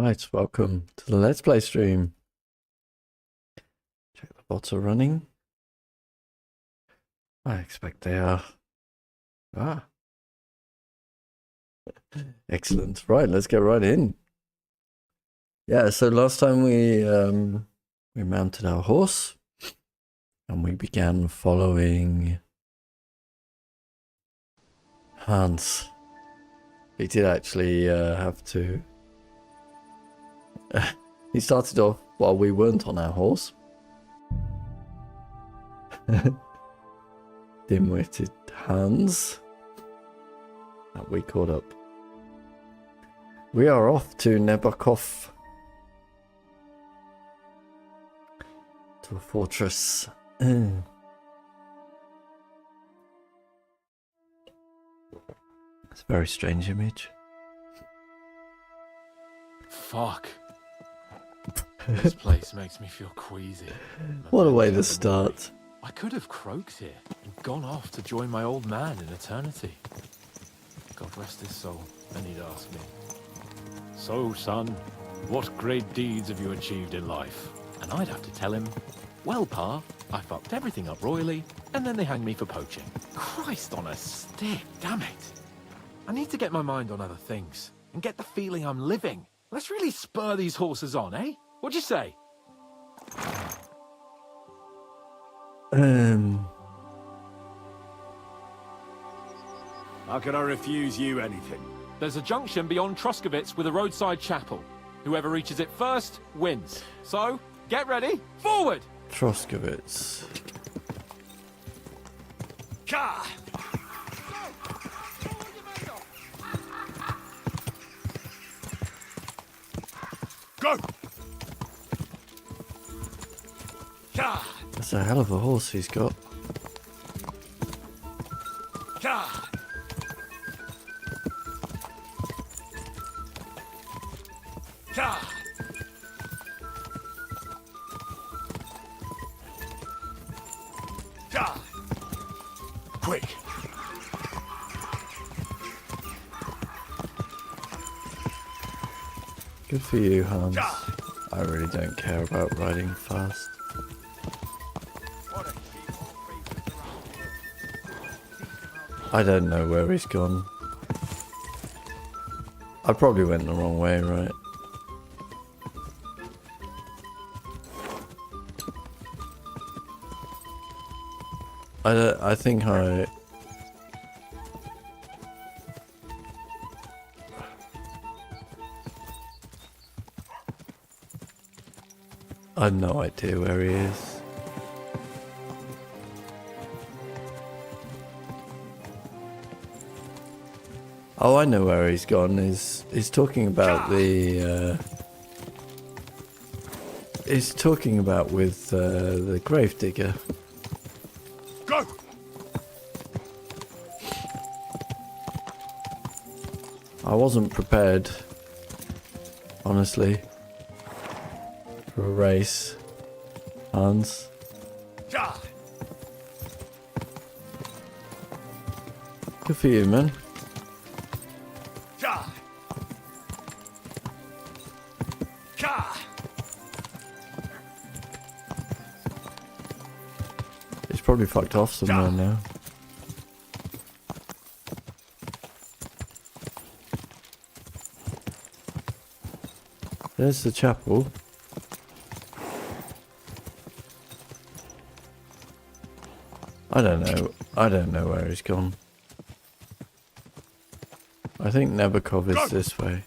Right, welcome to the Let's Play stream. Check the bots are running. I expect they are. Ah. Excellent. Right, let's get right in. Yeah, so last time we mounted our horse and we began following Hans. He did actually have to... he started off while we weren't on our horse. Dim-witted Hans. That we caught up. We are off to Nebakov. To a fortress. It's a very strange image. Fuck. This place makes me feel queasy. What a way to start. I could have croaked here and gone off to join my old man in eternity. God rest his soul, and he'd ask me, "So, son, what great deeds have you achieved in life?" And I'd have to tell him, "Well, Pa, I fucked everything up royally, and then they hanged me for poaching." Christ on a stick, damn it. I need to get my mind on other things, and get the feeling I'm living. Let's really spur these horses on, eh? What'd you say? How can I refuse you anything? There's a junction beyond Troskowitz with a roadside chapel. Whoever reaches it first wins. So, get ready, forward! Troskowitz. Ka! Go! Ka! That's a hell of a horse he's got. Ka! Ka! Ka! Quick! Good for you, Hans. I really don't care about riding fast. I don't know where he's gone. I probably went the wrong way, right? I think I have no idea where he is. Oh, I know where he's gone. He's talking about the he's talking about with the gravedigger. Go! I wasn't prepared, honestly, for a race, Hans. Ka! Good for you, man. Ka! Ka! He's probably fucked off somewhere now. There's the chapel. I don't know where he's gone. I think Nebakov is this way.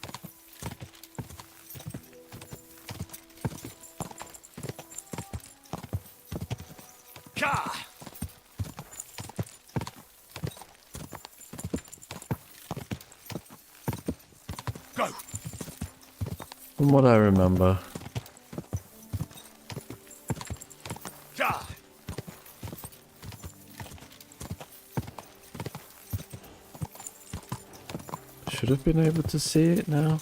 Ka! Go! From what I remember. Ka! Should have been able to see it now.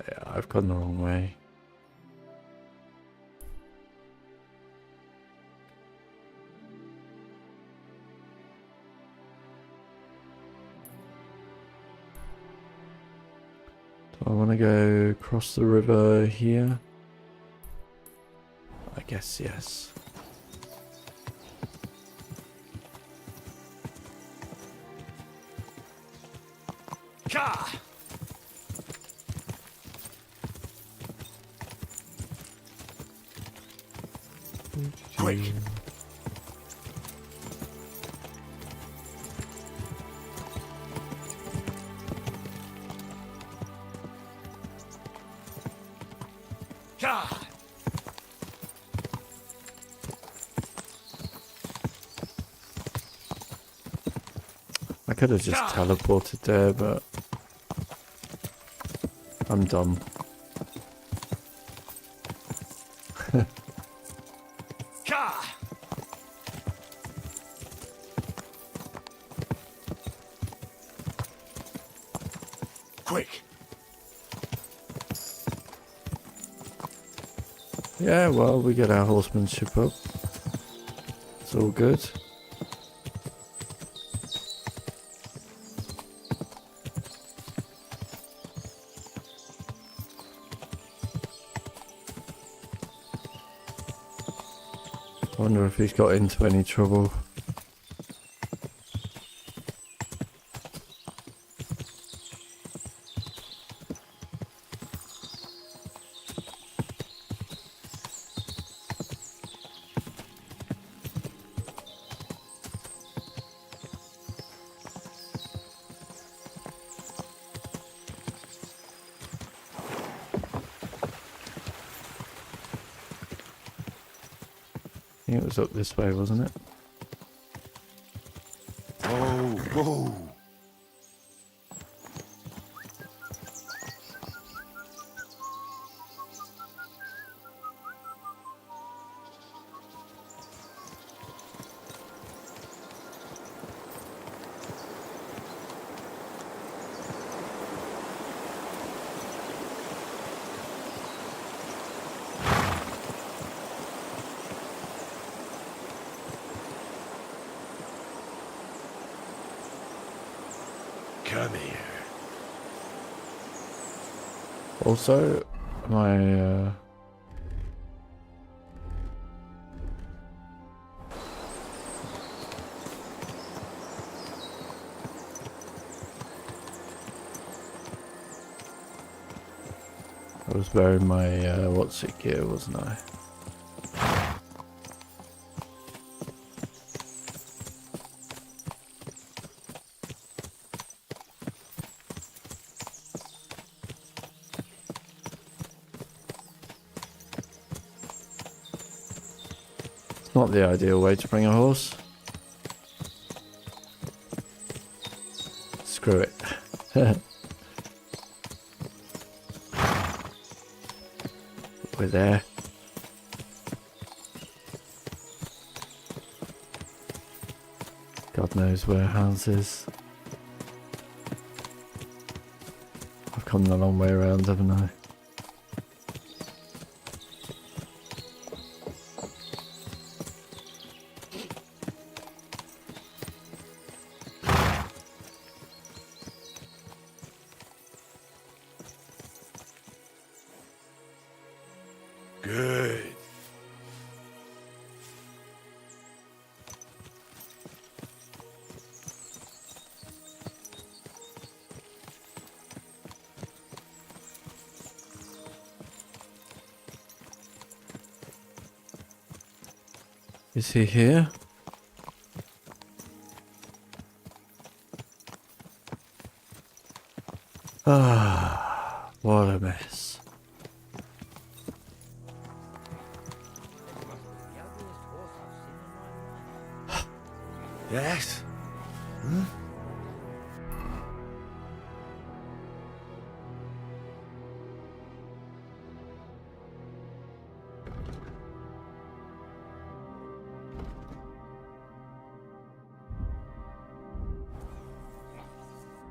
Yeah, I've gone the wrong way. I want to go across the river here. I guess yes. Ka! Quick! Ka! I could have just teleported there, but I'm dumb. Ka! Quick! Yeah, well, we get our horsemanship up. It's all good. I wonder if he's got into any trouble. I think it was up this way, wasn't it? Whoa, whoa! Come here. Also, my I was wearing my what's it gear, wasn't I? Not the ideal way to bring a horse. Screw it. We're there. God knows where Hans is. I've come the long way around, haven't I? Good. Is he here? Ah, what a mess. Yes?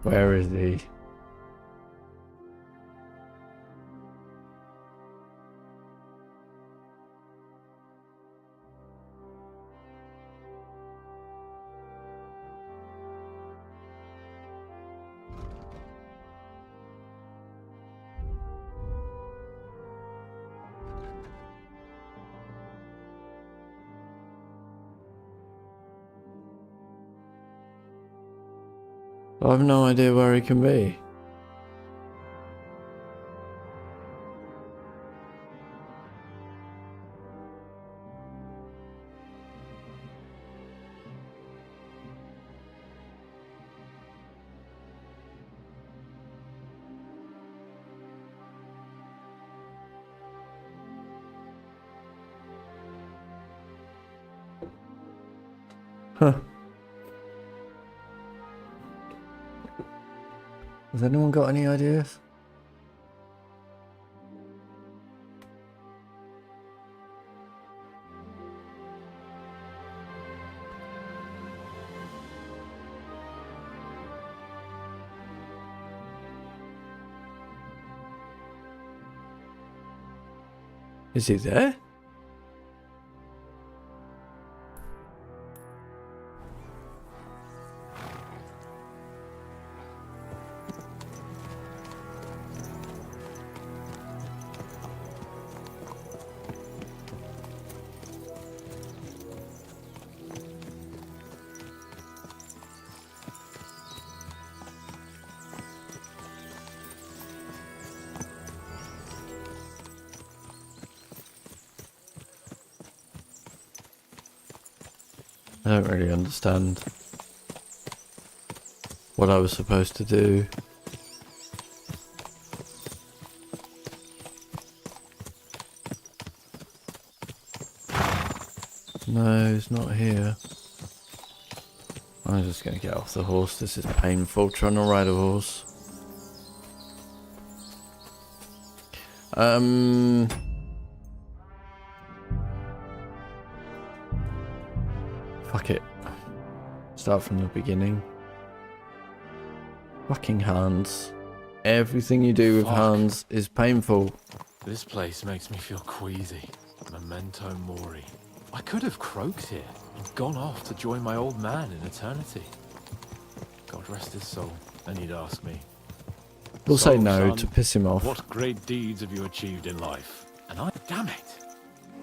Where is he? I've no idea where he can be. Huh. Has anyone got any ideas? Is he there? I don't really understand what I was supposed to do. No, he's not here. I'm just going to get off the horse. This is painful trying to ride a horse. Fuck it. Start from the beginning. Fucking hands. Everything you do with hands is painful. This place makes me feel queasy. Memento mori. I could have croaked here and gone off to join my old man in eternity. God rest his soul, and he'd ask me. We'll say no son, to piss him off. What great deeds have you achieved in life? And damn it!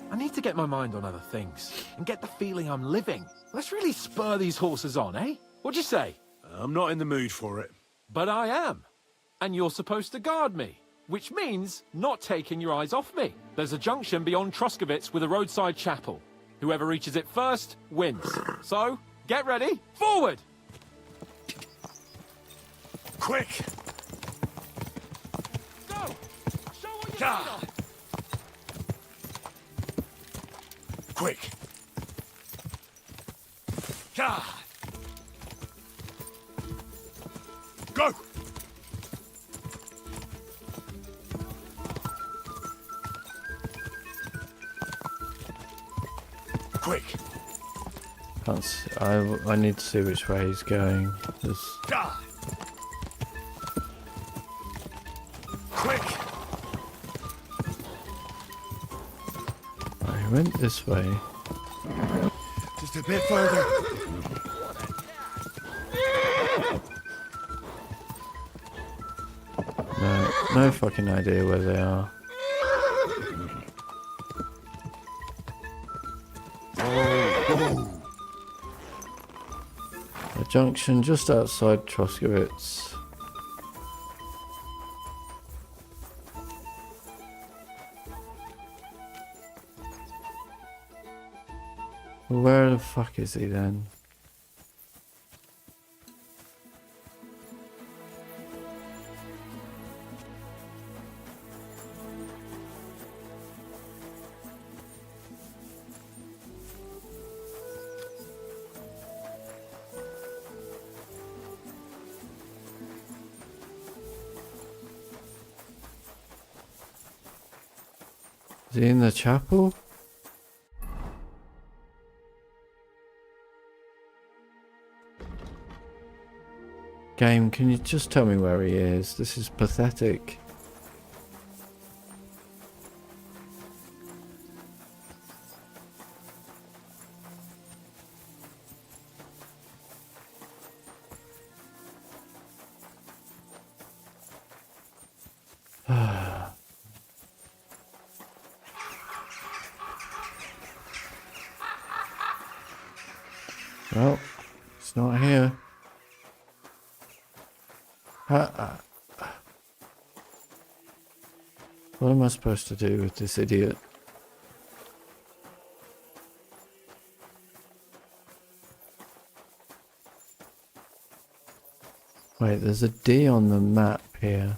I need to get my mind on other things and get the feeling I'm living. Let's really spur these horses on, eh? What'd you say? I'm not in the mood for it. But I am. And you're supposed to guard me. Which means not taking your eyes off me. There's a junction beyond Troskovitz with a roadside chapel. Whoever reaches it first wins. So, get ready. Forward! Quick! Go! Show what you're Gah! made of. Quick! Gah! Go! Quick! Can't see, I need to see which way he's going. Gah! Quick! I went this way. Just a bit further. No fucking idea where they are. Whoa! A junction just outside Troskovitz. Well, where the fuck is he then? Is he in the chapel? Game, can you just tell me where he is? This is pathetic. Well, it's not here. What am I supposed to do with this idiot? Wait, there's a D on the map here.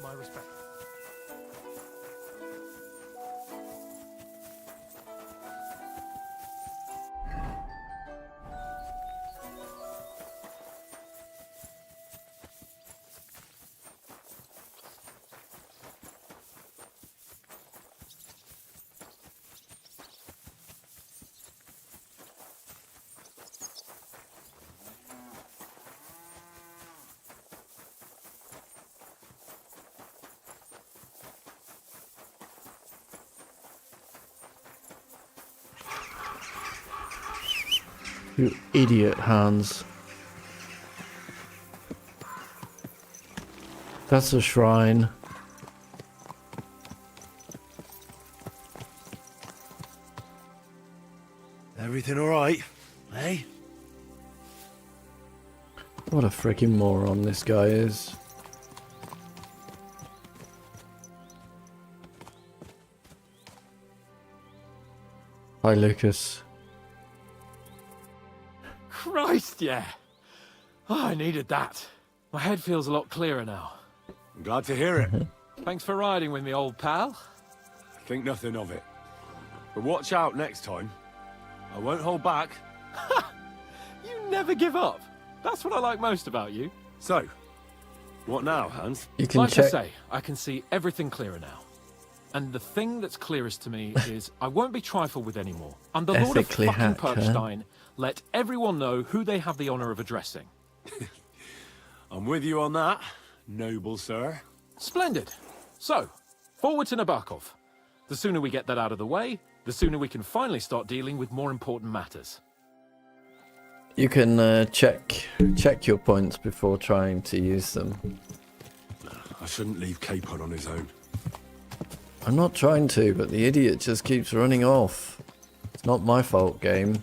My respect. You idiot, Hans. That's a shrine. Everything alright, eh? What a freaking moron this guy is. Hi, Lucas. Christ, yeah. Oh, I needed that. My head feels a lot clearer now. I'm glad to hear it. Thanks for riding with me, old pal. Think nothing of it. But watch out next time. I won't hold back. You never give up. That's what I like most about you. So, what now, Hans? You can Like check. I say, I can see everything clearer now. And the thing that's clearest to me is I won't be trifled with anymore. I'm the Lord of Ethically fucking hacked, huh? Perkstein. Let everyone know who they have the honor of addressing. I'm with you on that, noble sir. Splendid. So, forward to Nebakov. The sooner we get that out of the way, the sooner we can finally start dealing with more important matters. You can check your points before trying to use them. I shouldn't leave Capon on his own. I'm not trying to, but the idiot just keeps running off. It's not my fault, game.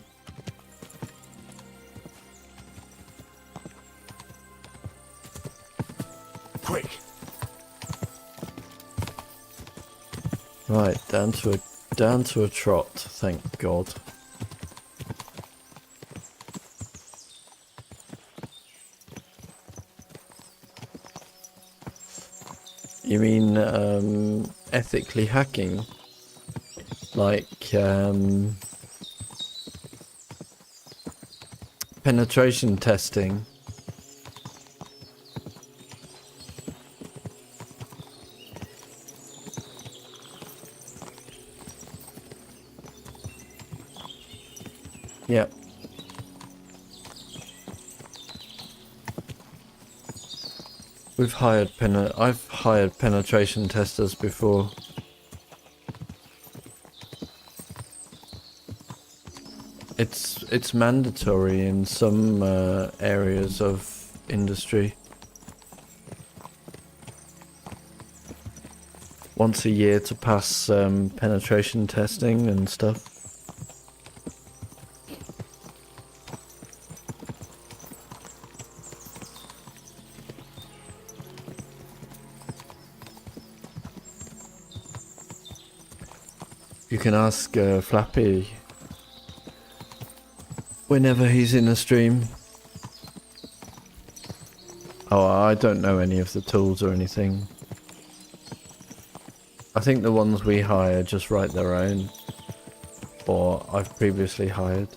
Quick! Right, down to a trot, thank God. You mean ethically hacking? Like penetration testing? Yep. I've hired penetration testers before. It's mandatory in some areas of industry. Once a year to pass penetration testing and stuff. You can ask Flappy whenever he's in a stream. Oh, I don't know any of the tools or anything. I think the ones we hire just write their own, or I've previously hired.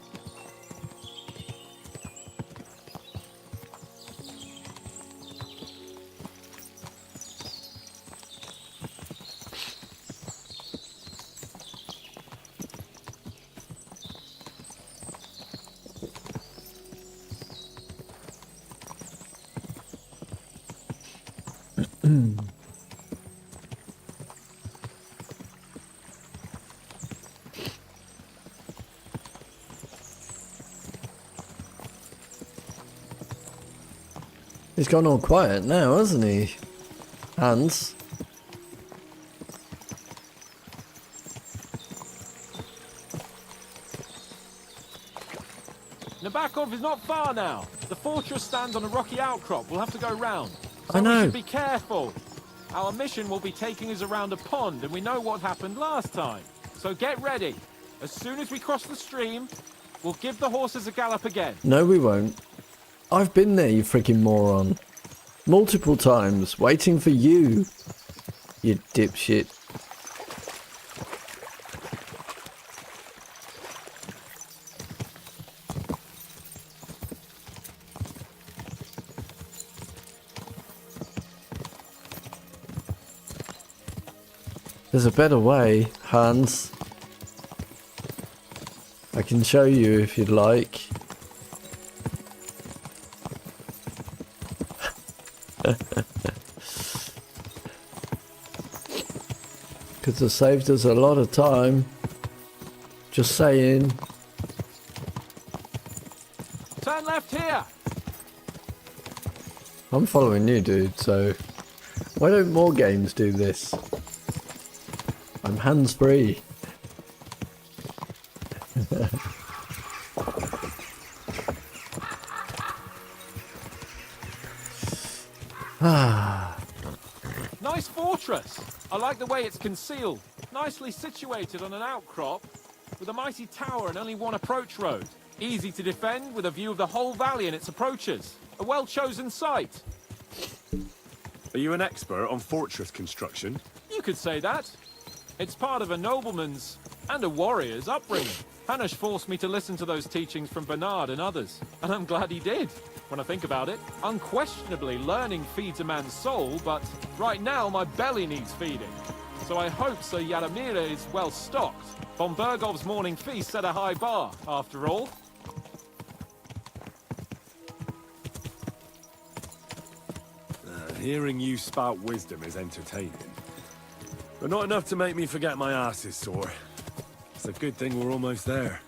He's gone all quiet now, hasn't he, Hans? Nebakov is not far now. The fortress stands on a rocky outcrop. We'll have to go round. So I know. we should be careful. Our mission will be taking us around a pond, and we know what happened last time. So get ready. As soon as we cross the stream, we'll give the horses a gallop again. No, we won't. I've been there, you freaking moron. Multiple times, waiting for you. You dipshit. There's a better way, Hans. I can show you if you'd like. Because it saved us a lot of time. Just saying. Turn left here. I'm following you, dude, so why don't more games do this? I'm hands-free. Nice fortress. I like the way it's concealed. Nicely situated on an outcrop with a mighty tower and only one approach road. Easy to defend with a view of the whole valley and its approaches. A well-chosen site. Are you an expert on fortress construction? You could say that. It's part of a nobleman's and a warrior's upbringing. Hanush forced me to listen to those teachings from Bernard and others, and I'm glad he did. When I think about it, unquestionably learning feeds a man's soul, but right now my belly needs feeding. So I hope Sir Yaramira is well stocked. Von Bergov's morning feast set a high bar, after all. Hearing you spout wisdom is entertaining. But not enough to make me forget my ass is sore. It's a good thing we're almost there.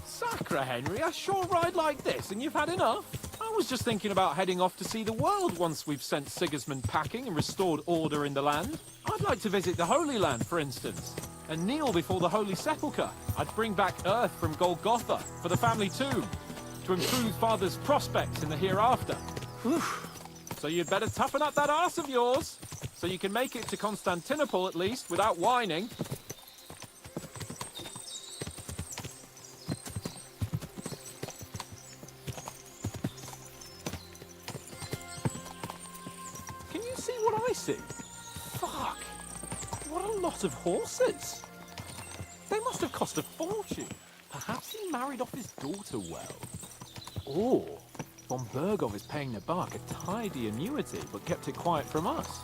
Sacre, Henry, a short ride like this and you've had enough? I was just thinking about heading off to see the world once we've sent Sigismund packing and restored order in the land. I'd like to visit the Holy Land, for instance, and kneel before the Holy Sepulchre. I'd bring back earth from Golgotha for the family tomb, to improve Father's prospects in the hereafter. Whew. So you'd better toughen up that arse of yours, so you can make it to Constantinople at least, without whining. Can you see what I see? Fuck! What a lot of horses! They must have cost a fortune. Perhaps he married off his daughter well. Or Von Bergow is paying Nebakov a tidy annuity, but kept it quiet from us.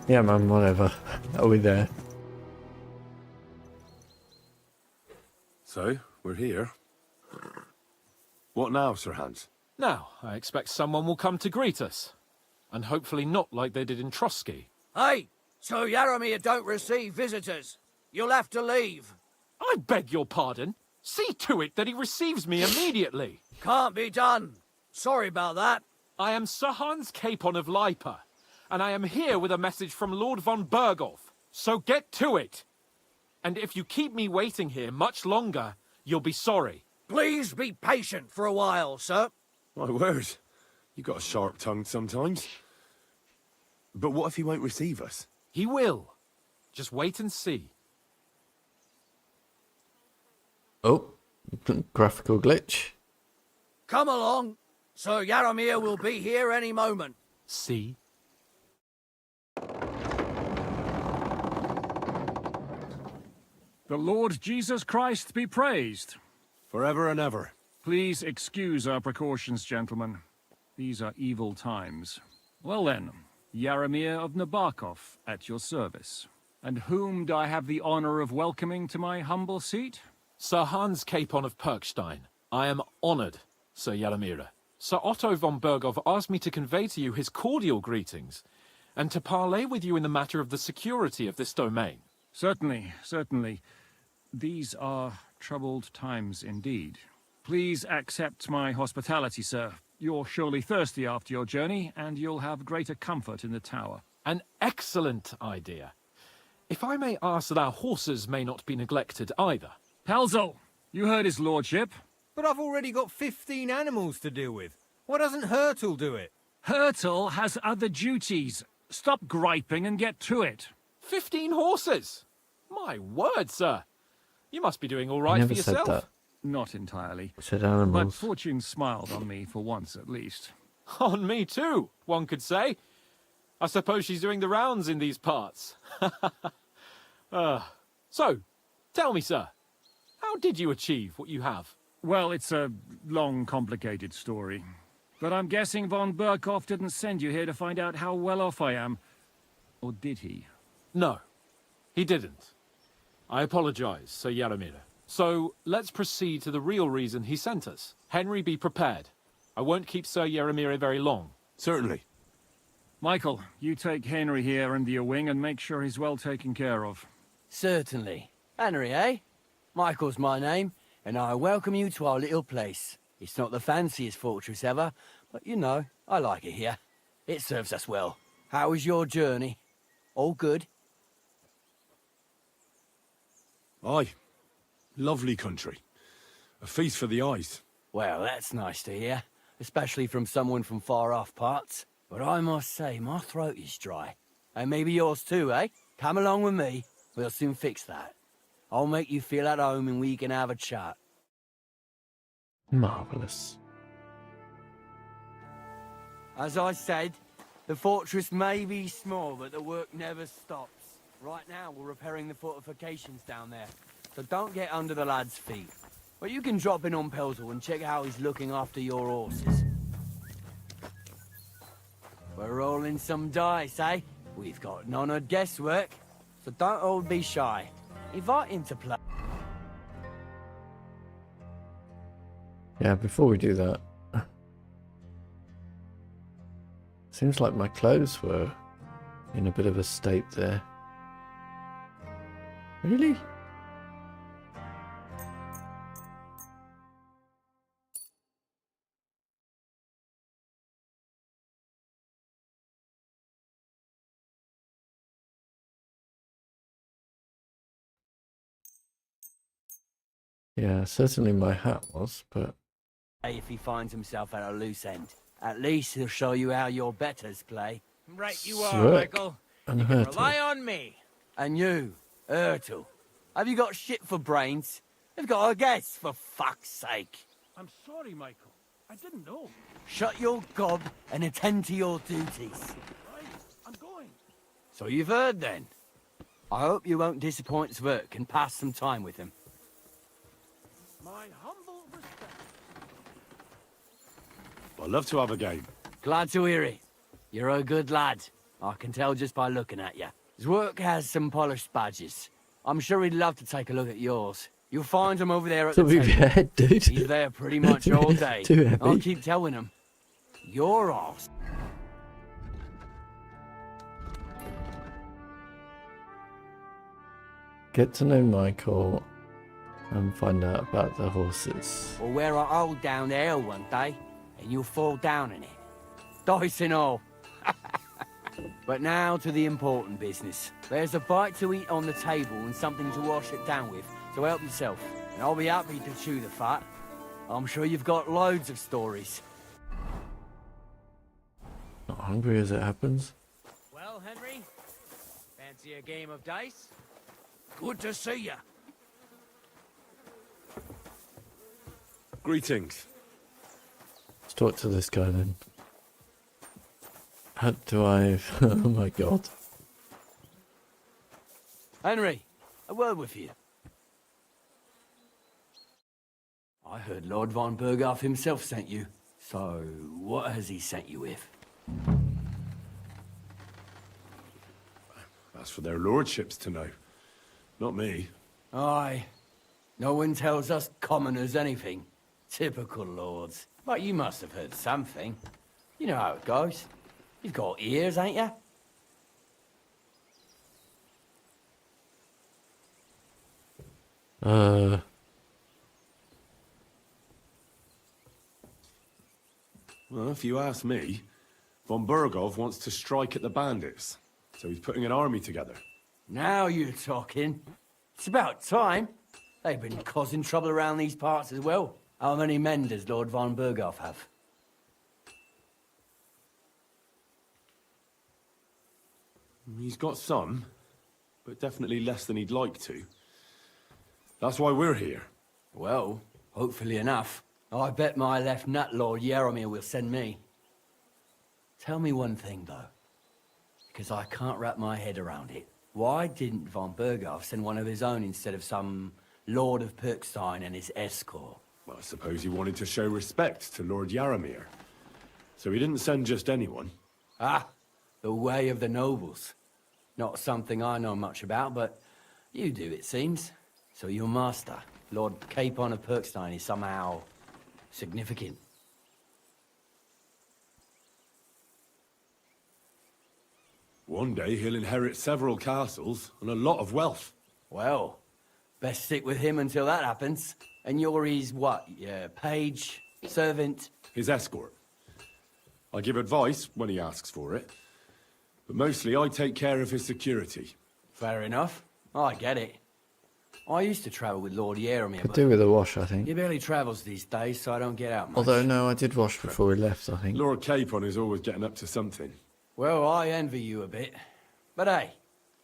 Yeah, man, whatever. Are we there? So, we're here. What now, Sir Hans? Now, I expect someone will come to greet us. And hopefully not like they did in Trosky. Hey, so Yaramir don't receive visitors. You'll have to leave. I beg your pardon. See to it that he receives me immediately. Can't be done. Sorry about that. I am Sir Hans Capon of Lipa, and I am here with a message from Lord von Bergow. So get to it. And if you keep me waiting here much longer, you'll be sorry. Please be patient for a while, sir. My word. You got a sharp tongue sometimes. But what if he won't receive us? He will. Just wait and see. Oh, graphical glitch. Come along. Sir Yaramir will be here any moment. See? The Lord Jesus Christ be praised. Forever and ever. Please excuse our precautions, gentlemen. These are evil times. Well then, Yaramir of Nebakov, at your service. And whom do I have the honor of welcoming to my humble seat? Sir Hans Capon of Perkstein. I am honored, Sir Yaromira. Sir Otto von Bergow asked me to convey to you his cordial greetings, and to parley with you in the matter of the security of this domain. Certainly, certainly. These are troubled times indeed. Please accept my hospitality, sir. You're surely thirsty after your journey, and you'll have greater comfort in the tower. An excellent idea. If I may ask that our horses may not be neglected either. Pelzel, you heard his lordship. But I've already got 15 animals to deal with. Why doesn't Hertel do it? Hertel has other duties. Stop griping and get to it. 15 horses! My word, sir. You must be doing all right I never for said yourself. that. Not entirely. I said But animals. fortune smiled on me for once at least. On me too, one could say. I suppose she's doing the rounds in these parts. So, tell me, sir, how did you achieve what you have? Well, it's a long, complicated story. But I'm guessing von Bergow didn't send you here to find out how well off I am. Or did he? No, he didn't. I apologize, Sir Yaromira. So, let's proceed to the real reason he sent us. Henry, be prepared. I won't keep Sir Yaromira very long. Certainly. Michael, you take Henry here under your wing and make sure he's well taken care of. Certainly. Henry, eh? Michael's my name, and I welcome you to our little place. It's not the fanciest fortress ever, but you know, I like it here. It serves us well. How was your journey? All good? Aye. Lovely country. A feast for the eyes. Well, that's nice to hear, especially from someone from far-off parts. But I must say, my throat is dry. And maybe yours too, eh? Come along with me. We'll soon fix that. I'll make you feel at home and we can have a chat. Marvellous. As I said, the fortress may be small, but the work never stops. Right now, we're repairing the fortifications down there, so don't get under the lad's feet. But you can drop in on Pelzel and check how he's looking after your horses. We're rolling some dice, eh? We've got none of guesswork, so don't all be shy. Invite him to play. Yeah, before we do that. Seems like my clothes were in a bit of a state there. Really? Yeah, certainly my hat was, but... If he finds himself at a loose end. At least he'll show you how your betters play. Right you are, Zwerk Michael. and You can Hertel. rely on me. And you, Hertel, have you got shit for brains? You've got a guess, for fuck's sake. I'm sorry, Michael. I didn't know. Shut your gob and attend to your duties. Right, I'm going. So you've heard then. I hope you won't disappoint Zwerk and pass some time with him. My humble respect. I'd love to have a game. Glad to hear it. You're a good lad. I can tell just by looking at you. Zwerk has some polished badges. I'm sure he'd love to take a look at yours. You'll find him over there at So the we've table. head, dude. He's there pretty much all day. Too heavy. I'll keep telling him. Your arse. Get to know Michael and find out about the horses. Or wear a hole down there one day, and you'll fall down in it. Dice and all. But now to the important business. There's a bite to eat on the table and something to wash it down with, so help yourself. And I'll be happy to chew the fat. I'm sure you've got loads of stories. Not hungry as it happens. Well, Henry, fancy a game of dice? Good to see you. Greetings. Let's talk to this guy then. How do I... oh my god. Henry, a word with you. I heard Lord von Bergow himself sent you. So, what has he sent you with? That's for their lordships to know. Not me. Aye. No one tells us commoners anything. Typical lords. But you must have heard something. You know how it goes. You've got ears, ain't you? Well, if you ask me, von Bergow wants to strike at the bandits. So he's putting an army together. Now you're talking. It's about time. They've been causing trouble around these parts as well. How many men does Lord von Bergow have? He's got some, but definitely less than he'd like to. That's why we're here. Well, hopefully enough. I bet my left nut Lord Jaromir will send me. Tell me one thing, though, because I can't wrap my head around it. Why didn't von Bergow send one of his own instead of some Lord of Pirkstein and his escort? Well, I suppose he wanted to show respect to Lord Jaromir. So he didn't send just anyone. Ah, the way of the nobles. Not something I know much about, but you do, it seems. So your master, Lord Capon of Pirkstein, is somehow significant. One day he'll inherit several castles and a lot of wealth. Well, best stick with him until that happens. And you're his what? Yeah, page, servant? His escort. I give advice when he asks for it. But mostly I take care of his security. Fair enough. I get it. I used to travel with Lord Jaromir, Could but do with a wash, I think. he barely travels these days, so I don't get out much. Although, no, I did wash before we left, I think. Lord Capon is always getting up to something. Well, I envy you a bit. But hey,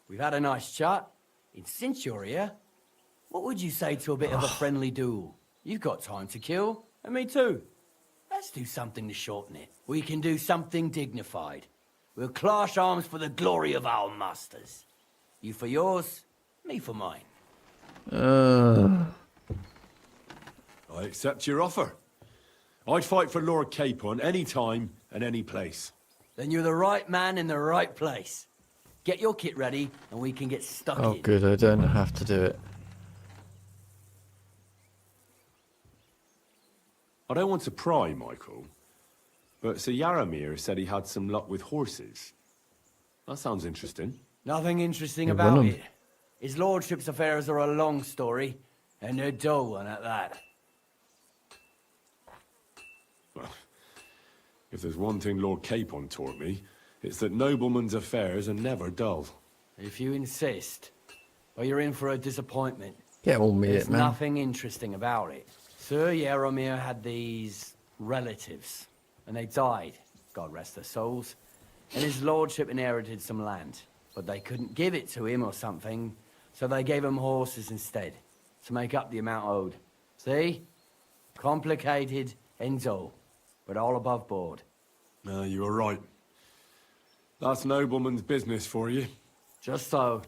we've had a nice chat. And since you're here, what would you say to a bit of a friendly duel? You've got time to kill, and me too. Let's do something to shorten it. We can do something dignified. We'll clash arms for the glory of our masters. You for yours, me for mine. I accept your offer. I'd fight for Lord Capon any time and any place. Then you're the right man in the right place. Get your kit ready, and we can get stuck in. Oh, good, I don't have to do it. I don't want to pry, Michael, but Sir Jaromir said he had some luck with horses. That sounds interesting. Nothing interesting You about wouldn't. it. His lordship's affairs are a long story, and a dull one at that. Well, if there's one thing Lord Capon taught me, it's that noblemen's affairs are never dull. If you insist, well, you're in for a disappointment. Get on with There's it, man. nothing interesting about it. Sir Jaromir had these relatives, and they died, God rest their souls, and his lordship inherited some land, but they couldn't give it to him or something, so they gave him horses instead, to make up the amount owed. See? Complicated and dull, but all above board. No, you were right. That's nobleman's business for you. Just so.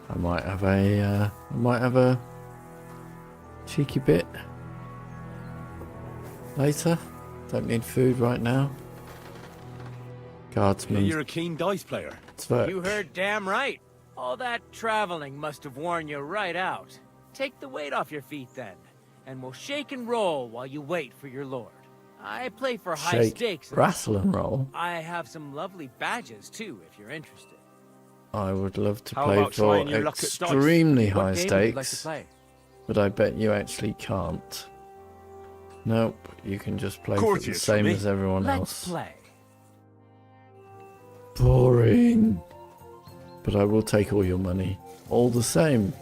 I might have a cheeky bit later. Don't need food right now. Guardsman. You're a keen dice player. Zwerk. You heard damn right. All that traveling must have worn you right out. Take the weight off your feet then, and we'll shake and roll while you wait for your lord. I play for high Shake, stakes. rattle and roll. I have some lovely badges too, if you're interested. I would love to How play about for trying your luck at dice? extremely What high game would you like to stakes, play? but I bet you actually can't. Nope, you can just play for the Courteous same for me. as everyone Let's else. play. Boring. But I will take all your money. All the same.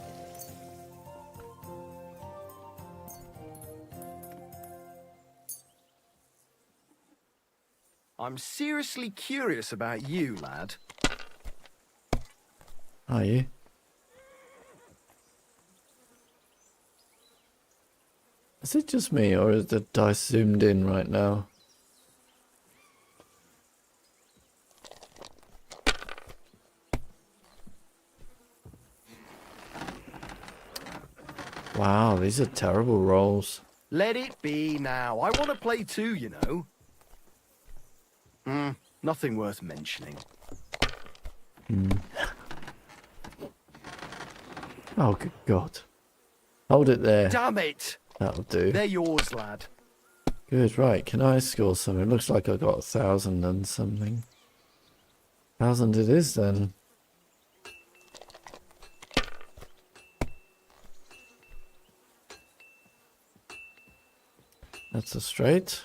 I'm seriously curious about you, lad. Are you? Is it just me, or is the dice zoomed in right now? Wow, these are terrible rolls. Let it be now. I want to play too, you know. Nothing worth mentioning. Oh, good God. Hold it there. Damn it! That'll do. They're yours, lad. Good, right. Can I score something? Looks like I got 1,000 and something. 1,000 it is then. That's a straight.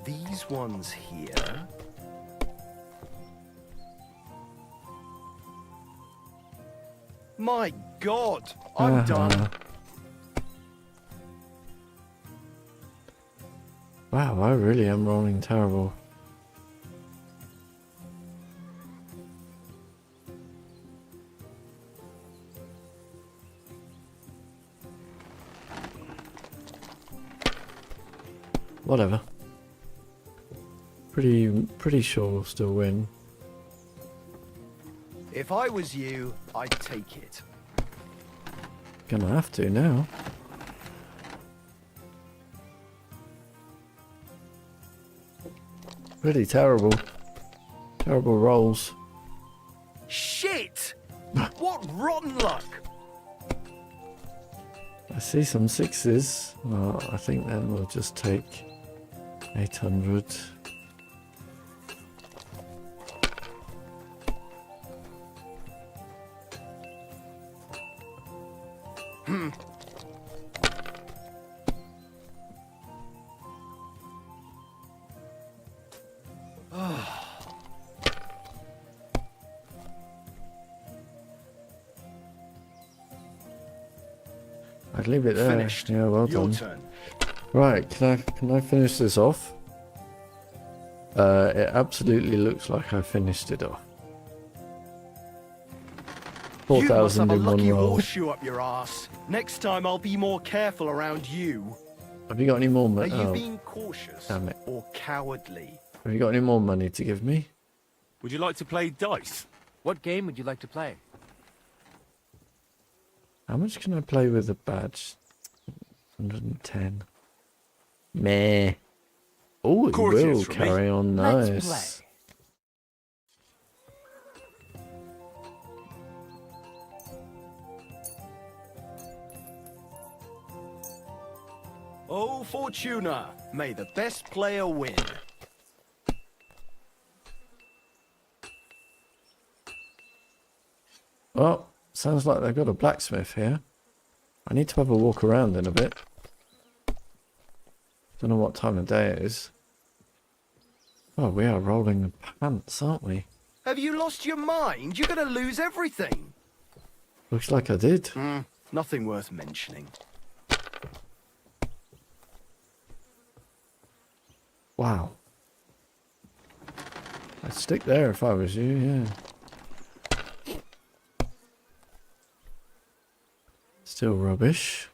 These ones here. My God, I'm done. Wow, I really am rolling terrible. Whatever. Pretty sure we'll still win. If I was you, I'd take it. Gonna have to now. Pretty terrible. Terrible rolls. Shit! What rotten luck! I see some sixes. Well, I think then we'll just take 800. I'd leave it there. Finished. Yeah, well Your done. turn. Right, can I finish this off? It absolutely looks like I finished it off. You must 4,000 have a in one lucky roll. horseshoe up your ass. Next time I'll be more careful around you. Have you got any more Are money? you being cautious damn it. or cowardly? Have you got any more money to give me? Would you like to play dice? What game would you like to play? How much can I play with a badge? 110. Meh. Oh, it Courteous will from me. carry on Let's nice. play. Oh, Fortuna, may the best player win. Well, sounds like they've got a blacksmith here. I need to have a walk around in a bit. Don't know what time of day it is. Oh, we are rolling the pants, aren't we? Have you lost your mind? You're gonna lose everything. Looks like I did. Nothing worth mentioning. Wow. I'd stick there if I was you, yeah. Still rubbish.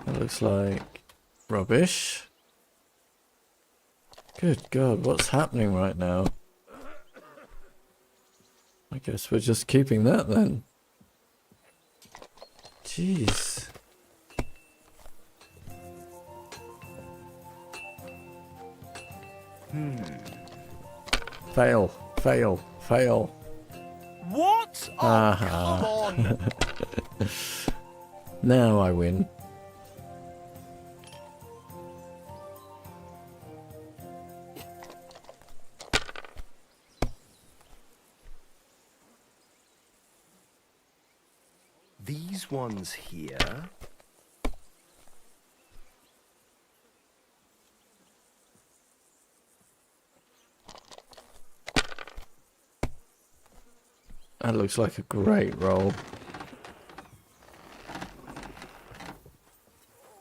That looks like rubbish. Good God, what's happening right now? I guess we're just keeping that then. Jeez. Fail, fail, fail. What? Oh, Aha. come on. Now I win. These ones here. That looks like a great roll.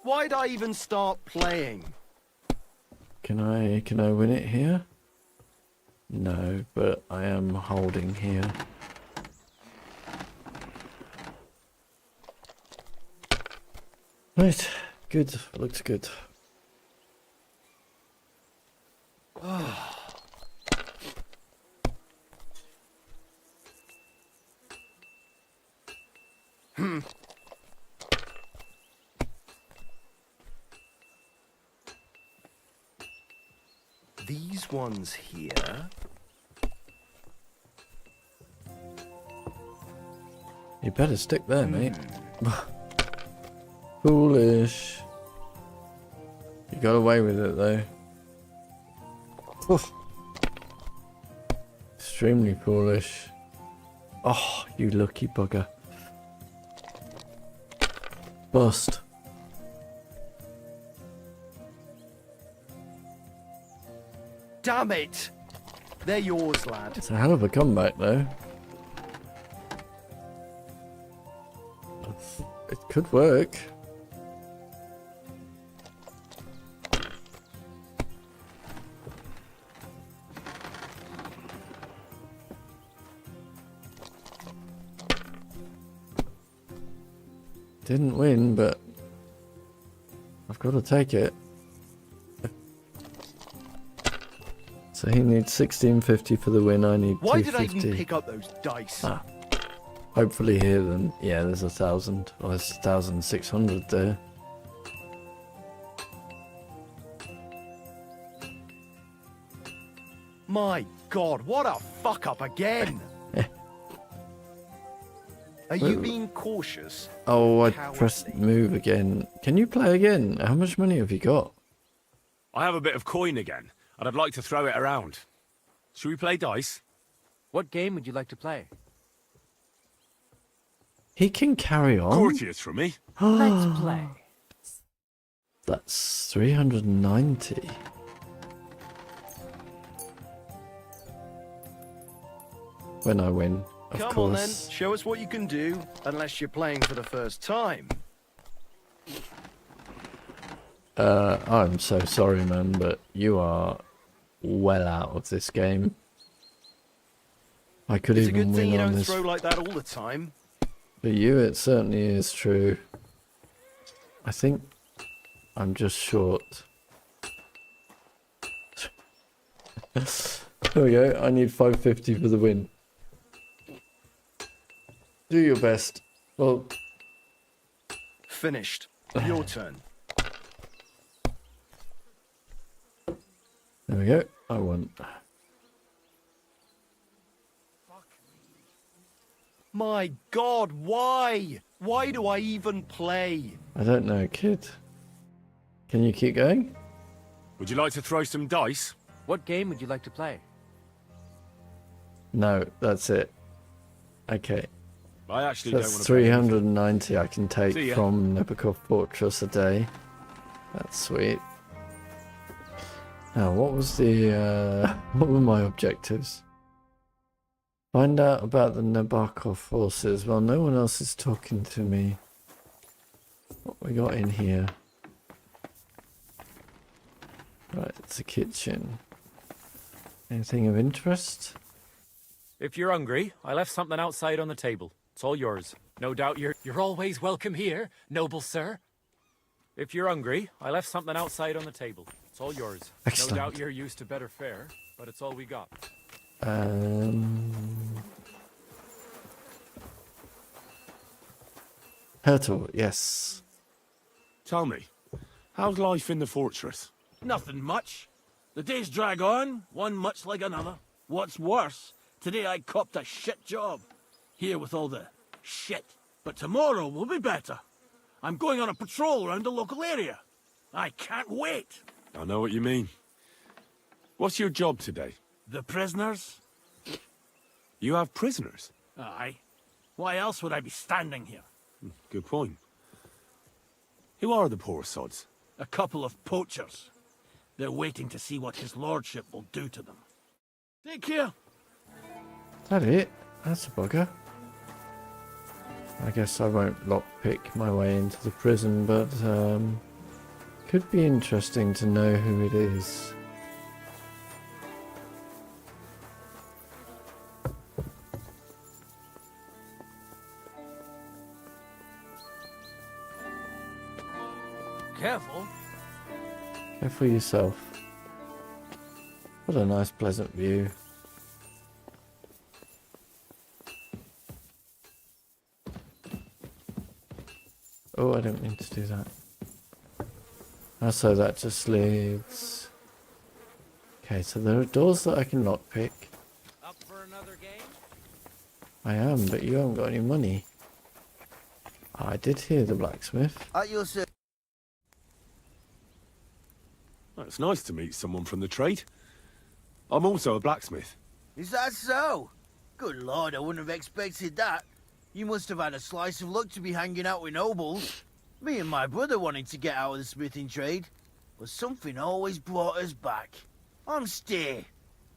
Why'd I even start playing? Can I win it here? No, but I am holding here. Right, good. Looks good. These ones here. You better stick there, mate. Foolish. You got away with it, though. Oof. Extremely foolish. Oh, you lucky bugger. Bust. Damn it! They're yours, lad. It's a hell of a comeback, though. It could work. Didn't win, but I've got to take it. So he needs 1650 for the win. I need Why did I 250. even pick up those dice? Ah. Hopefully here then. Yeah, there's 1,000. Well, there's 1,600 there. My God, what a fuck up again! Are you being cautious? Oh, I Cowardly. pressed move again. Can you play again? How much money have you got? I have a bit of coin again, and I'd like to throw it around. Should we play dice? What game would you like to play? He can carry on. Courteous from me. Let's play. That's 390. When I win, of Come on then, course. show us what you can do, unless you're playing for the first time. I'm so sorry, man, but you are well out of this game. I could It's a even good thing win you on don't this. throw like that all the time. For you, it certainly is true. I think I'm just short. There we go. I need 550 for the win. Do your best. Well, Finished. Your turn. there we go. I won. My God, why? Why do I even play? I don't know, kid. Can you keep going? Would you like to throw some dice? What game would you like to play? No, that's it. Okay. I actually don't That's want to play anything. 390 I can See take ya. from Nebakov Fortress a day. That's sweet. Now, what was the what were my objectives? Find out about the Nebakov forces. Well, no one else is talking to me. What we got in here? Right, it's a kitchen. Anything of interest? If you're hungry, I left something outside on the table. It's all yours. No doubt you're always welcome here, noble sir. If you're hungry, I left something outside on the table. It's all yours. Excellent. No doubt you're used to better fare, but it's all we got. Hertel, yes. Tell me, how's life in the fortress? Nothing much. The days drag on, one much like another. What's worse, today I copped a shit job. Here with all the shit. But tomorrow will be better. I'm going on a patrol around the local area. I can't wait. I know what you mean. What's your job today? The prisoners? You have prisoners? Aye. Why else would I be standing here? Good point. Who are the poor sods? A couple of poachers. They're waiting to see what his lordship will do to them. Take care. Is that it? That's a bugger. I guess I won't lockpick my way into the prison, but could be interesting to know who it is. Careful. Careful yourself. What a nice, pleasant view. Oh, I didn't mean to do that. So that just leads... Okay, so there are doors that I can lockpick. Up for another game? I am, but you haven't got any money. I did hear the blacksmith. At your service. It's nice to meet someone from the trade. I'm also a blacksmith. Is that so? Good lord, I wouldn't have expected that. You must have had a slice of luck to be hanging out with nobles. Me and my brother wanted to get out of the smithing trade, but something always brought us back. I'm Steer.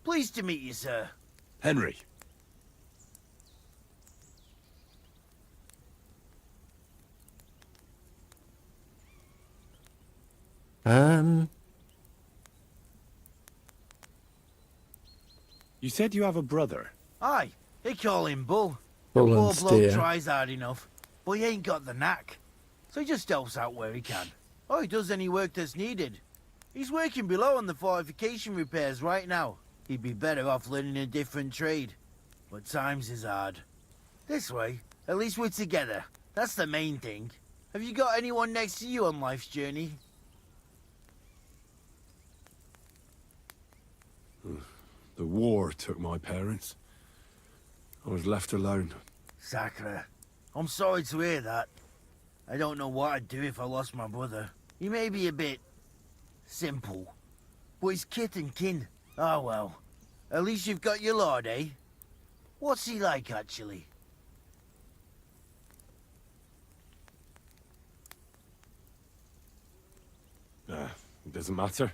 Pleased to meet you, sir. Henry. You said you have a brother. Aye, they call him Bull. Bull The and poor bloke Steer. tries hard enough, but he ain't got the knack. So he just helps out where he can. Or he does any work that's needed. He's working below on the fortification repairs right now. He'd be better off learning a different trade. But times is hard. This way, at least we're together. That's the main thing. Have you got anyone next to you on life's journey? The war took my parents. I was left alone. Sacre. I'm sorry to hear that. I don't know what I'd do if I lost my brother. He may be a bit... simple. But he's kith and kin. Oh well. At least you've got your lord, eh? What's he like, actually? It doesn't matter.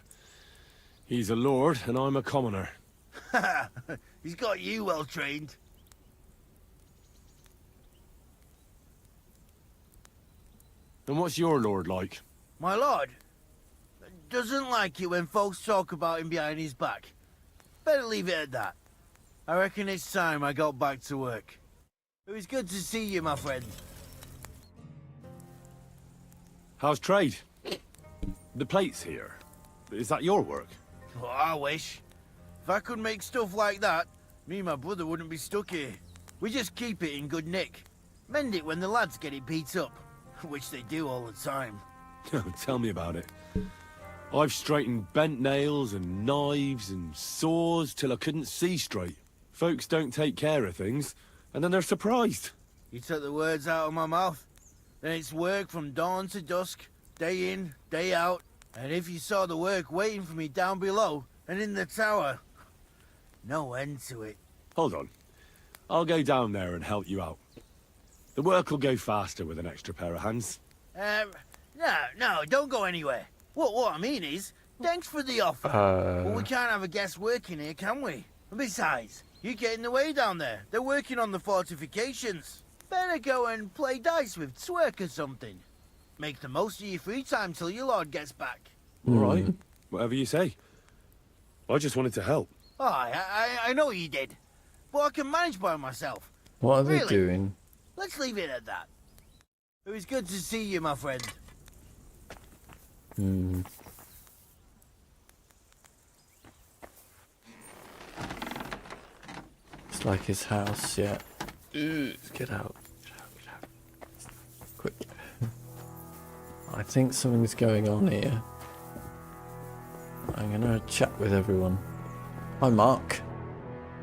He's a lord and I'm a commoner. He's got you well trained. And what's your lord like? My lord doesn't like it when folks talk about him behind his back. Better leave it at that. I reckon it's time I got back to work. It was good to see you, my friend. How's trade? The plates here. Is that your work? Oh, I wish. If I could make stuff like that, me and my brother wouldn't be stuck here. We just keep it in good nick. Mend it when the lads get it beat up, which they do all the time. Tell me about it. I've straightened bent nails and knives and saws till I couldn't see straight. Folks don't take care of things, and then they're surprised. You took the words out of my mouth. Then it's work from dawn to dusk, day in, day out. And if you saw the work waiting for me down below and in the tower, no end to it. Hold on. I'll go down there and help you out. The work will go faster with an extra pair of hands. No, don't go anywhere. What I mean is, thanks for the offer. But we can't have a guest working here, can we? And besides, you get in the way down there. They're working on the fortifications. Better go and play dice with Zwerk or something. Make the most of your free time till your lord gets back. All right. Whatever you say. I just wanted to help. Oh, I know you did. But I can manage by myself. What are they Really? doing? Let's leave it at that. It was good to see you, my friend. It's like his house, yeah. Get out. Get out. Quick. I think something's going on here. I'm gonna chat with everyone. Hi, Mark.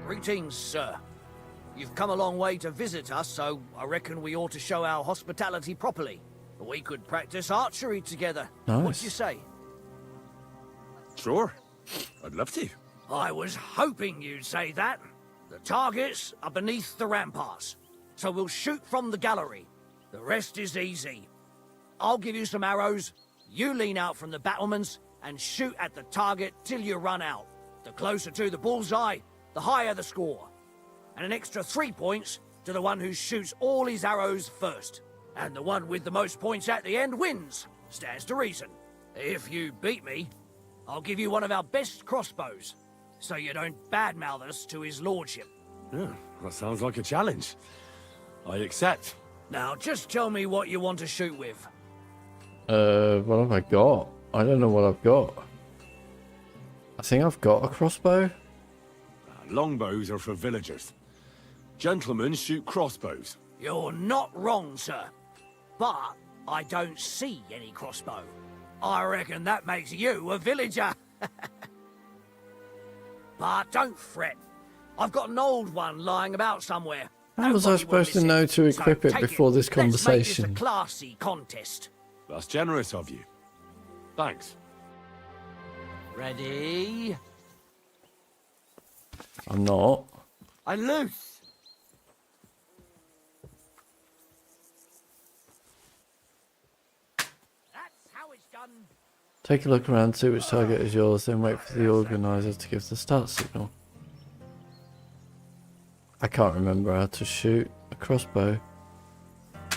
Greetings, sir. You've come a long way to visit us, so I reckon we ought to show our hospitality properly. We could practice archery together. Nice. What do you say? Sure. I'd love to. I was hoping you'd say that. The targets are beneath the ramparts, so we'll shoot from the gallery. The rest is easy. I'll give you some arrows, you lean out from the battlements, and shoot at the target till you run out. The closer to the bullseye, the higher the score. And an extra 3 points to the one who shoots all his arrows first. And the one with the most points at the end wins. Stands to reason. If you beat me, I'll give you one of our best crossbows, so you don't badmouth us to his lordship. Yeah, that sounds like a challenge. I accept. Now, just tell me what you want to shoot with. What have I got? I don't know what I've got. I think I've got a crossbow. Longbows are for villagers. Gentlemen shoot crossbows. You're not wrong, sir. But I don't see any crossbow. I reckon that makes you a villager. But don't fret. I've got an old one lying about somewhere. How was I Nobody will supposed to miss know to So equip it take before this Let's make this a conversation? classy contest. That's generous of you. Thanks. Ready? I'm not. And loose. That's how it's done. Take a look around, see which target is yours, then wait for the organizer to give the start signal. I can't remember how to shoot a crossbow.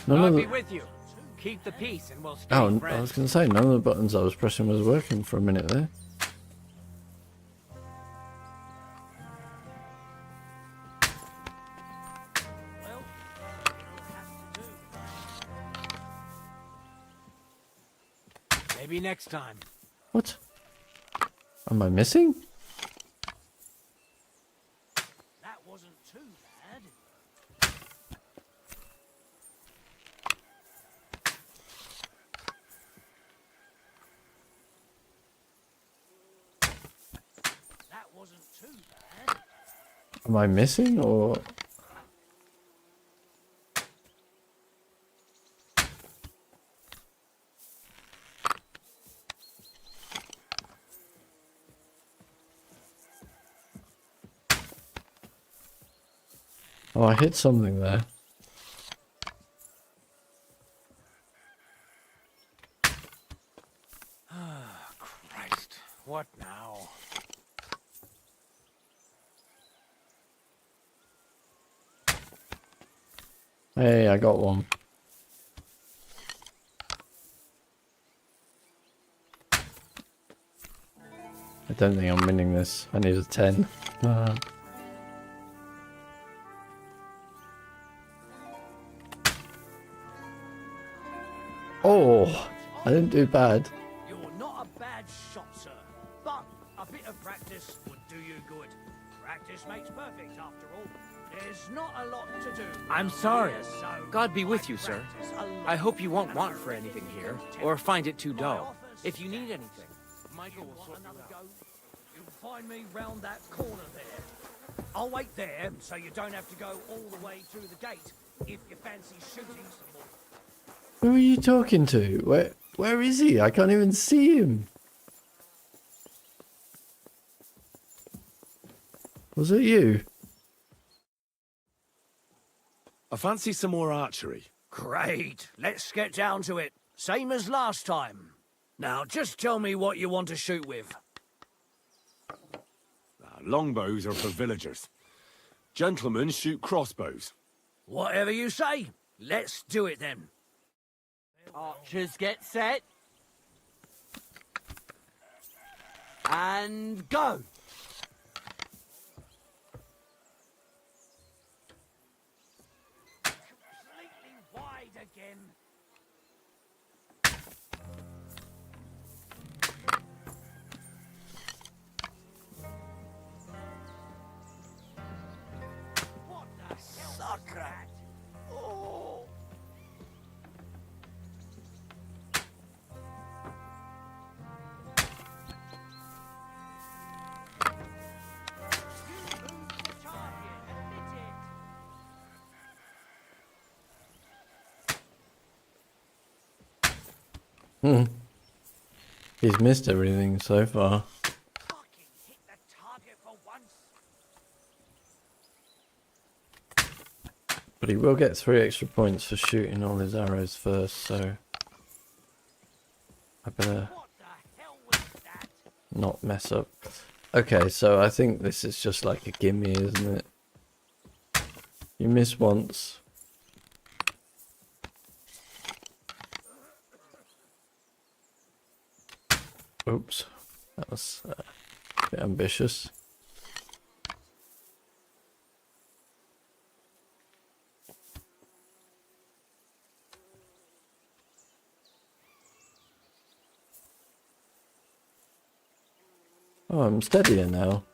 None God of be the... with you. Keep the peace and we'll stay Oh, I friends. was going to say, none of the buttons I was pressing was working for a minute there. Well, Maybe next time. What? Am I missing? that wasn't too bad. That wasn't too bad. Am I missing or... Oh, I hit something there. Christ, what now? Hey, I got one. I don't think I'm winning this. I need a 10. Oh, I didn't do bad. You're not a bad shot, sir. But a bit of practice would do you good. Practice makes perfect, after all. There's not a lot to do. I'm sorry. So God be with you, sir. practice a lot. I hope you won't want for anything here, or find it too dull. If you need anything, Michael will Want sort you another out. go? You'll find me round that corner there. I'll wait there, so you don't have to go all the way through the gate if you fancy shooting some more. Who are you talking to? Where is he? I can't even see him. Was it you? I fancy some more archery. Great. Let's get down to it. Same as last time. Now, just tell me what you want to shoot with. Longbows are for villagers. Gentlemen shoot crossbows. Whatever you say. Let's do it then. Archers get set. And go. Completely wide again. What the hell was that? Oh. You moved the target, admit it. He's missed everything so far. Fucking hit the target for once. But he will get 3 extra points for shooting all his arrows first, so... I better What the hell was that? not mess up. Okay, so I think this is just like a gimme, isn't it? You miss once. Oops, that was a bit ambitious. Oh, I'm steadier now.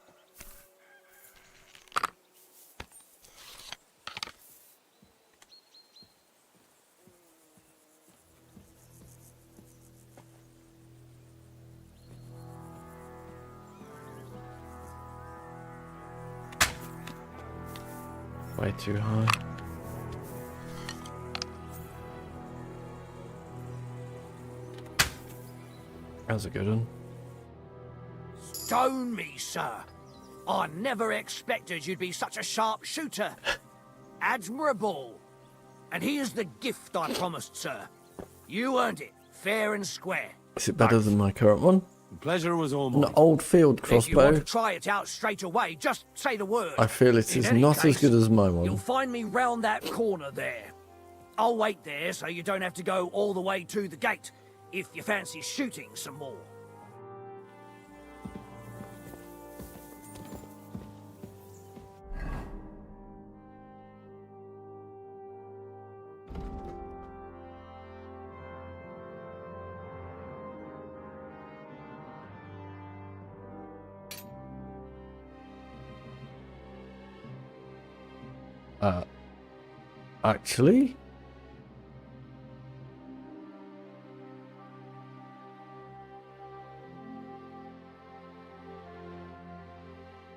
Way too high. That's a good one. Stone me, sir. I never expected you'd be such a sharp shooter. Admirable. And here's the gift I promised, sir. You earned it, fair and square. Is it better than my current one? The pleasure was all An mine. old field If you want crossbow. to try it out straight away, just say the word. I feel it In is any not as case, good as my You'll one. find me round that corner there. I'll wait there so you don't have to go all the way to the gate if you fancy shooting some more. Actually?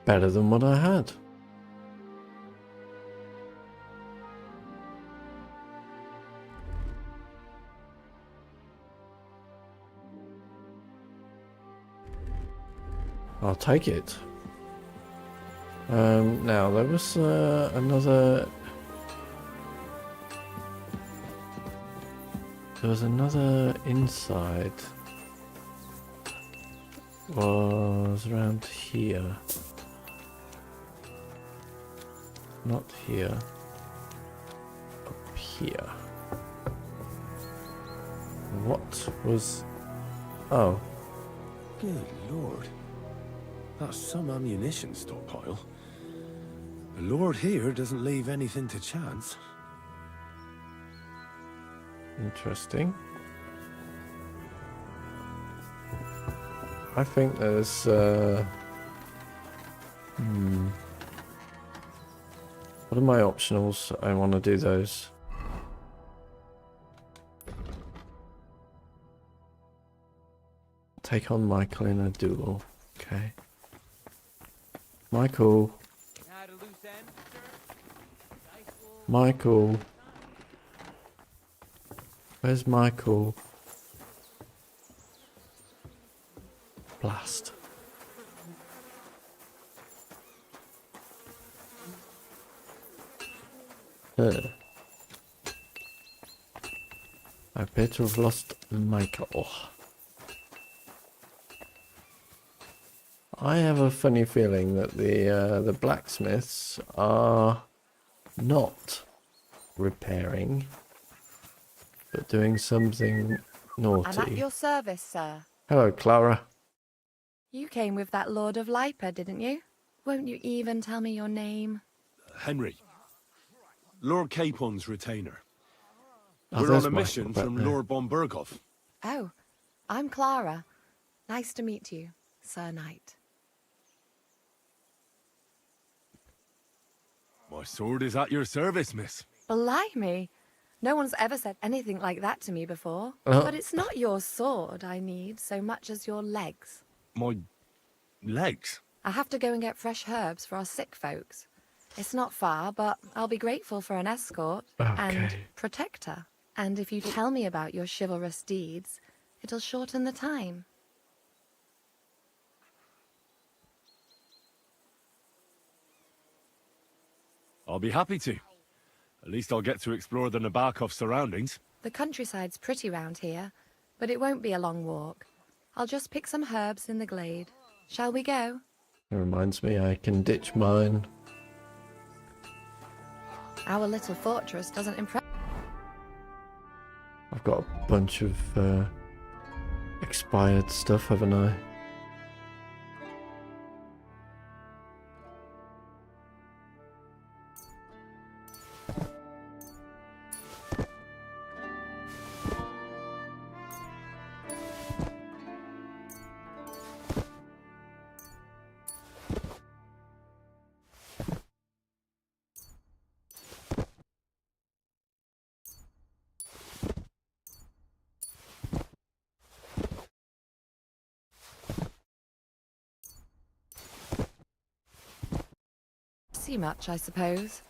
Better than what I had. I'll take it. Now there was another. There was another inside. Was around here. Not here. Up here. What was... Oh. Good lord. That's some ammunition stockpile. The lord here doesn't leave anything to chance. Interesting. I think there's... What are my optionals? I want to do those. Take on Michael in a duel. Okay. Michael. Michael. Where's Michael? Blast. I appear to have lost Michael. I have a funny feeling that the blacksmiths are not repairing, but doing something naughty. I'm at your service, sir. Hello, Klara. You came with that Lord of Lipa, didn't you? Won't you even tell me your name? Henry. Lord Capon's retainer. Oh, We're there's on a mission Michael back from there. Lord Bergow. Oh, I'm Klara. Nice to meet you, Sir Knight. My sword is at your service, miss. Blimey! No one's ever said anything like that to me before. Oh. But it's not your sword I need so much as your legs. My legs? I have to go and get fresh herbs for our sick folks. It's not far, but I'll be grateful for an escort and Okay. protector. And if you tell me about your chivalrous deeds, it'll shorten the time. I'll be happy to. At least I'll get to explore the Nebakov surroundings. The countryside's pretty round here, but it won't be a long walk. I'll just pick some herbs in the glade. Shall we go? It reminds me I can ditch mine. Our little fortress doesn't impress. I've got a bunch of expired stuff, haven't I? See much, I suppose.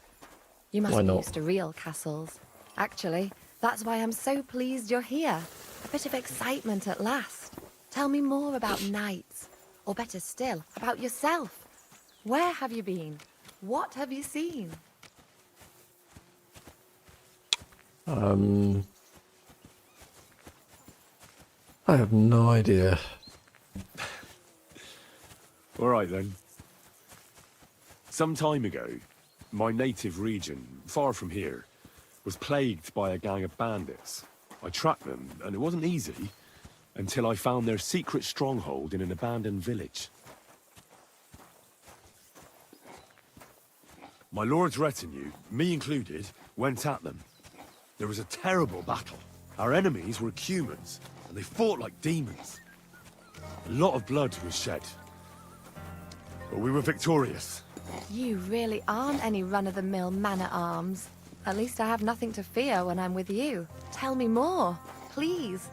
You must Why be not? used to real castles. Actually, that's why I'm so pleased you're here. A bit of excitement at last. Tell me more about knights. Or better still, about yourself. Where have you been? What have you seen? I have no idea. All right then. Some time ago, my native region, far from here, was plagued by a gang of bandits. I tracked them, and it wasn't easy, until I found their secret stronghold in an abandoned village. My lord's retinue, me included, went at them. There was a terrible battle. Our enemies were humans, and they fought like demons. A lot of blood was shed. But we were victorious. You really aren't any run-of-the-mill man-at-arms. At least I have nothing to fear when I'm with you. Tell me more, please.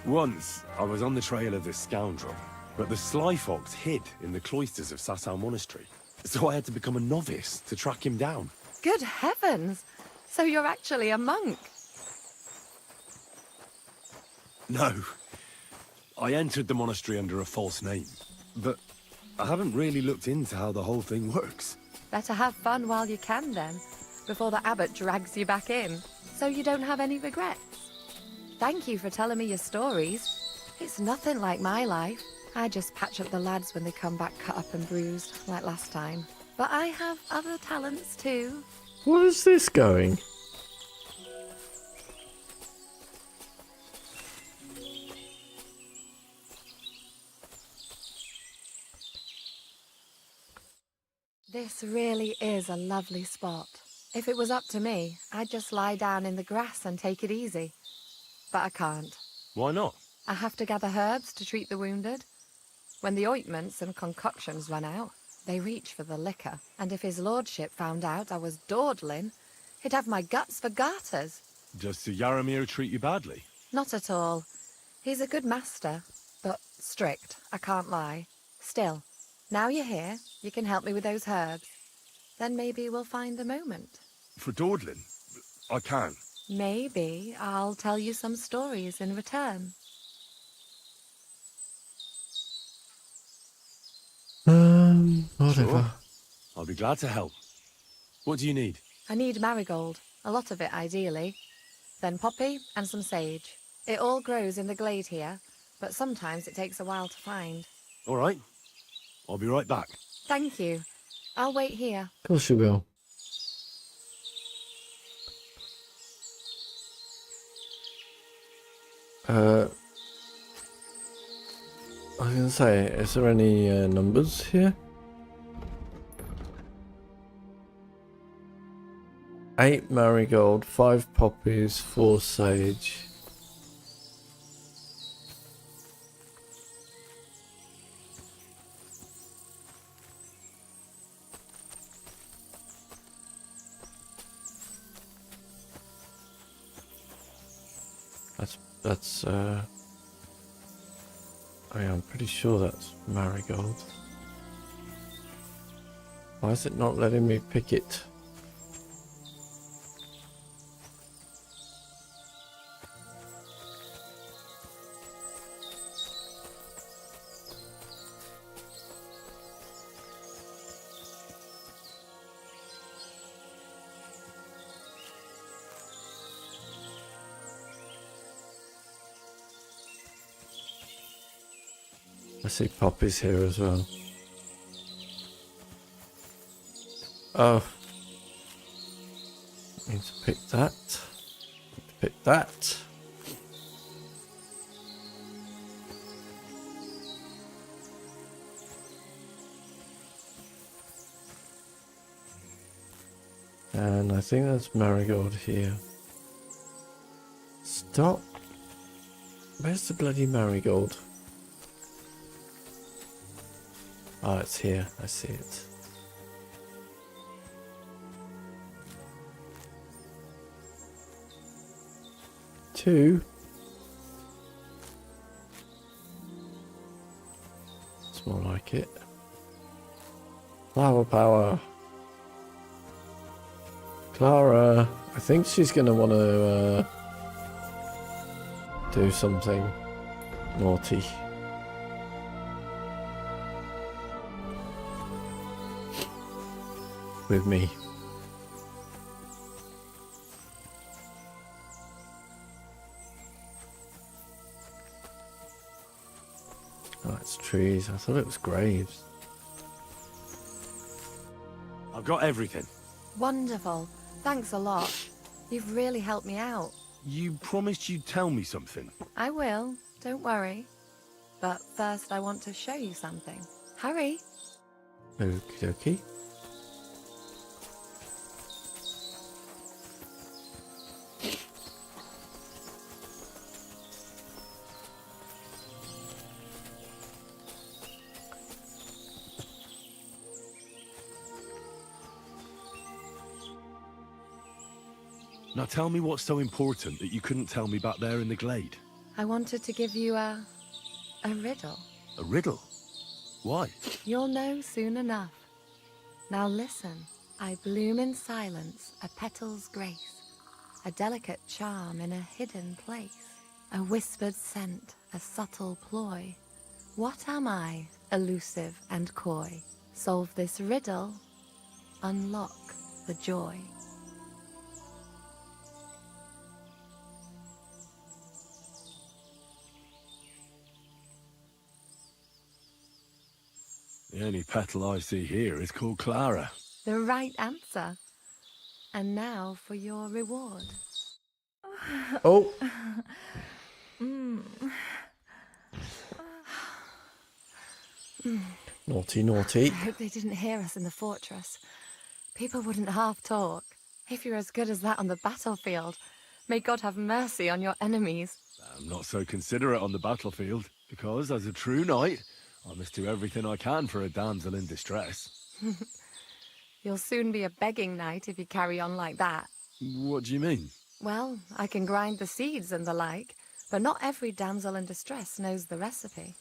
Once, I was on the trail of this scoundrel, but the sly fox hid in the cloisters of Sasau Monastery. So I had to become a novice to track him down. Good heavens! So you're actually a monk? No. I entered the monastery under a false name, but I haven't really looked into how the whole thing works. Better have fun while you can then, before the abbot drags you back in, so you don't have any regrets. Thank you for telling me your stories. It's nothing like my life. I just patch up the lads when they come back cut up and bruised, like last time. But I have other talents too. What is this going? This really is a lovely spot. If it was up to me, I'd just lie down in the grass and take it easy. But I can't. Why not? I have to gather herbs to treat the wounded. When the ointments and concoctions run out, they reach for the liquor. And if his lordship found out I was dawdling, he'd have my guts for garters. Does Sir Yaramir treat you badly? Not at all. He's a good master, but strict, I can't lie. Still, now you're here, you can help me with those herbs. Then maybe we'll find a moment. For dawdling? I can. Maybe I'll tell you some stories in return. Whatever. Sure. I'll be glad to help. What do you need? I need marigold, a lot of it ideally. Then poppy and some sage. It all grows in the glade here, but sometimes it takes a while to find. All right. I'll be right back. Thank you. I'll wait here. Of course you will. I was going to say, is there any numbers here? 8 marigold, 5 poppies, 4 sage. That's oh yeah, I'm pretty sure that's marigold. Why is it not letting me pick it? I see poppies here as well. Oh. Need to pick that. Need to pick that. And I think that's marigold here. Stop. Where's the bloody marigold? Oh, it's here. I see it. Two. It's more like it. Flower power. Klara, I think she's going to want to do something naughty. With me. Oh, it's trees. I thought it was graves. I've got everything. Wonderful. Thanks a lot. You've really helped me out. You promised you'd tell me something. I will. Don't worry. But first I want to show you something. Hurry. Okie dokie. Now tell me what's so important that you couldn't tell me back there in the glade. I wanted to give you a riddle. A riddle? Why? You'll know soon enough. Now listen. I bloom in silence, a petal's grace, a delicate charm in a hidden place, a whispered scent, a subtle ploy. What am I, elusive and coy? Solve this riddle, unlock the joy. The only petal I see here is called Klara. The right answer. And now for your reward. Oh! Naughty, naughty. I hope they didn't hear us in the fortress. People wouldn't half talk. If you're as good as that on the battlefield, may God have mercy on your enemies. I'm not so considerate on the battlefield, because as a true knight, I must do everything I can for a damsel in distress. You'll soon be a begging knight if you carry on like that. What do you mean? Well, I can grind the seeds and the like, but not every damsel in distress knows the recipe.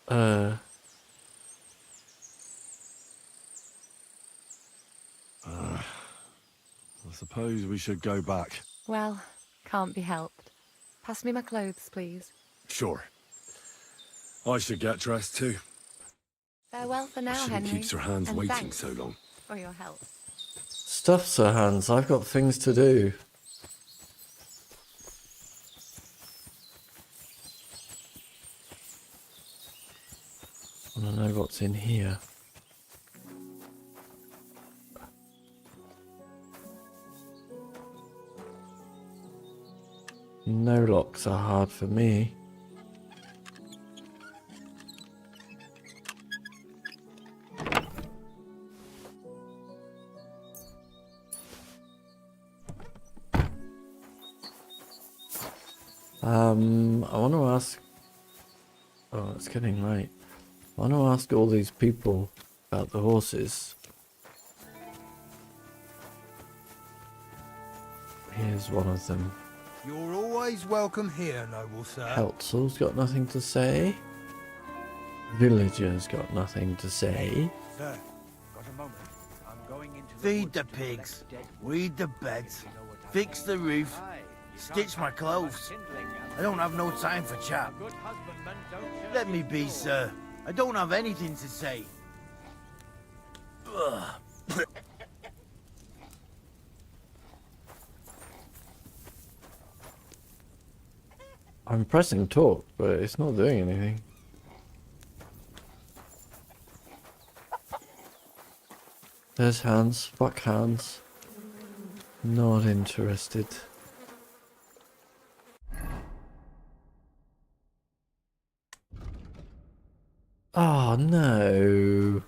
I suppose we should go back. Well, can't be helped. Pass me my clothes, please. Sure. I should get dressed too. Farewell for now, Shouldn't Henry. keep her hands and waiting thanks so long. for your help. Stuff, Sir Hans. I've got things to do. I want to know what's in here. No locks are hard for me. I want to ask... Oh, it's getting late. I want to ask all these people about the horses. Here's one of them. You're always welcome here, noble sir. Hertel's got nothing to say. Villager's got nothing to say. Sir, got a moment. I'm going into Feed the pigs, weed the beds, fix the roof, stitch my clothes. I don't have no time for chat. Let me be, sir. I don't have anything to say. Ugh. I'm pressing talk, but it's not doing anything. There's Hans. Fuck Hans. Not interested. Oh no.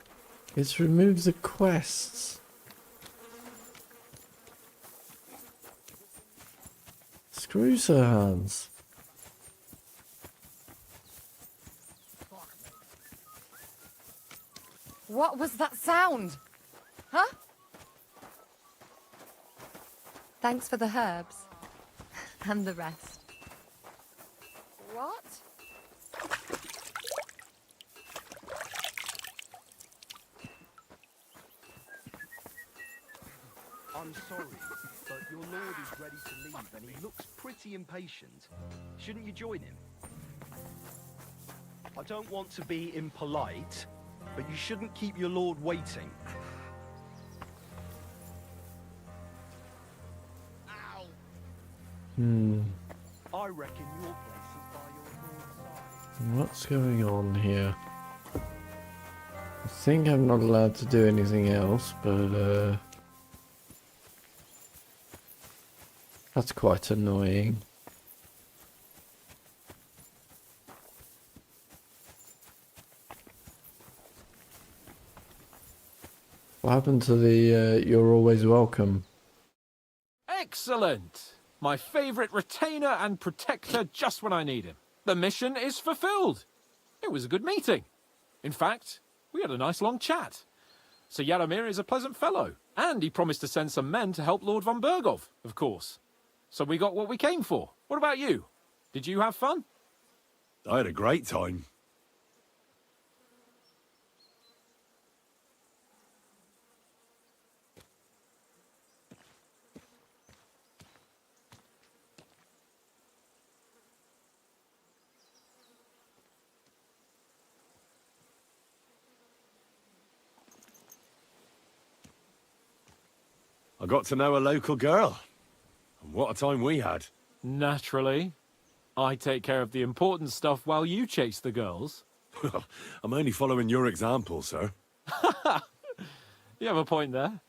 It's removed the quests. Screw Sir Hans. What was that sound? Huh? Thanks for the herbs. And the rest. What? I'm sorry, but your lord is ready to leave and he looks pretty impatient. Shouldn't you join him? I don't want to be impolite, but you shouldn't keep your lord waiting. I reckon your place is by your lord's side. What's going on here? I think I'm not allowed to do anything else, but that's quite annoying. What happened to the you're always welcome? Excellent! My favourite retainer and protector just when I need him. The mission is fulfilled. It was a good meeting. In fact, we had a nice long chat. Sir Yaromir is a pleasant fellow, and he promised to send some men to help Lord von Bergow, of course. So we got what we came for. What about you? Did you have fun? I had a great time. I got to know a local girl. And what a time we had. Naturally. I take care of the important stuff while you chase the girls. I'm only following your example, sir. You have a point there.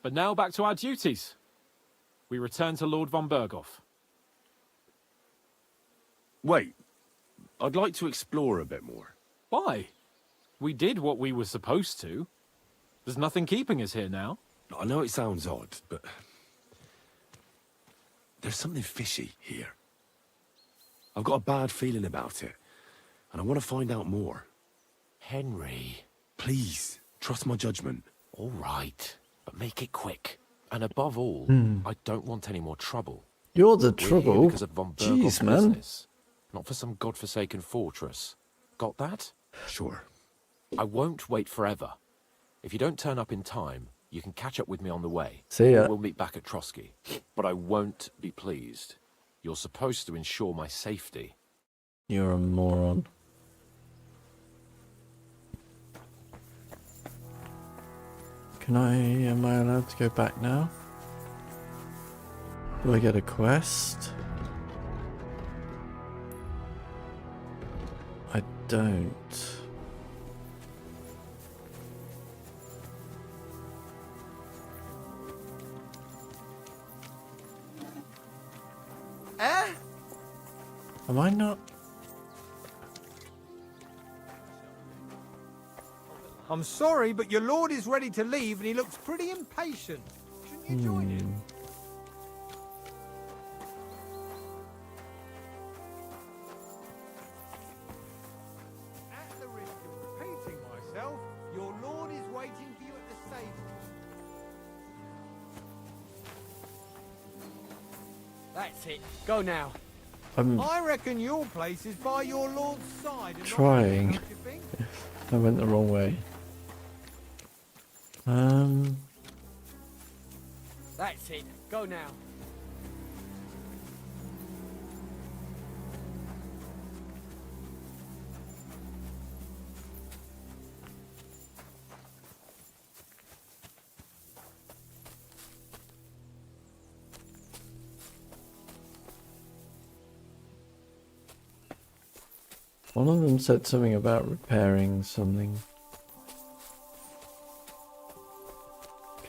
But now back to our duties. We return to Lord von Bergow. Wait. I'd like to explore a bit more. Why? We did what we were supposed to. There's nothing keeping us here now. I know it sounds odd, but there's something fishy here. I've got a bad feeling about it, and I want to find out more. Henry. Please, trust my judgment. All right, but make it quick. And above all, I don't want any more trouble. You're the We're here trouble. because of von Bergow's Jeez, man. business, not for some godforsaken fortress. Got that? Sure. I won't wait forever. If you don't turn up in time, you can catch up with me on the way. See ya. We'll meet back at Trosky. But I won't be pleased. You're supposed to ensure my safety. You're a moron. Am I allowed to go back now? Do I get a quest? I don't. Am I not? I'm sorry, but your lord is ready to leave and he looks pretty impatient. Shouldn't you join him? At the risk of repeating myself, your lord is waiting for you at the stable. That's it. Go now. I reckon your place is by your lord's side. And Trying. Not don't you think? I went the wrong way. That's it. Go now. One of them said something about repairing something.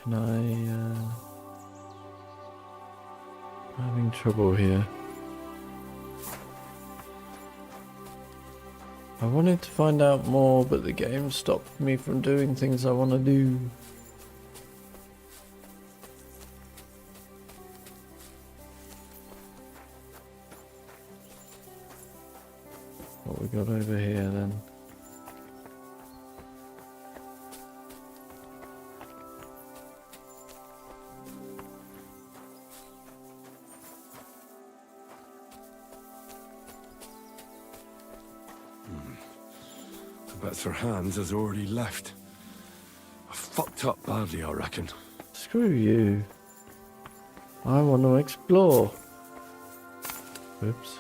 Can I'm having trouble here. I wanted to find out more, but the game stopped me from doing things I want to do. What we got over here then? I bet Sir Hans has already left. I fucked up badly, I reckon. Screw you. I want to explore. Oops.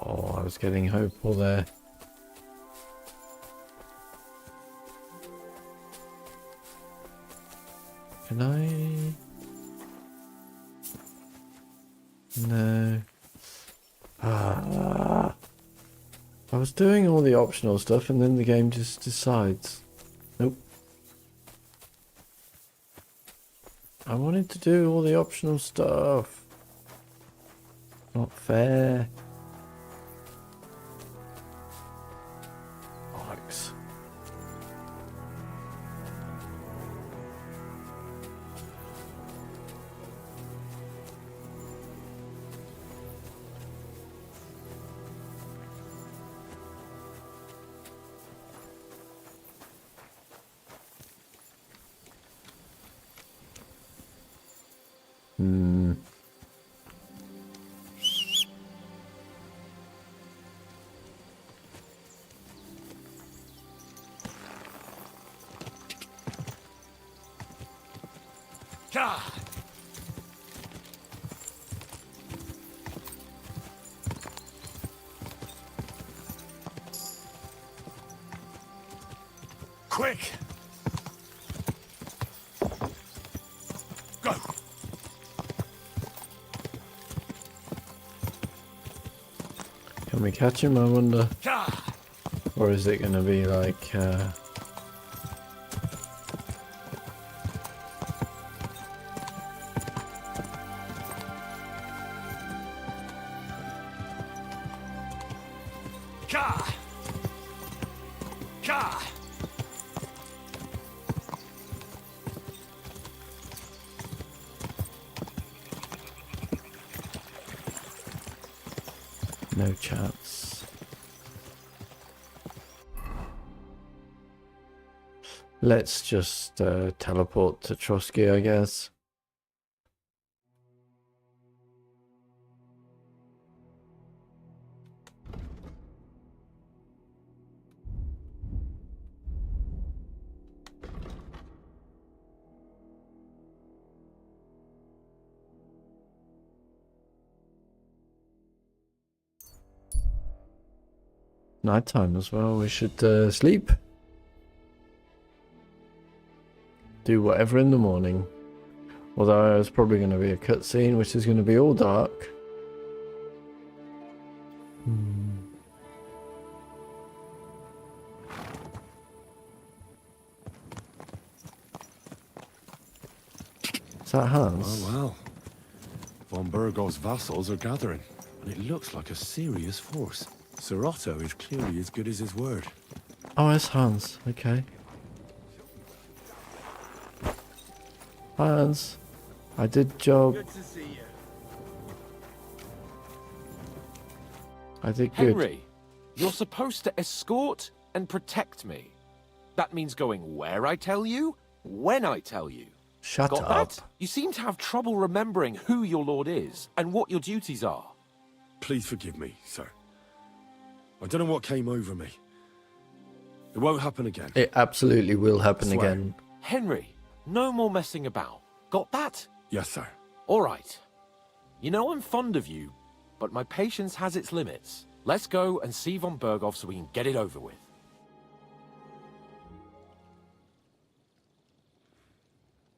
Oh, I was getting hopeful there. Can I? No. I was doing all the optional stuff and then the game just decides. Nope. I wanted to do all the optional stuff. Not fair. Bollocks. Quick! Go! Can we catch him, I wonder? Or is it going to be like... No chance. Let's just teleport to Trosky, I guess. Nighttime as well, we should sleep. Do whatever in the morning. Although there's probably going to be a cutscene which is going to be all dark. Is that Hans? Oh well. Von Bergow's vassals are gathering, and it looks like a serious force. Sir Otto is clearly as good as his word. Oh, it's Hans. Okay. Hans, I did job. Good to see you. I did good. Henry, you're supposed to escort and protect me. That means going where I tell you, when I tell you. Shut Got up. that? You seem to have trouble remembering who your lord is and what your duties are. Please forgive me, sir. I don't know what came over me. It won't happen again. It absolutely will happen Swear. again. Henry, no more messing about. Got that? Yes, sir. All right. You know I'm fond of you, but my patience has its limits. Let's go and see von Bergow so we can get it over with.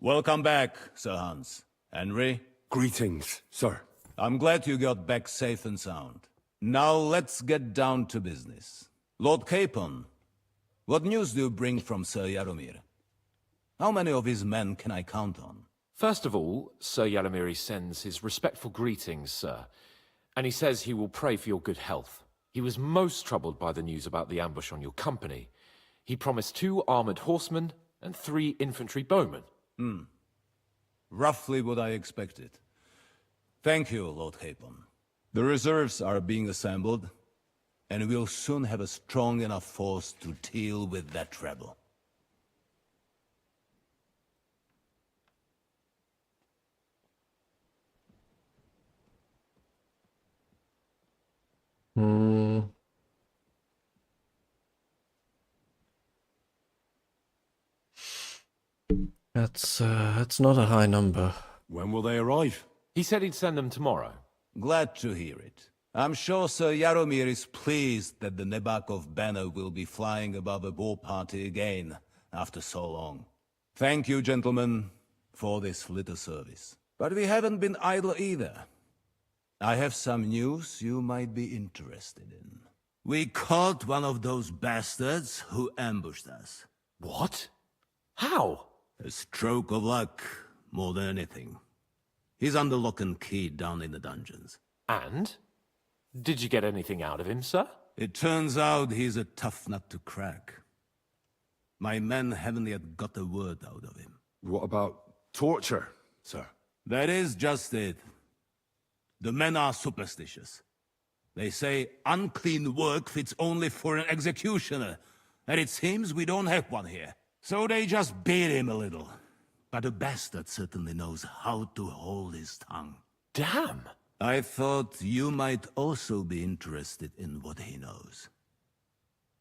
Welcome back, Sir Hans. Henry? Greetings, sir. I'm glad you got back safe and sound. Now let's get down to business. Lord Capon, what news do you bring from Sir Jaromir? How many of his men can I count on? First of all, Sir Jaromir sends his respectful greetings, sir. And he says he will pray for your good health. He was most troubled by the news about the ambush on your company. He promised 2 armored horsemen and 3 infantry bowmen. Roughly what I expected. Thank you, Lord Capon. The reserves are being assembled, and we'll soon have a strong enough force to deal with that rebel. That's not a high number. When will they arrive? He said he'd send them tomorrow. Glad to hear it. I'm sure Sir Jaromir is pleased that the Nebakov banner will be flying above a war party again after so long. Thank you, gentlemen, for this little service. But we haven't been idle either. I have some news you might be interested in. We caught one of those bastards who ambushed us. What? How? A stroke of luck, more than anything. He's under lock and key down in the dungeons. And? Did you get anything out of him, sir? It turns out he's a tough nut to crack. My men haven't yet got a word out of him. What about torture, sir? That is just it. The men are superstitious. They say unclean work fits only for an executioner, and it seems we don't have one here. So they just beat him a little. But a bastard certainly knows how to hold his tongue. Damn! I thought you might also be interested in what he knows.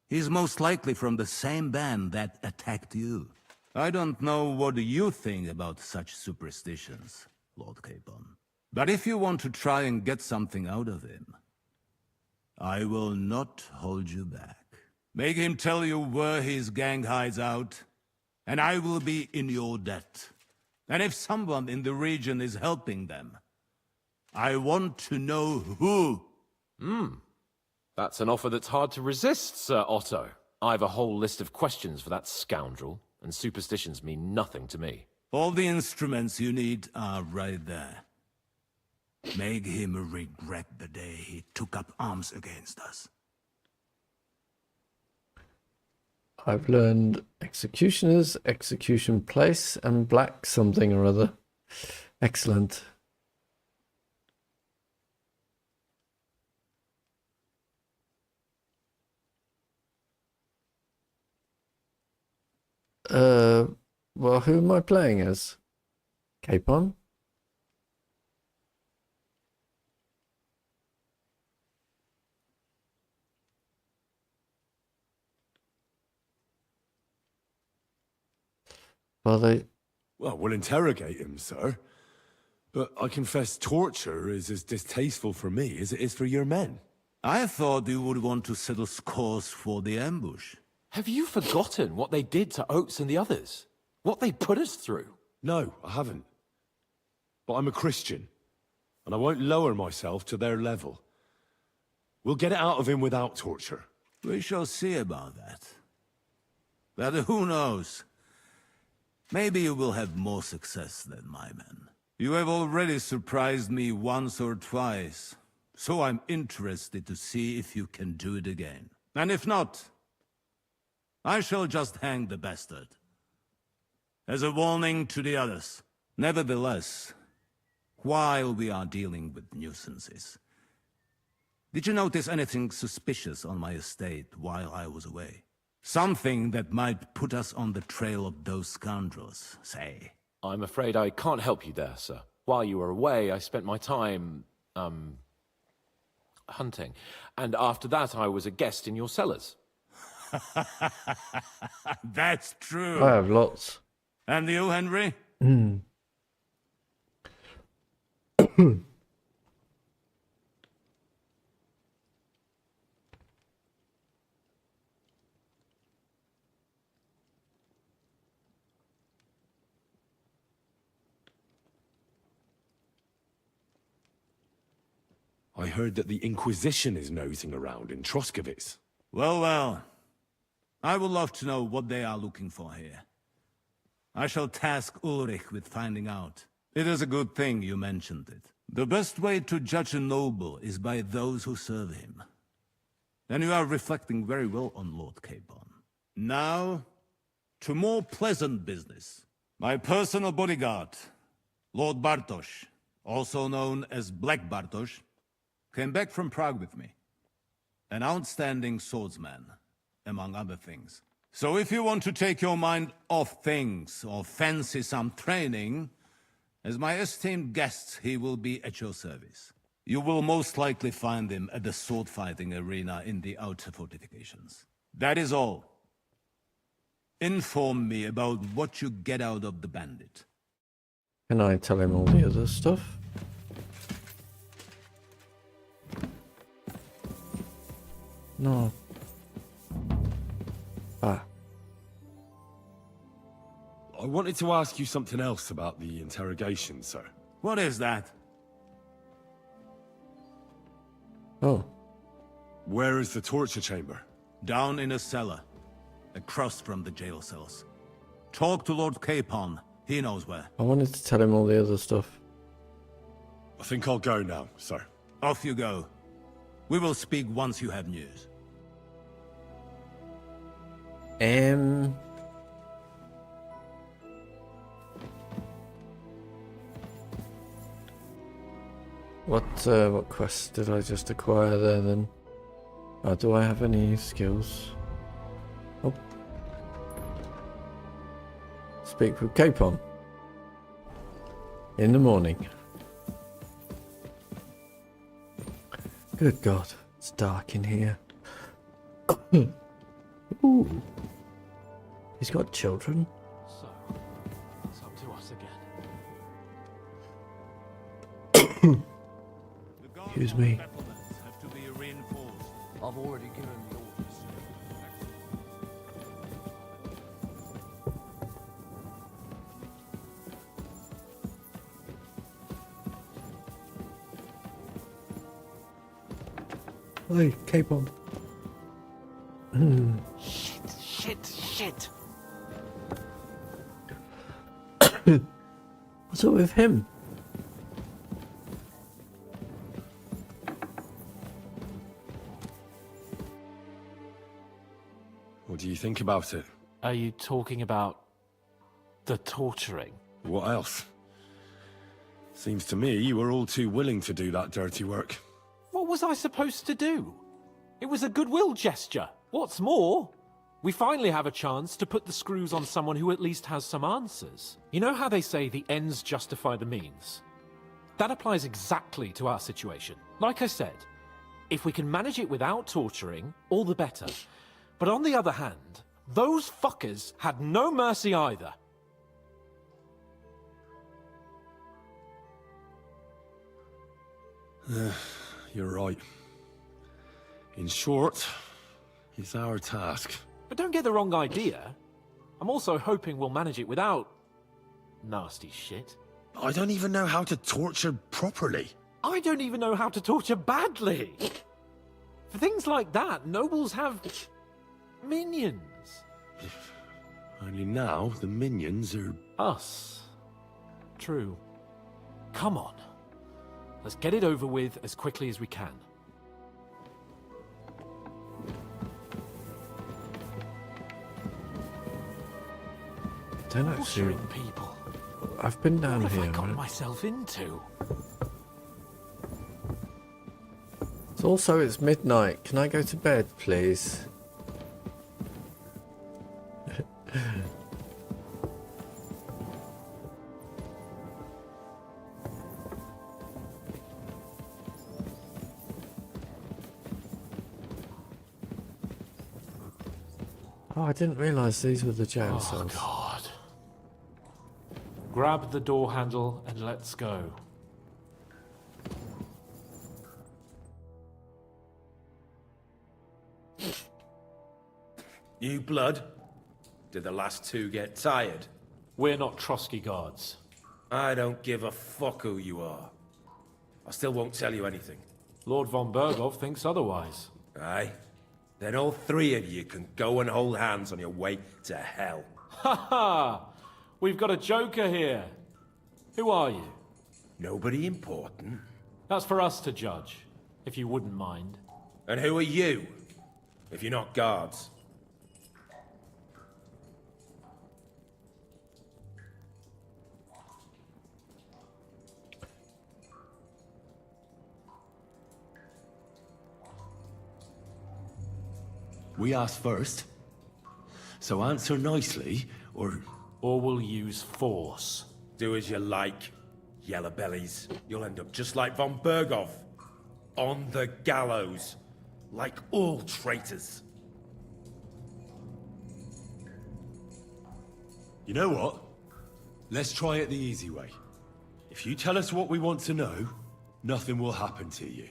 He's most likely from the same band that attacked you. I don't know what you think about such superstitions, Lord Capon. But if you want to try and get something out of him, I will not hold you back. Make him tell you where his gang hides out, and I will be in your debt. And if someone in the region is helping them, I want to know who. That's an offer that's hard to resist, Sir Otto. I've a whole list of questions for that scoundrel, and superstitions mean nothing to me. All the instruments you need are right there. Make him regret the day he took up arms against us. I've learned executioners, execution place, and black something or other. Excellent. Well, who am I playing as? Capon? Well, we'll interrogate him, sir. But I confess torture is as distasteful for me as it is for your men. I thought you would want to settle scores for the ambush. Have you forgotten what they did to Oates and the others? What they put us through? No, I haven't. But I'm a Christian, and I won't lower myself to their level. We'll get it out of him without torture. We shall see about that. But who knows? Maybe you will have more success than my men. You have already surprised me once or twice, so I'm interested to see if you can do it again. And if not, I shall just hang the bastard. As a warning to the others. Nevertheless, while we are dealing with nuisances, did you notice anything suspicious on my estate while I was away? Something that might put us on the trail of those scoundrels, say. I'm afraid I can't help you there, sir. While you were away, I spent my time, hunting. And after that, I was a guest in your cellars. That's true. I have lots. And you, Henry? I heard that the Inquisition is nosing around in Troskowitz. Well, well. I would love to know what they are looking for here. I shall task Ulrich with finding out. It is a good thing you mentioned it. The best way to judge a noble is by those who serve him. And you are reflecting very well on Lord Capon. Now, to more pleasant business. My personal bodyguard, Lord Bartosch, also known as Black Bartosch, came back from Prague with me. An outstanding swordsman, among other things. So if you want to take your mind off things or fancy some training, as my esteemed guest, he will be at your service. You will most likely find him at the sword-fighting arena in the outer fortifications. That is all. Inform me about what you get out of the bandit. Can I tell him all the other stuff? No. Ah. I wanted to ask you something else about the interrogation, sir. What is that? Oh. Where is the torture chamber? Down in a cellar, across from the jail cells. Talk to Lord Capon. He knows where. I wanted to tell him all the other stuff. I think I'll go now, sir. Off you go. We will speak once you have news. What quest did I just acquire there then? Do I have any skills? Oh. Speak with Capon. In the morning. Good God, it's dark in here. Ooh. He's got children. So, it's up to us again. Excuse me. Have to be reinforced. I've already given the orders. Hey, Capon. Shit. What's up with him? What do you think about it? Are you talking about the torturing? What else? Seems to me you were all too willing to do that dirty work. What was I supposed to do? It was a goodwill gesture. What's more, we finally have a chance to put the screws on someone who at least has some answers. You know how they say the ends justify the means? That applies exactly to our situation. Like I said, if we can manage it without torturing, all the better. But on the other hand, those fuckers had no mercy either. You're right. In short, it's our task. But don't get the wrong idea. I'm also hoping we'll manage it without nasty shit. I don't even know how to torture properly. I don't even know how to torture badly. For things like that, nobles have minions. Only now the minions are... Us. True. Come on. Let's get it over with as quickly as we can. Don't actually... Torturing people. I've been down what here. What have I got myself into? It's midnight. Can I go to bed, please? Oh, I didn't realise these were the jail cells. God. Grab the door handle and let's go. New blood? Did the last two get tired? We're not Trosky guards. I don't give a fuck who you are. I still won't tell you anything. Lord von Bergow thinks otherwise. Aye? Then all three of you can go and hold hands on your way to hell. Ha ha! We've got a joker here. Who are you? Nobody important. That's for us to judge, if you wouldn't mind. And who are you, if you're not guards? We asked first. So answer nicely, or... Or we'll use force. Do as you like, yellow bellies. You'll end up just like von Bergow. On the gallows. Like all traitors. You know what? Let's try it the easy way. If you tell us what we want to know, nothing will happen to you.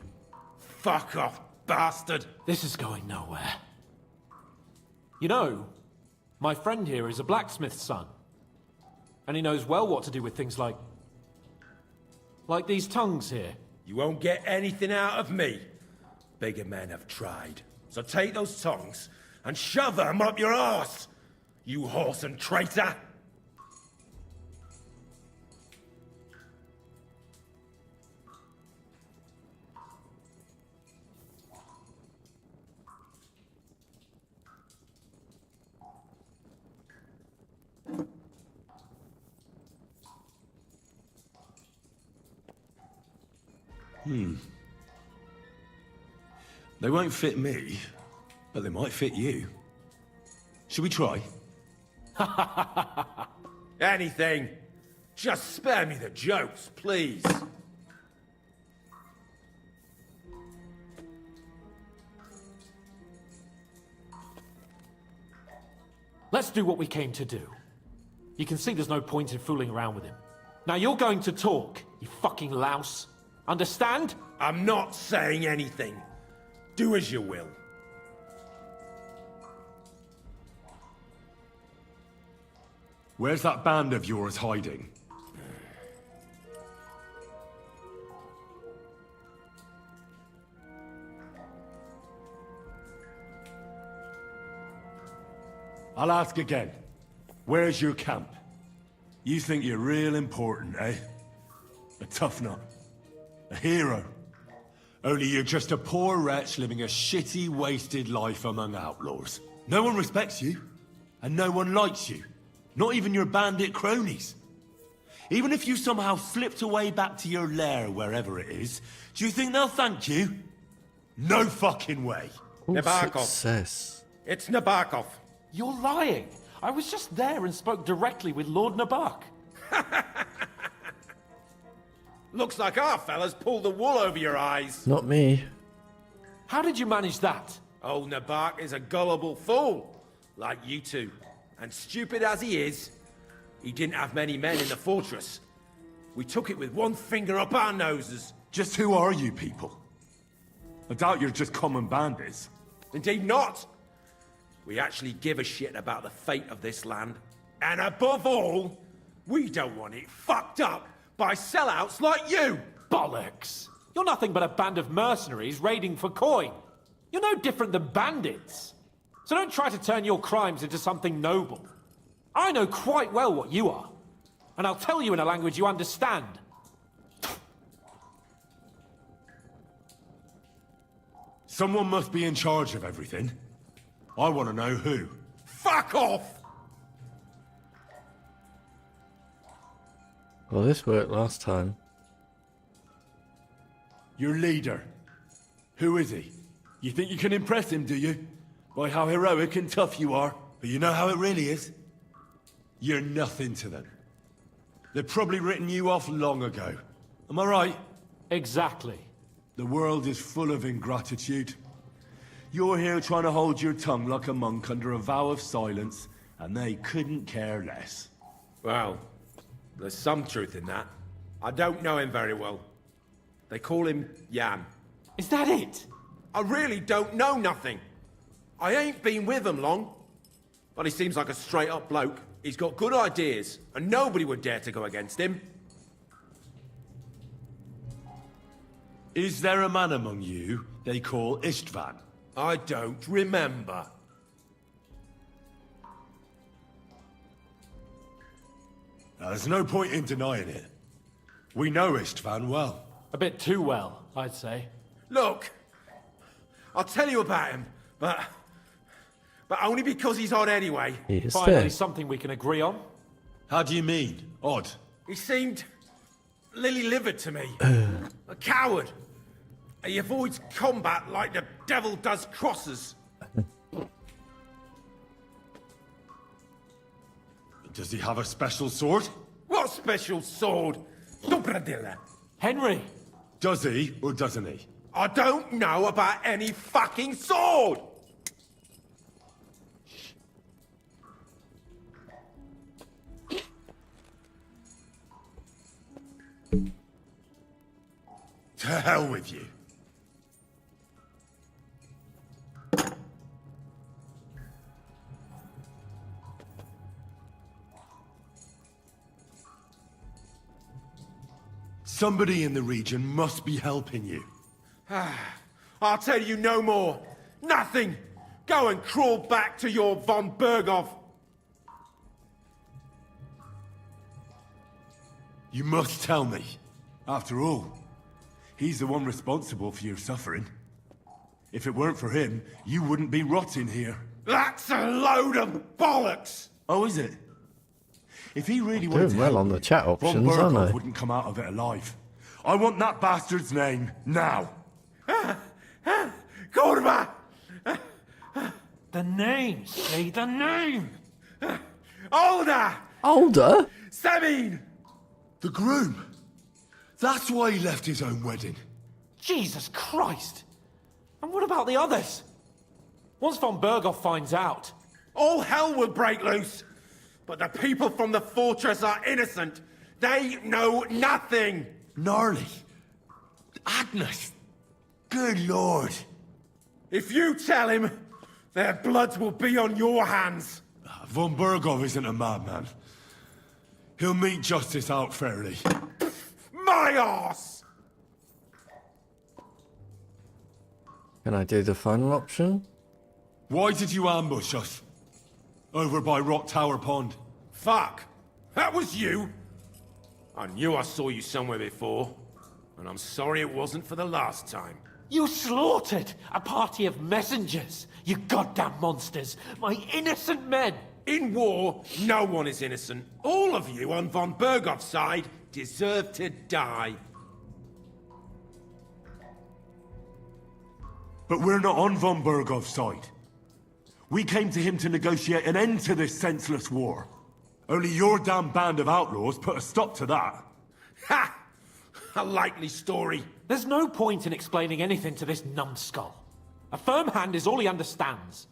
Fuck off, bastard! This is going nowhere. You know, my friend here is a blacksmith's son. And he knows well what to do with things like these tongues here. You won't get anything out of me. Bigger men have tried. So take those tongues and shove them up your arse, you horse and traitor! They won't fit me, but they might fit you. Should we try? Anything. Just spare me the jokes, please. Let's do what we came to do. You can see there's no point in fooling around with him. Now you're going to talk, you fucking louse. Understand? I'm not saying anything. Do as you will. Where's that band of yours hiding? I'll ask again. Where's your camp? You think you're real important, eh? A tough nut. A hero. Only you're just a poor wretch living a shitty, wasted life among outlaws. No one respects you, and no one likes you. Not even your bandit cronies. Even if you somehow slipped away back to your lair, wherever it is, do you think they'll thank you? No fucking way. Nebakov. Success. It's Nebakov. You're lying. I was just there and spoke directly with Lord Nebakov. Looks like our fellas pulled the wool over your eyes. Not me. How did you manage that? Old Nebakov is a gullible fool, like you two. And stupid as he is, he didn't have many men in the fortress. We took it with one finger up our noses. Just who are you people? I doubt you're just common bandits. Indeed not. We actually give a shit about the fate of this land. And above all, we don't want it fucked up by sellouts like you! Bollocks! You're nothing but a band of mercenaries raiding for coin. You're no different than bandits. So don't try to turn your crimes into something noble. I know quite well what you are. And I'll tell you in a language you understand. Someone must be in charge of everything. I want to know who. Fuck off! Well, this worked last time. Your leader. Who is he? You think you can impress him, do you? By how heroic and tough you are. But you know how it really is? You're nothing to them. They've probably written you off long ago. Am I right? Exactly. The world is full of ingratitude. You're here trying to hold your tongue like a monk under a vow of silence, and they couldn't care less. Well, there's some truth in that. I don't know him very well. They call him Jan. Is that it? I really don't know nothing. I ain't been with him long. But he seems like a straight-up bloke. He's got good ideas, and nobody would dare to go against him. Is there a man among you they call Istvan? I don't remember. Now, there's no point in denying it. We know Istvan well. A bit too well, I'd say. Look, I'll tell you about him, but only because he's odd anyway. Finally, something we can agree on. How do you mean, odd? He seemed lily-livered to me. A coward. He avoids combat like the devil does crosses. Does he have a special sword? What special sword? Dobradilla. Henry! Does he, or doesn't he? I don't know about any fucking sword! To hell with you. Somebody in the region must be helping you. I'll tell you no more. Nothing. Go and crawl back to your von Bergow. You must tell me. After all, he's the one responsible for your suffering. If it weren't for him, you wouldn't be rotting here. That's a load of bollocks! Oh, is it? If he really wanted Doing to well help on the me, chat von options, Bergow aren't they? wouldn't come out of it alive. I want that bastard's name, now! Kurva! The name! Say the name! Older! Older? Semine! The groom! That's why he left his own wedding. Jesus Christ! And what about the others? Once von Bergow finds out... All hell will break loose! But the people from the fortress are innocent! They know nothing! Gnarly. Agnes. Good lord. If you tell him, their blood will be on your hands. Von Bergow isn't a madman. He'll meet justice out fairly. My arse! Can I do the final option? Why did you ambush us? Over by Rock Tower Pond. Fuck! That was you! I knew I saw you somewhere before, and I'm sorry it wasn't for the last time. You slaughtered a party of messengers, you goddamn monsters! My innocent men! In war, no one is innocent. All of you on von Bergow's side deserve to die. But we're not on von Bergow's side. We came to him to negotiate an end to this senseless war. Only your damn band of outlaws put a stop to that. Ha! A likely story. There's no point in explaining anything to this numbskull. A firm hand is all he understands.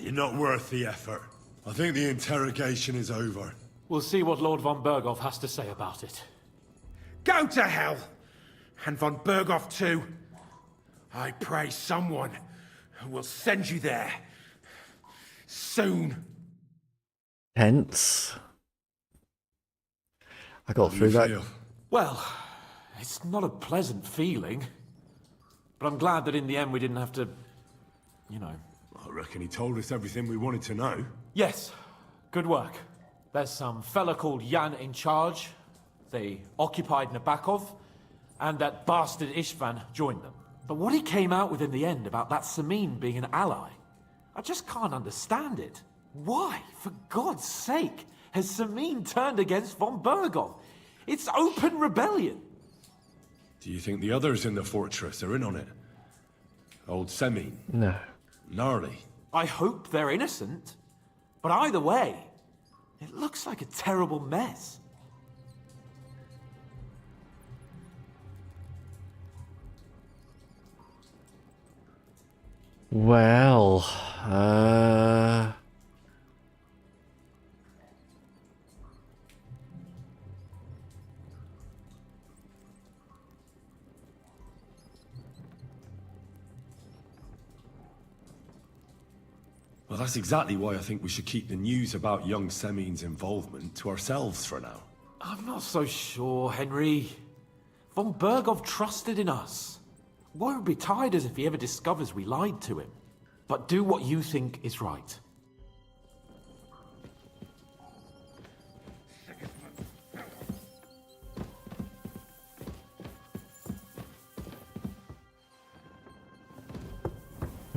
You're not worth the effort. I think the interrogation is over. We'll see what Lord von Bergow has to say about it. Go to hell! And von Bergow too. I pray someone will send you there. Soon. Hence. I got through that. Well, it's not a pleasant feeling. But I'm glad that in the end we didn't have to, you know. I reckon he told us everything we wanted to know. Yes, good work. There's some fella called Jan in charge. They occupied Nebakov, and that bastard Istvan joined them. But what he came out with in the end about that Semine being an ally, I just can't understand it. Why, for God's sake, has Semine turned against von Bergow? It's open rebellion. Do you think the others in the fortress are in on it? Old Semine? No. Gnarly. I hope they're innocent. But either way, it looks like a terrible mess. Well, Well, that's exactly why I think we should keep the news about young Semine's involvement to ourselves for now. I'm not so sure, Henry. Von Bergow trusted in us. Won't be tired as if he ever discovers we lied to him. But do what you think is right.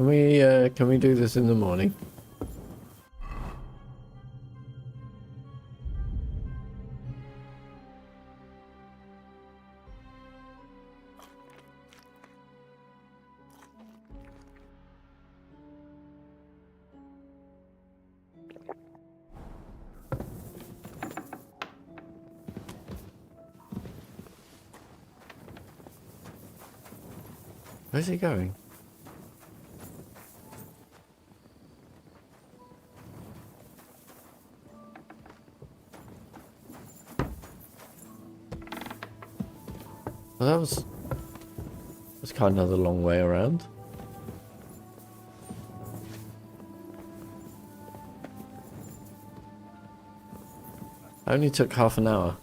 Can we do this in the morning? Where's he going? Well, that was kind of the long way around. Only took half an hour.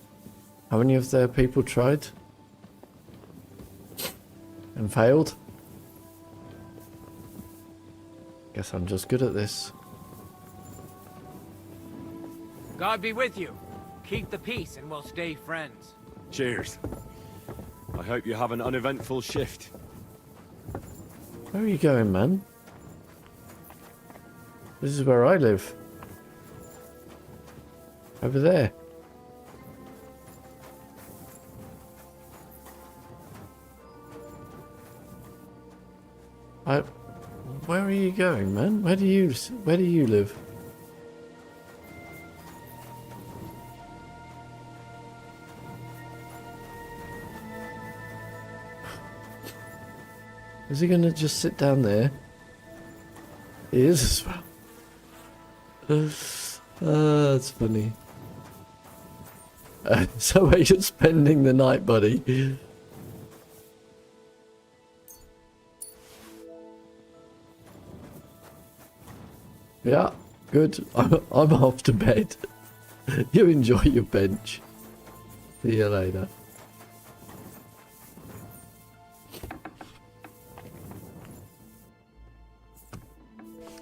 How many of their people tried? And failed? Guess I'm just good at this. God be with you. Keep the peace and we'll stay friends. Cheers. I hope you have an uneventful shift. Where are you going, man? This is where I live. Over there. Where are you going, man? Where do you live? Is he gonna just sit down there? He is as well. That's funny. So where you're spending the night, buddy? Yeah, good. I'm off to bed. You enjoy your bench. See you later.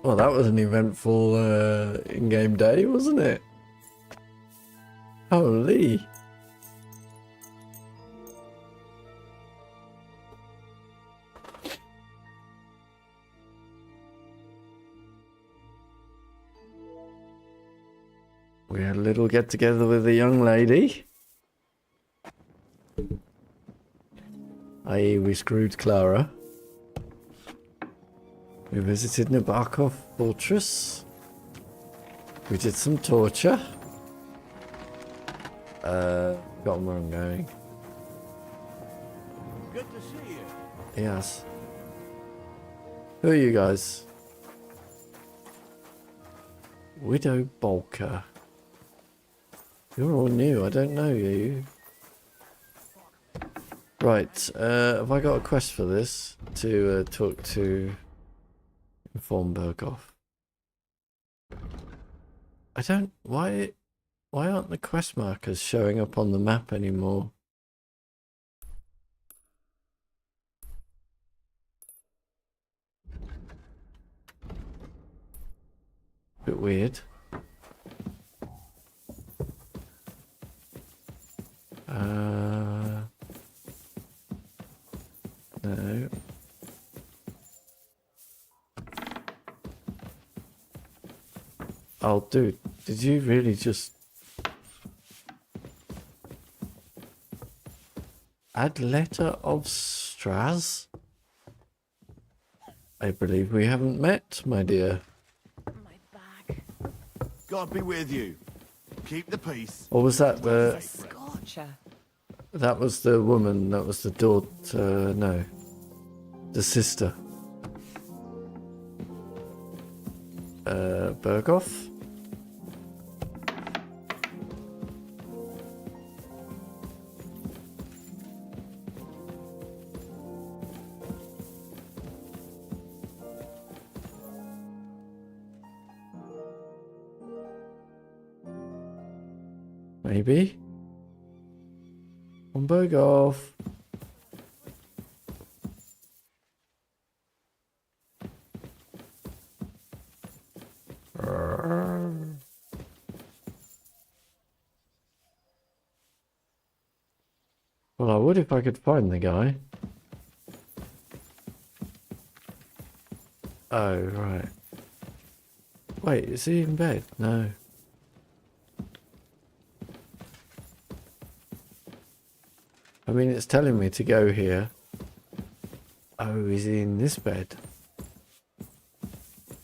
Well, that was an eventful in-game day, wasn't it? Holy. We had a little get-together with the young lady. I.e. we screwed Klara. We visited Nebakov fortress. We did some torture. Got where I'm going. Good to see you. Yes. Who are you guys? Widow Bolker. You're all new, I don't know you. Right, have I got a quest for this? To talk to... Inform Bergow. I don't... Why aren't the quest markers showing up on the map anymore? Bit weird. No. Oh, dude, did you really just... Add letter of Straz? I believe we haven't met, my dear. God be with you. Keep the peace. Or was that the... Scorcher. That was the woman, that was the daughter, no. The sister. Bergow? Maybe? On Bergow. Well, I would if I could find the guy. Oh, right. Wait, is he in bed? No. I mean, it's telling me to go here. Oh, is he in this bed?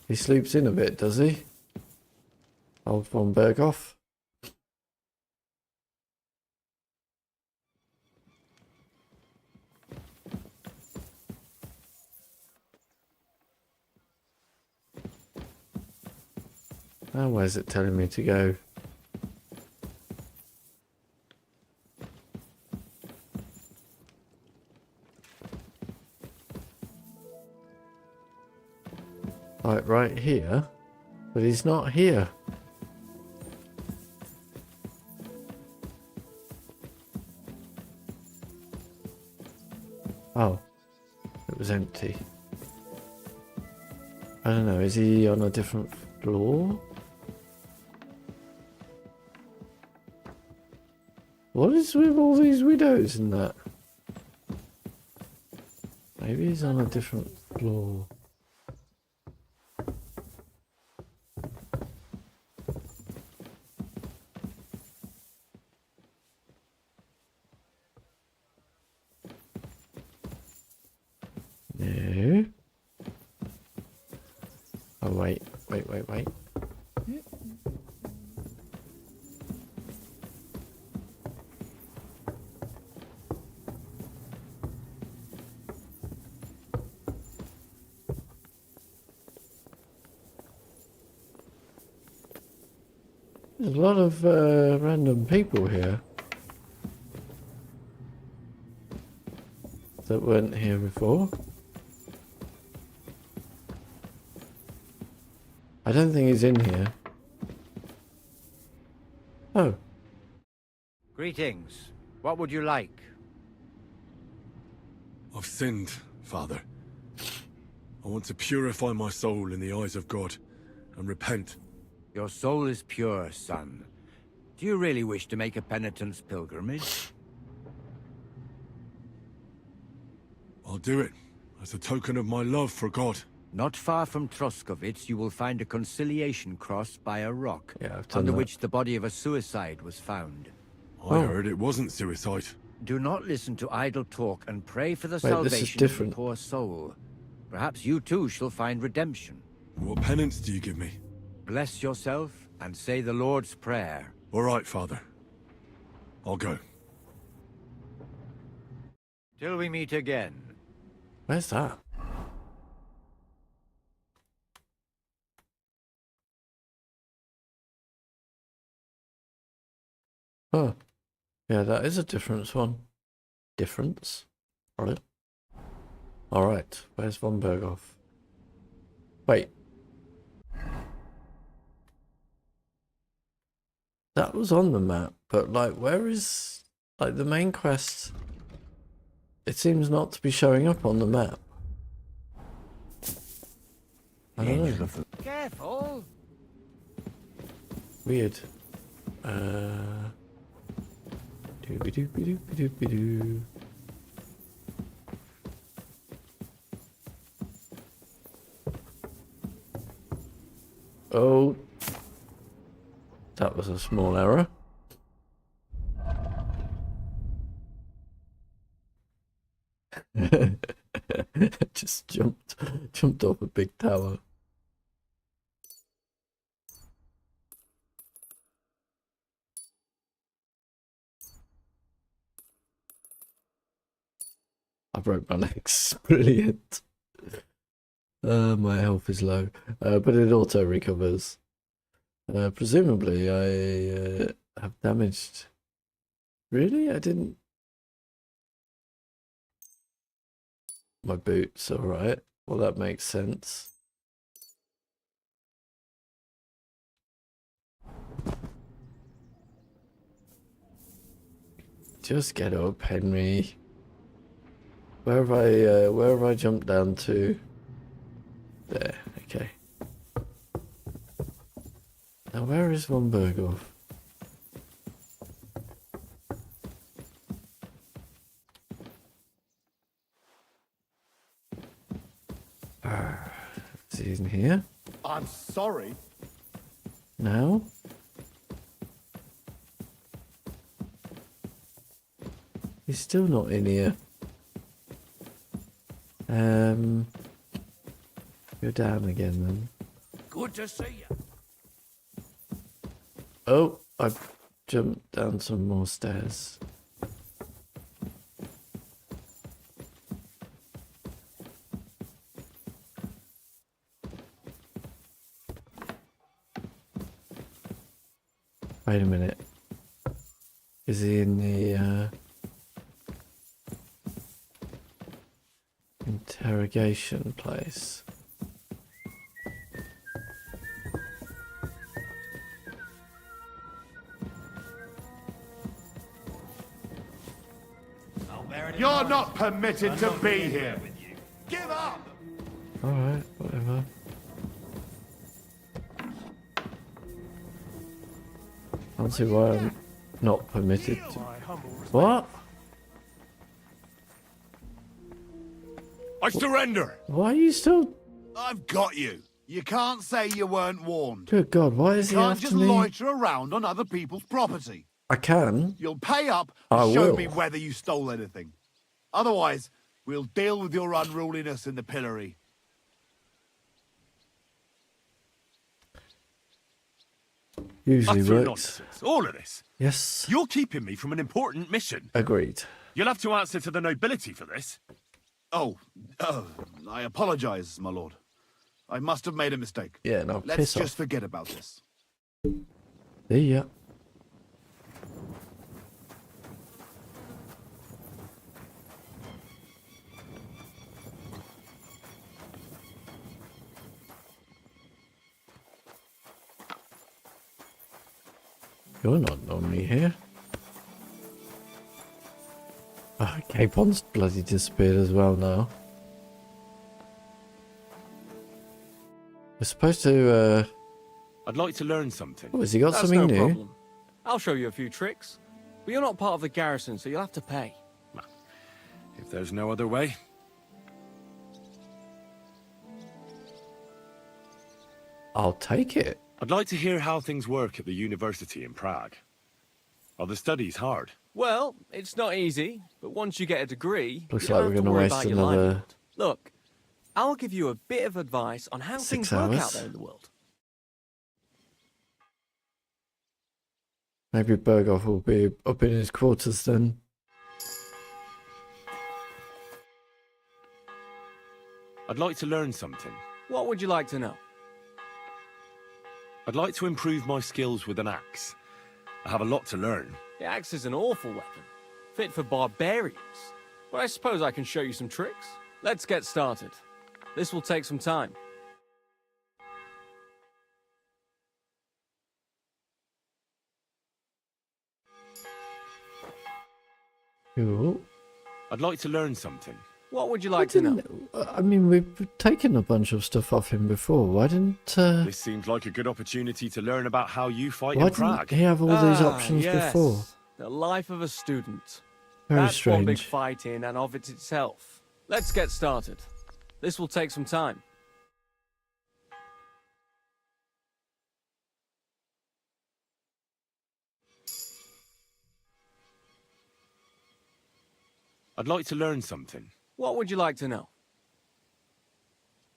He sleeps in a bit, does he? Old von Bergow. Now where's it telling me to go? Like right here? But he's not here. Oh. It was empty. I don't know, is he on a different floor? What is with all these widows and that? Maybe he's on a different floor. No. Oh, wait. There's a lot of random people here that weren't here before. I don't think he's in here. Oh. Greetings. What would you like? I've sinned, Father. I want to purify my soul in the eyes of God and repent. Your soul is pure, son. Do you really wish to make a penitence pilgrimage? I'll do it as a token of my love for God. Not far from Troskovitz, you will find a conciliation cross by a rock, done that. which the body of a suicide was found. I heard it wasn't suicide. Do not listen to idle talk and pray for the Wait, this is salvation of different. the poor soul. Perhaps you too shall find redemption. What penance do you give me? Bless yourself and say the Lord's Prayer. All right, Father. I'll go. Till we meet again. Where's that? Oh. Yeah, that is a difference one. Difference? Alright. Alright, where's von Bergow? Wait. That was on the map, but like, where is, like, the main quest? It seems not to be showing up on the map. I don't know. Careful! Weird. Doobie-doobie-doobie-doobie-doo. Oh. That was a small error. Just jumped off a big tower. I broke my legs. Brilliant. My health is low, but it auto recovers. Presumably I have damaged. Really? I didn't. My boots, alright. Well, that makes sense. Just get up, Henry. Where have I jumped down to? There, okay. Now where is von Bergow? Is he now. He's still not in here. Go down again then. Good to see you. Oh, I've jumped down some more stairs. Wait a minute. Is he in the interrogation place? You're not permitted to be here. Give up! Alright, whatever. I don't see why I'm not permitted to. What? I surrender! Why are you still... I've got you. You can't say you weren't warned. Good God, why is he You can't after just me? loiter around on other people's property. I can. You'll pay up I and show will. me whether you stole anything. Otherwise, we'll deal with your unruliness in the pillory. Usually Utter works. nonsense, all of this. Yes. You're keeping me from an important mission. Agreed. You'll have to answer to the nobility for this. Oh, I apologize, my lord. I must have made a mistake. Yeah, no, Let's piss just off. forget about this. See ya. You're not normally here. Oh, Capon's bloody disappeared as well now. We're supposed to, I'd like to learn something. Oh, has he got That's something no new? problem. I'll show you a few tricks. But you're not part of the garrison, so you'll have to pay. If there's no other way. I'll take it. I'd like to hear how things work at the university in Prague. Are the studies hard? Well, it's not easy, but once you get a degree, Looks you like don't we're have to gonna worry waste about your another livelihood. Look, I'll give you a bit of advice on how 6 things work out hours. there in the world. Maybe Bergow will be up in his quarters then. I'd like to learn something. What would you like to know? I'd like to improve my skills with an axe. I have a lot to learn. The axe is an awful weapon, fit for barbarians. But I suppose I can show you some tricks. Let's get started. This will take some time. Cool. I'd like to learn something. What would you like to know? I mean, we've taken a bunch of stuff off him before. Why didn't This seems like a good opportunity to learn about how you fight why in Prague. didn't he have all these options yes. before? The life of a student. Very That's one big strange. fight in and of it itself. Let's get started. This will take some time. I'd like to learn something. What would you like to know?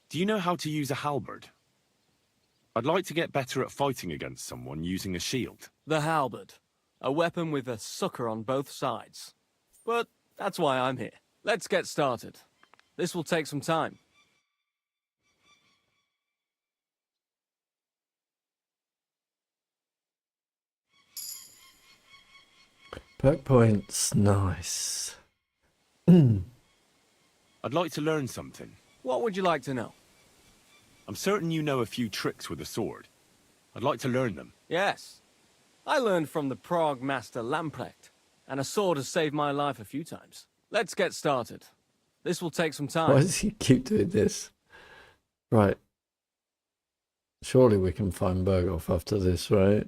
Do you know how to use a halberd? I'd like to get better at fighting against someone using a shield. The halberd. A weapon with a sucker on both sides. But that's why I'm here. Let's get started. This will take some time. Perk points, nice. I'd like to learn something. What would you like to know? I'm certain you know a few tricks with a sword. I'd like to learn them. Yes. I learned from the Prague master Lamprecht, and a sword has saved my life a few times. Let's get started. This will take some time. Why does he keep doing this? Right. Surely we can find Bergow after this, right?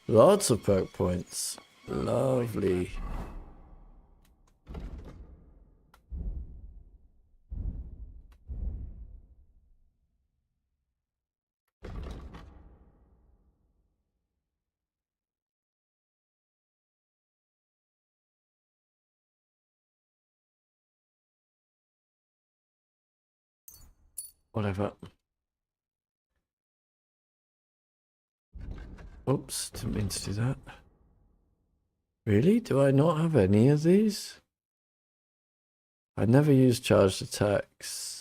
Lots of perk points. Lovely. Whatever. Oops, didn't mean to do that. Really? Do I not have any of these? I never use charged attacks.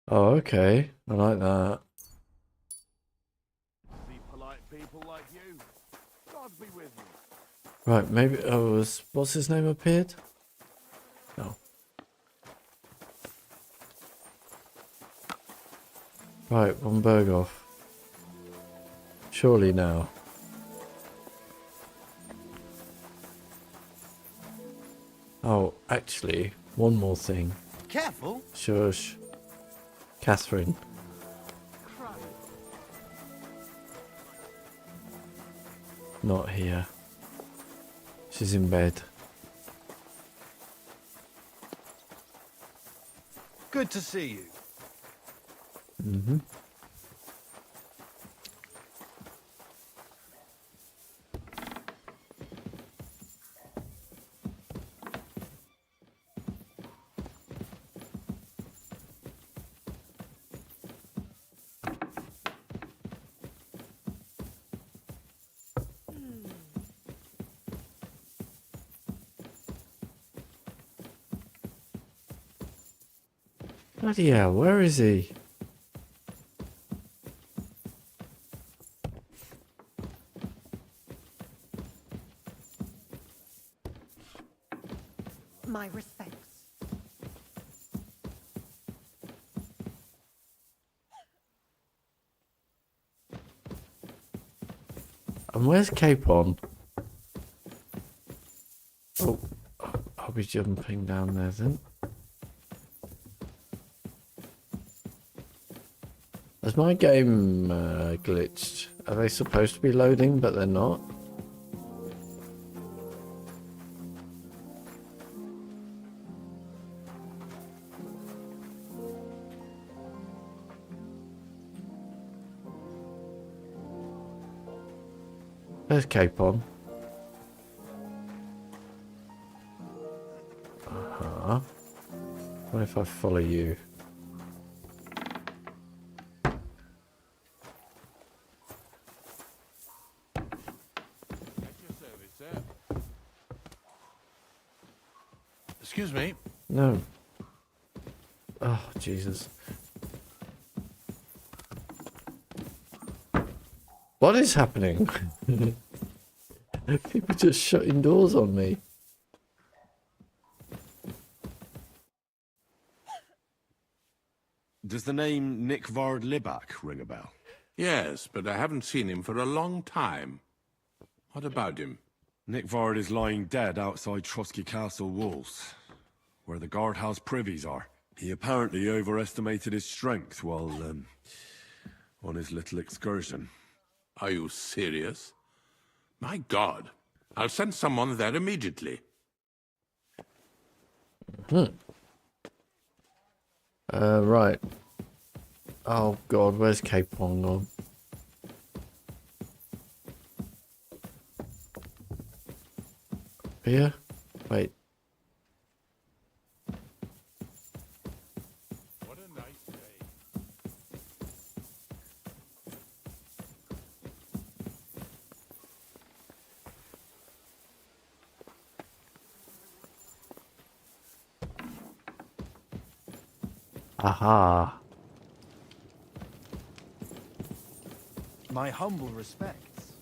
Oh, okay. I like that. See polite people like you. God be with you. Right, maybe... Oh, what's his name appeared? No. Right, von Bergow. Surely now. Oh, actually, one more thing. Careful. Shush. Catherine. Not here. She's in bed. Good to see you. Mm-hmm. Bloody hell, where is he? My respects. And where's Capon? Oh, I'll be jumping down there then. Has my game glitched? Are they supposed to be loading, but they're not? There's Capon. Uh-huh. What if I follow you? Excuse me. No. Oh, Jesus. What is happening? People just shutting doors on me. Does the name Nikvard ring a bell? Yes, but I haven't seen him for a long time. What about him? Nikvard is lying dead outside Trosky Castle walls, where the guardhouse privies are. He apparently overestimated his strength while, on his little excursion. Are you serious? My God. I'll send someone there immediately. Right. Oh God, where's Capon gone? Here? Wait. What a nice day. Aha. My humble respects.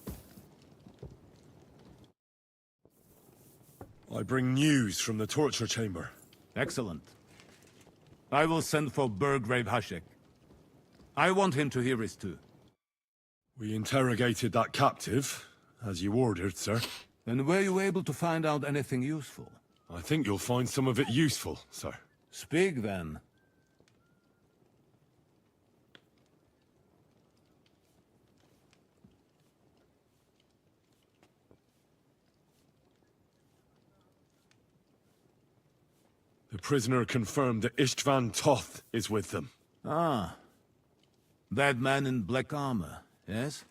I bring news from the torture chamber. Excellent. I will send for Burgrave Hashek. I want him to hear it too. We interrogated that captive, as you ordered, sir. And were you able to find out anything useful? I think you'll find some of it useful, sir. Speak then. The prisoner confirmed that Istvan Toth is with them. Ah. That man in black armor, yes?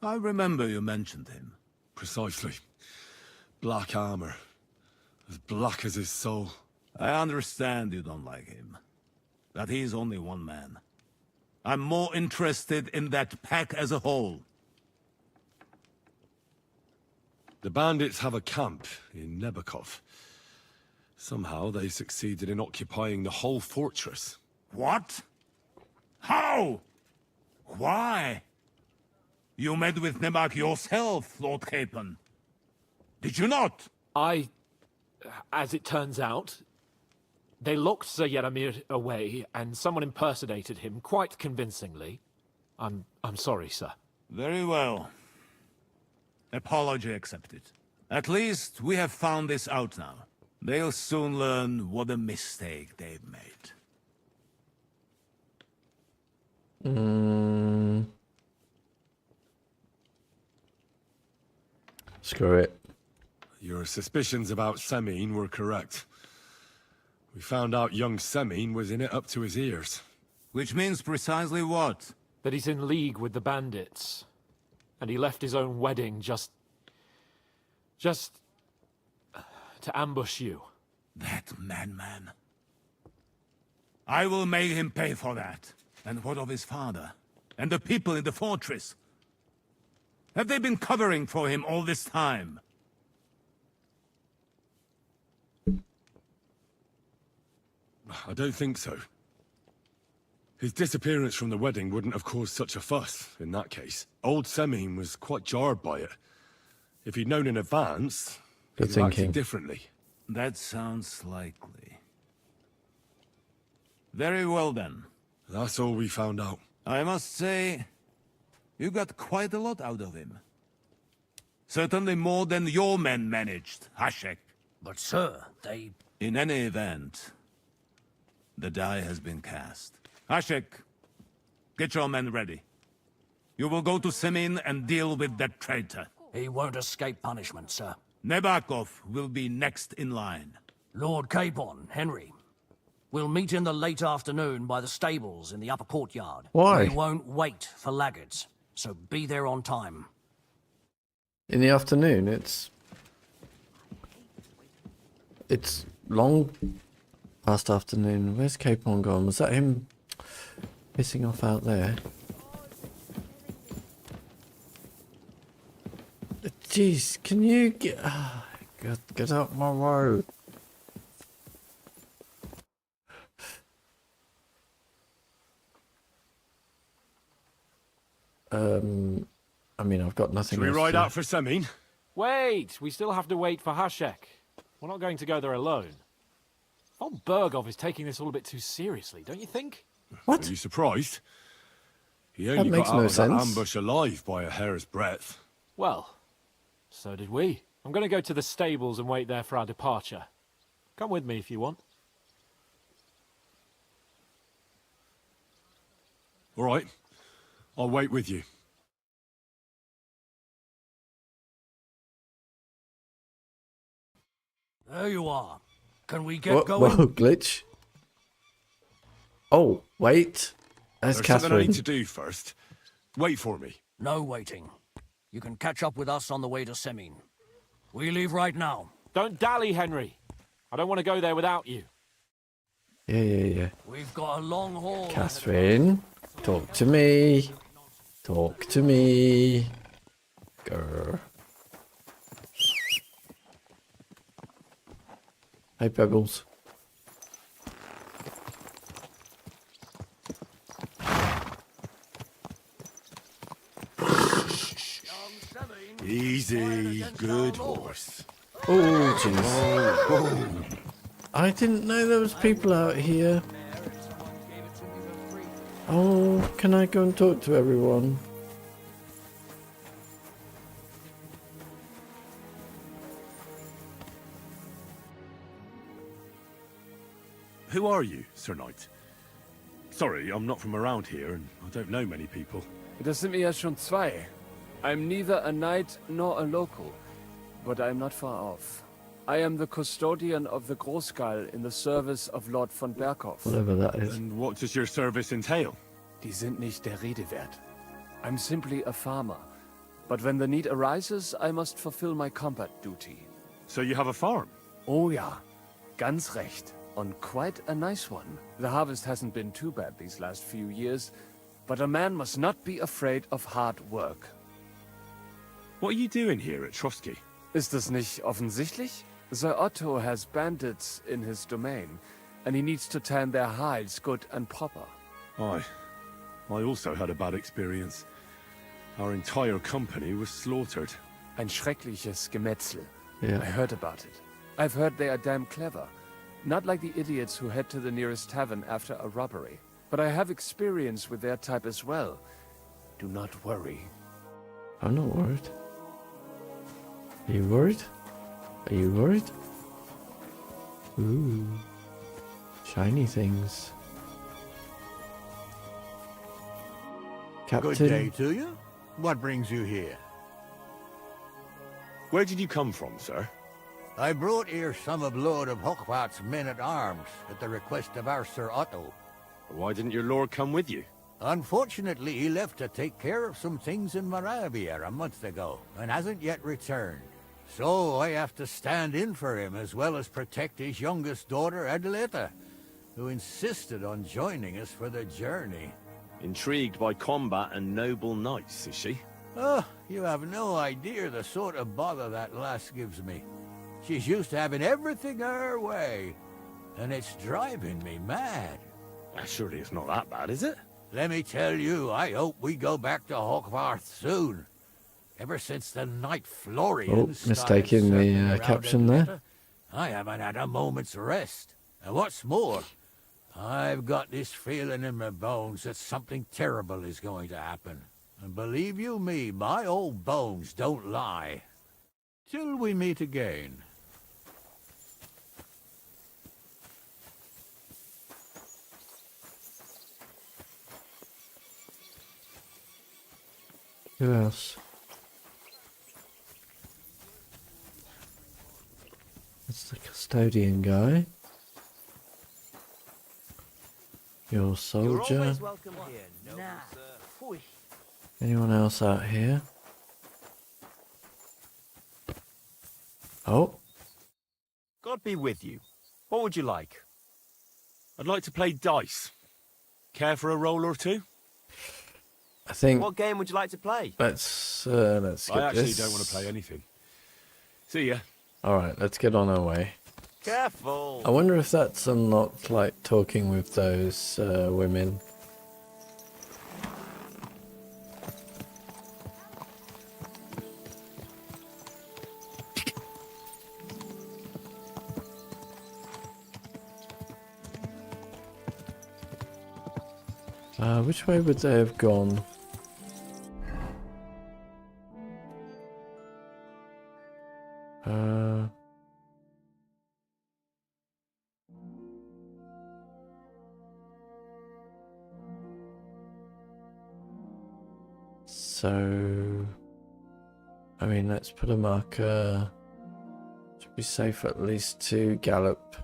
I remember you mentioned him. Precisely. Black armor. As black as his soul. I understand you don't like him. But he's only one man. I'm more interested in that pack as a whole. The bandits have a camp in Nebakov. Somehow they succeeded in occupying the whole fortress. What? How? Why? You met with Nebak yourself, Lord Capon. Did you not? As it turns out, they locked Sir Yaramir away, and someone impersonated him quite convincingly. I'm sorry, sir. Very well. Apology accepted. At least we have found this out now. They'll soon learn what a mistake they've made. Screw it. Your suspicions about Semine were correct. We found out young Semine was in it up to his ears. Which means precisely what? That he's in league with the bandits. And he left his own wedding just to ambush you. That madman. I will make him pay for that. And what of his father? And the people in the fortress? Have they been covering for him all this time? I don't think so. His disappearance from the wedding wouldn't have caused such a fuss, in that case. Old Semine was quite jarred by it. If he'd known in advance, Good he'd have acted thinking. differently. That sounds likely. Very well then. That's all we found out. I must say, you got quite a lot out of him. Certainly more than your men managed, Hashek. But sir, they... In any event, the die has been cast. Hashek, get your men ready. You will go to Semine and deal with that traitor. He won't escape punishment, sir. Nebakov will be next in line. Lord Capon, Henry. We'll meet in the late afternoon by the stables in the upper courtyard. Why? We won't wait for laggards, so be there on time. In the afternoon, it's long past afternoon. Where's Capon gone? Was that him pissing off out there? Jeez, can you get up my road? I mean, I've got nothing. Should we else ride to... out for Semine? Wait! We still have to wait for Hashek. We're not going to go there alone. Lord Bergow is taking this all a bit too seriously, don't you think? What? Are you surprised? He only got out of that ambush alive by a hair's breadth. Well, so did we. I'm going to go to the stables and wait there for our departure. Come with me if you want. All right. I'll wait with you. There you are. Can we get going? Whoa, glitch. Oh, wait. That's There's something I Catherine. need to do first. Wait for me. No waiting. You can catch up with us on the way to Semine. We leave right now. Don't dally, Henry. I don't want to go there without you. Yeah. We've got a long haul. Catherine, talk to me. Talk to me. Grr. Hey, Pebbles. Easy, good horse. Oh, jeez. I didn't know there was people out here. Oh, can I go and talk to everyone? Who are you, Sir Knight? Sorry, I'm not from around here, and I don't know many people. Das sind mir ja schon zwei. I'm neither a knight nor a local, but I'm not far off. I am the custodian of the Großgeil in the service of Lord von Bergow. Whatever that is. And what does your service entail? Die sind nicht der Rede wert. I'm simply a farmer. But when the need arises, I must fulfill my combat duty. So you have a farm? Oh ja, ganz recht. And quite a nice one. The harvest hasn't been too bad these last few years, but a man must not be afraid of hard work. What are you doing here at Trosky? Ist das nicht offensichtlich? Sir Otto has bandits in his domain, and he needs to tan their hides good and proper. Aye. I also had a bad experience. Our entire company was slaughtered. Ein schreckliches Gemetzel. Yeah. I heard about it. I've heard they are damn clever. Not like the idiots who head to the nearest tavern after a robbery. But I have experience with their type as well. Do not worry. I'm not worried. Are you worried? Are you worried? Ooh. Shiny things. Captain. Good day to you. What brings you here? Where did you come from, sir? I brought here some of Lord of Hochwart's men-at-arms at the request of our Sir Otto. Why didn't your lord come with you? Unfortunately, he left to take care of some things in Moravia a month ago, and hasn't yet returned. So I have to stand in for him, as well as protect his youngest daughter, Adelita, who insisted on joining us for the journey. Intrigued by combat and noble knights, is she? Oh, you have no idea the sort of bother that lass gives me. She's used to having everything her way, and it's driving me mad. Surely it's not that bad, is it? Let me tell you, I hope we go back to Hochwart soon. Ever since the Night Florians mistaking the caption there. I haven't had a moment's rest. And what's more, I've got this feeling in my bones that something terrible is going to happen. And believe you me, my old bones don't lie. Till we meet again. Who else? That's the custodian guy. Your soldier. You're always welcome here. Nah. Anyone else out here? Oh. God be with you. What would you like? I'd like to play dice. Care for a roll or two? I think. What game would you like to play? Let's skip this. I actually don't want to play anything. See ya. All right, let's get on our way. Careful. I wonder if that's unlocked, like talking with those women. Which way would they have gone? So, I mean, let's put a marker. Should be safe at least to gallop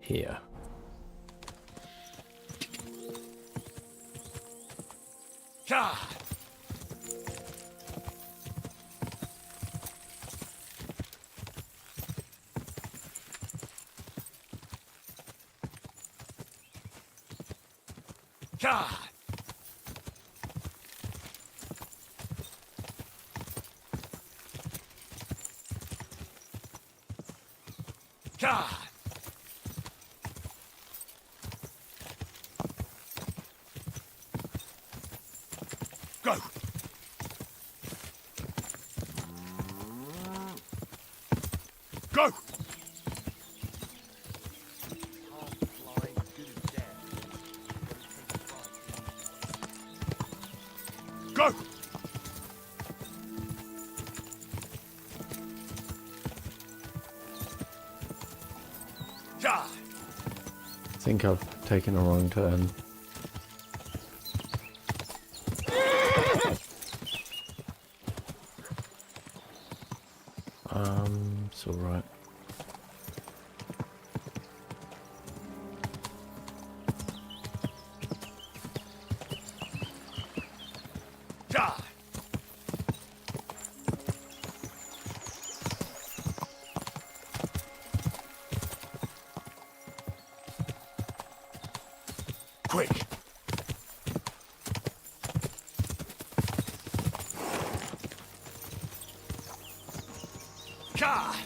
here. God. God. God. Go. Go. Go. I think I've taken a wrong turn. Quick! I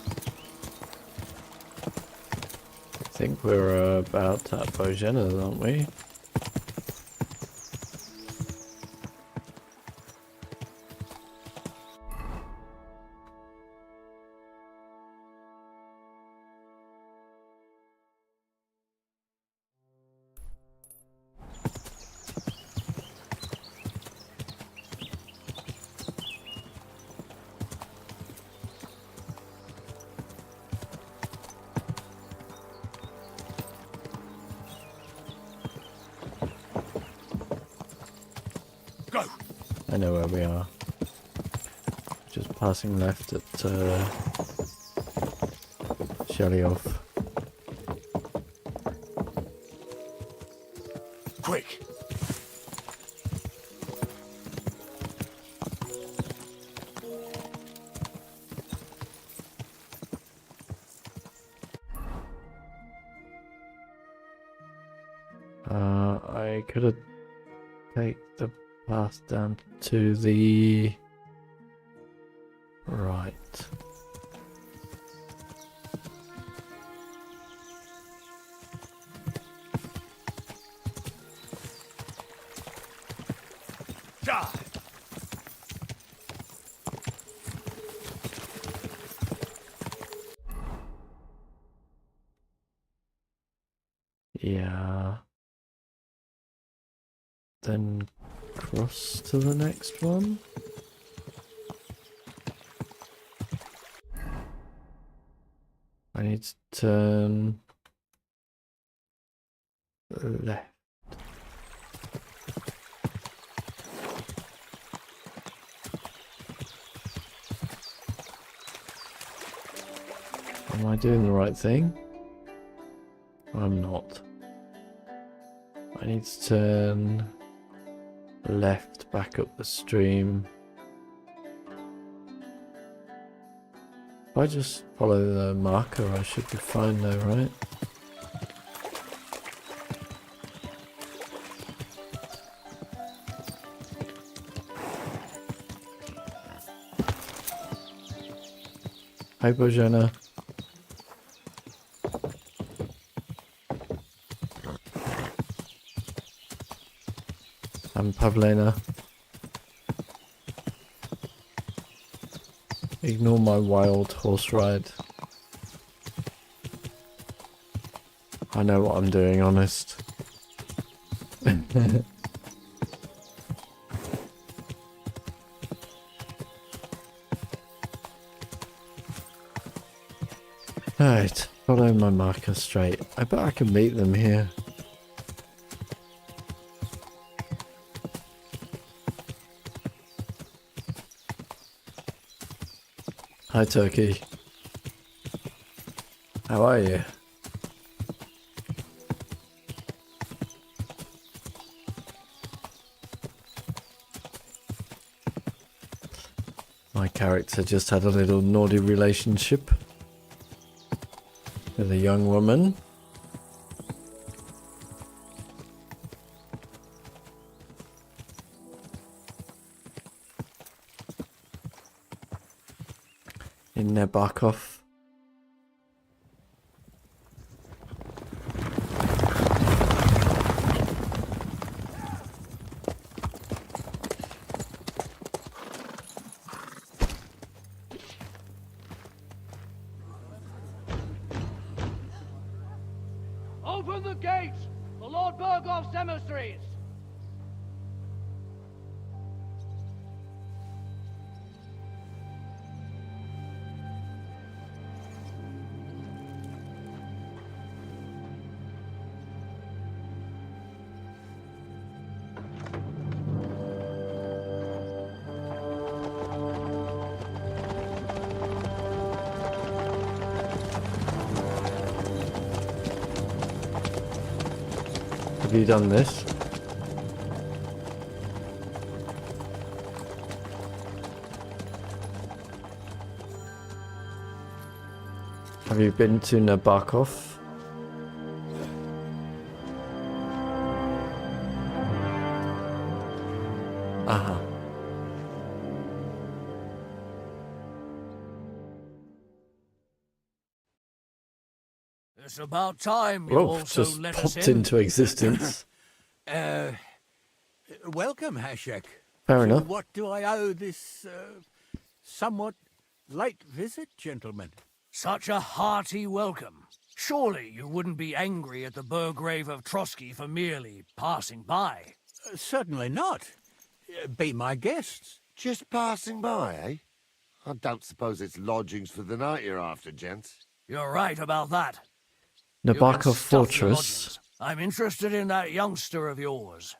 think we're about at Bojena's, aren't we? I know where we are. Just passing left at Shelioff. Quick! I could have taken the path down to the right. Yeah. Then cross to the next one. I need to turn left. Am I doing the right thing? I'm not. I need to turn left back up the stream. If I just follow the marker, I should be fine though, right? Hi, Bojana. I'm Pavlena. Ignore my wild horse ride. I know what I'm doing, honest. Alright, follow my marker straight. I bet I can beat them here. Hi, Turkey. How are you? My character just had a little naughty relationship with a young woman. In Nebakov. Open the gates! The Lord Bergow's emissaries! Have you done this? Have you been to Nebakov? Aha. It's about time you Whoa, also just let us popped in. into existence. Welcome, Hashek. Fair To enough. What do I owe this, somewhat late visit, gentlemen? Such a hearty welcome. Surely you wouldn't be angry at the Burgrave of Trosky for merely passing by. Certainly not. Be my guests. Just passing by, eh? I don't suppose it's lodgings for the night you're after, gents. You're right about that. You can Nebakov stuff your Fortress. lodgings. I'm interested in that youngster of yours.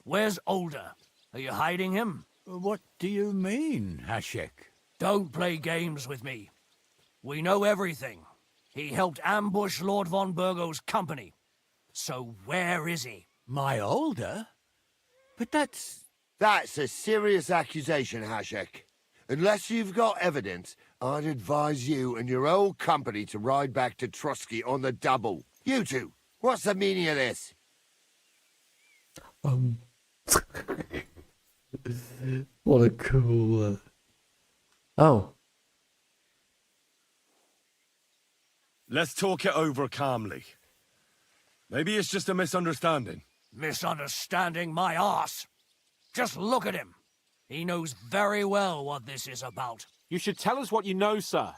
Where's Older? Are you hiding him? What do you mean, Hashek? Don't play games with me. We know everything. He helped ambush Lord von Bergow's company. So where is he? My Older? But that's... That's a serious accusation, Hashek. Unless you've got evidence, I'd advise you and your old company to ride back to Trosky on the double. You two, what's the meaning of this? What a cool... Oh. Let's talk it over calmly. Maybe it's just a misunderstanding. Misunderstanding my arse. Just look at him. He knows very well what this is about. You should tell us what you know, sir.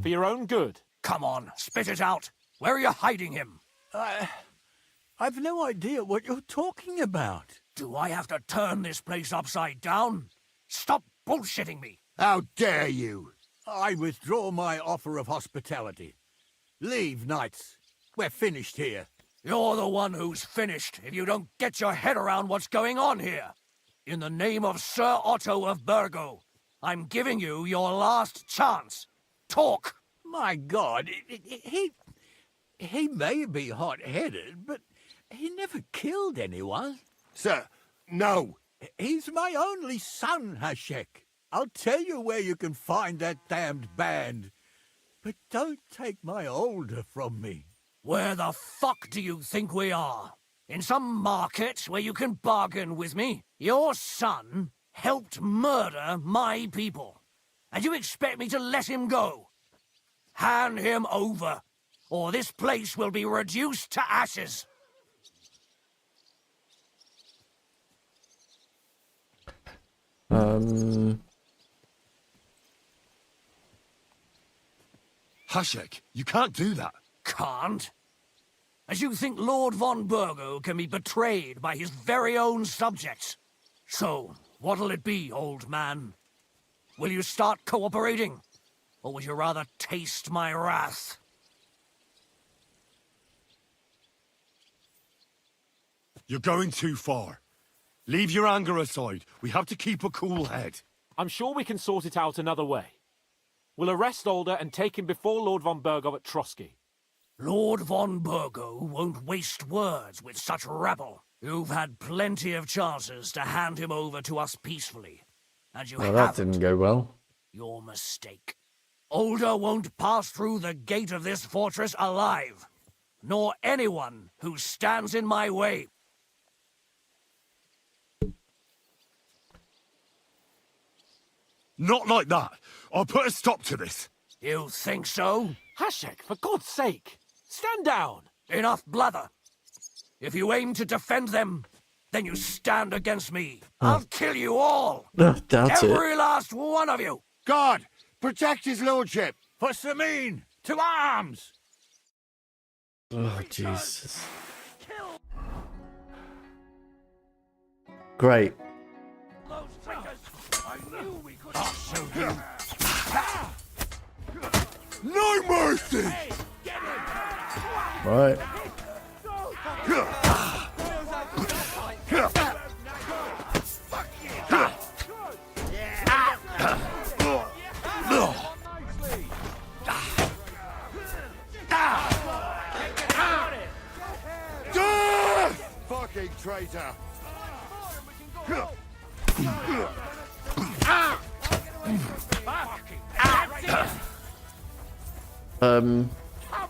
For your own good. Come on, spit it out. Where are you hiding him? I've no idea what you're talking about. Do I have to turn this place upside down? Stop bullshitting me. How dare you? I withdraw my offer of hospitality. Leave, knights. We're finished here. You're the one who's finished if you don't get your head around what's going on here. In the name of Sir Otto of Bergow, I'm giving you your last chance. Talk! My God, he may be hot-headed, but he never killed anyone. Sir, no. He's my only son, Hashek. I'll tell you where you can find that damned band. But don't take my Older from me. Where the fuck do you think we are? In some market where you can bargain with me? Your son helped murder my people. And you expect me to let him go? Hand him over, or this place will be reduced to ashes. Hashek, you can't do that. Can't? As you think Lord von Bergow can be betrayed by his very own subjects. So, what'll it be, old man? Will you start cooperating? Or would you rather taste my wrath? You're going too far. Leave your anger aside. We have to keep a cool head. I'm sure we can sort it out another way. We'll arrest Older and take him before Lord von Bergow at Trosky. Lord von Bergow won't waste words with such rabble. You've had plenty of chances to hand him over to us peacefully. And you Well, that haven't. didn't go well. Your mistake. Older won't pass through the gate of this fortress alive. Nor anyone who stands in my way. Not like that. I'll put a stop to this. You think so? Hashek, for God's sake, stand down. Enough blather. If you aim to defend them, then you stand against me. Oh. I'll kill you all. That's it. Every last one of you. God, protect his lordship. For Semine, to arms! Oh, Jesus. Great. No mercy! Right. Fucking traitor! Come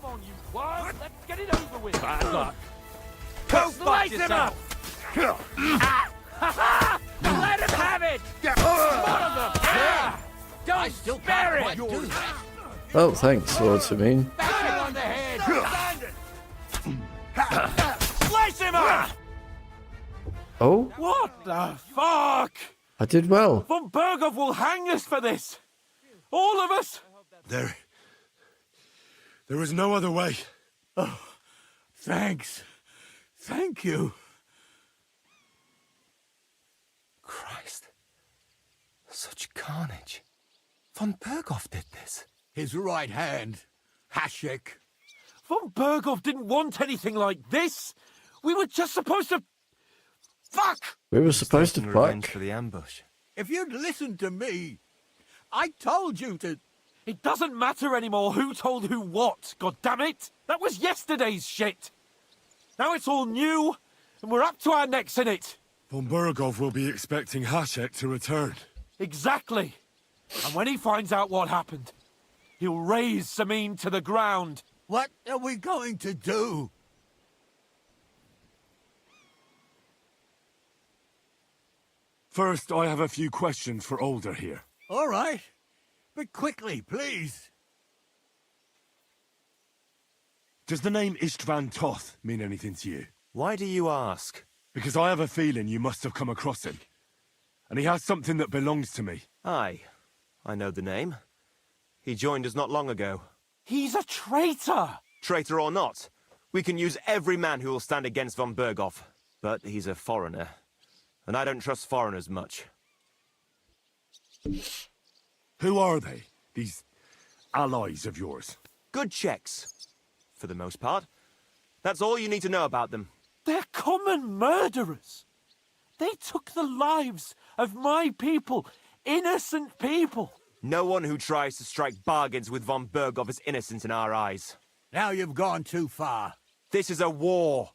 on, you twat! Let's get it over with! Bad luck. Go slice him up! Let him have it! Don't spare it! Oh, thanks, Lord Semine. Bash him on the head! Slice him up! Oh, What the fuck? I did well. Von Bergow will hang us for this! All of us! There was no other way. Oh, thanks. Thank you. Christ. Such carnage. Von Bergow did this. His right hand, Hashek. Von Bergow didn't want anything like this! We were just supposed to... Fuck! We were supposed to Revenge fuck. for the ambush. If you'd listened to me, I told you to... It doesn't matter anymore who told who what, goddammit! That was yesterday's shit! Now it's all new, and we're up to our necks in it! Von Bergow will be expecting Hashek to return. Exactly! And when he finds out what happened, he'll raze Semine to the ground. What are we going to do? First, I have a few questions for Older here. All right. But quickly, please. Does the name Istvan Toth mean anything to you? Why do you ask? Because I have a feeling you must have come across him. And he has something that belongs to me. Aye. I know the name. He joined us not long ago. He's a traitor! Traitor or not, we can use every man who will stand against von Bergow. But he's a foreigner. And I don't trust foreigners much. Who are they, these allies of yours? Good checks. For the most part. That's all you need to know about them. They're common murderers! They took the lives of my people, innocent people! No one who tries to strike bargains with von Bergow is innocent in our eyes. Now you've gone too far. This is a war.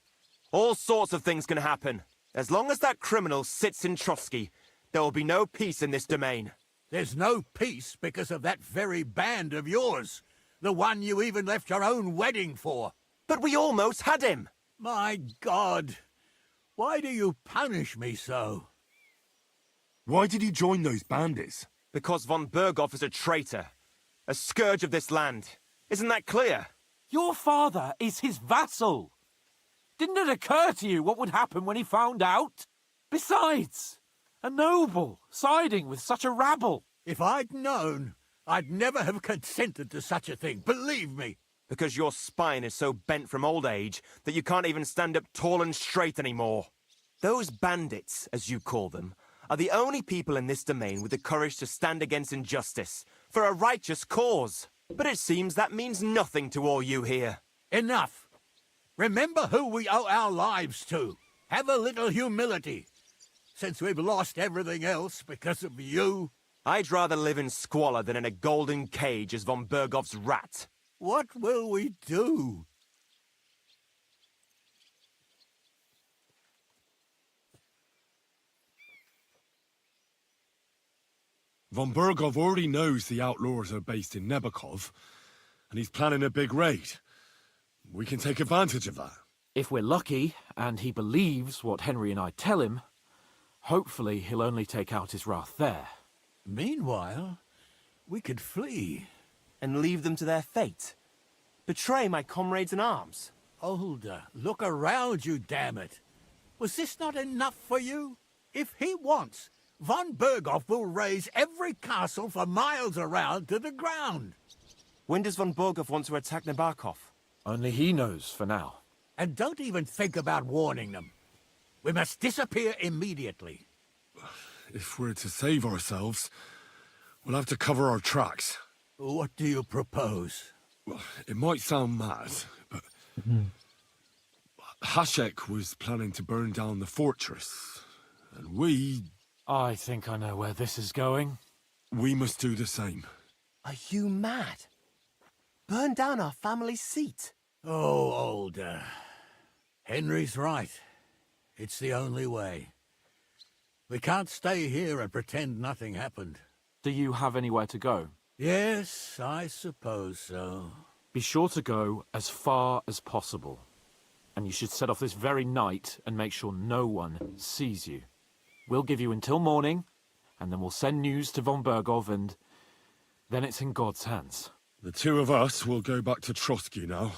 All sorts of things can happen. As long as that criminal sits in Trosky, there will be no peace in this domain. There's no peace because of that very band of yours. The one you even left your own wedding for. But we almost had him! My God! Why do you punish me so? Why did you join those bandits? Because von Bergow is a traitor. A scourge of this land. Isn't that clear? Your father is his vassal! Didn't it occur to you what would happen when he found out? Besides, a noble siding with such a rabble. If I'd known, I'd never have consented to such a thing, believe me. Because your spine is so bent from old age that you can't even stand up tall and straight anymore. Those bandits, as you call them, are the only people in this domain with the courage to stand against injustice, for a righteous cause. But it seems that means nothing to all you here. Enough. Remember who we owe our lives to. Have a little humility. Since we've lost everything else because of you. I'd rather live in squalor than in a golden cage as von Bergow's rat. What will we do? Von Bergow already knows the outlaws are based in Nebakov, and he's planning a big raid. We can take advantage of that. If we're lucky, and he believes what Henry and I tell him, hopefully he'll only take out his wrath there. Meanwhile, we could flee. And leave them to their fate. Betray my comrades in arms. Older, look around you, damn it. Was this not enough for you? If he wants, von Bergow will raise every castle for miles around to the ground. When does von Bergow want to attack Nebakov? Only he knows for now. And don't even think about warning them. We must disappear immediately. If we're to save ourselves, we'll have to cover our tracks. What do you propose? Well, it might sound mad, but Hashek was planning to burn down the fortress, and we... I think I know where this is going. We must do the same. Are you mad? Burn down our family seat? Oh, Older. Henry's right. It's the only way. We can't stay here and pretend nothing happened. Do you have anywhere to go? Yes, I suppose so. Be sure to go as far as possible. And you should set off this very night and make sure no one sees you. We'll give you until morning, and then we'll send news to von Bergow, and then it's in God's hands. The two of us will go back to Trosky now,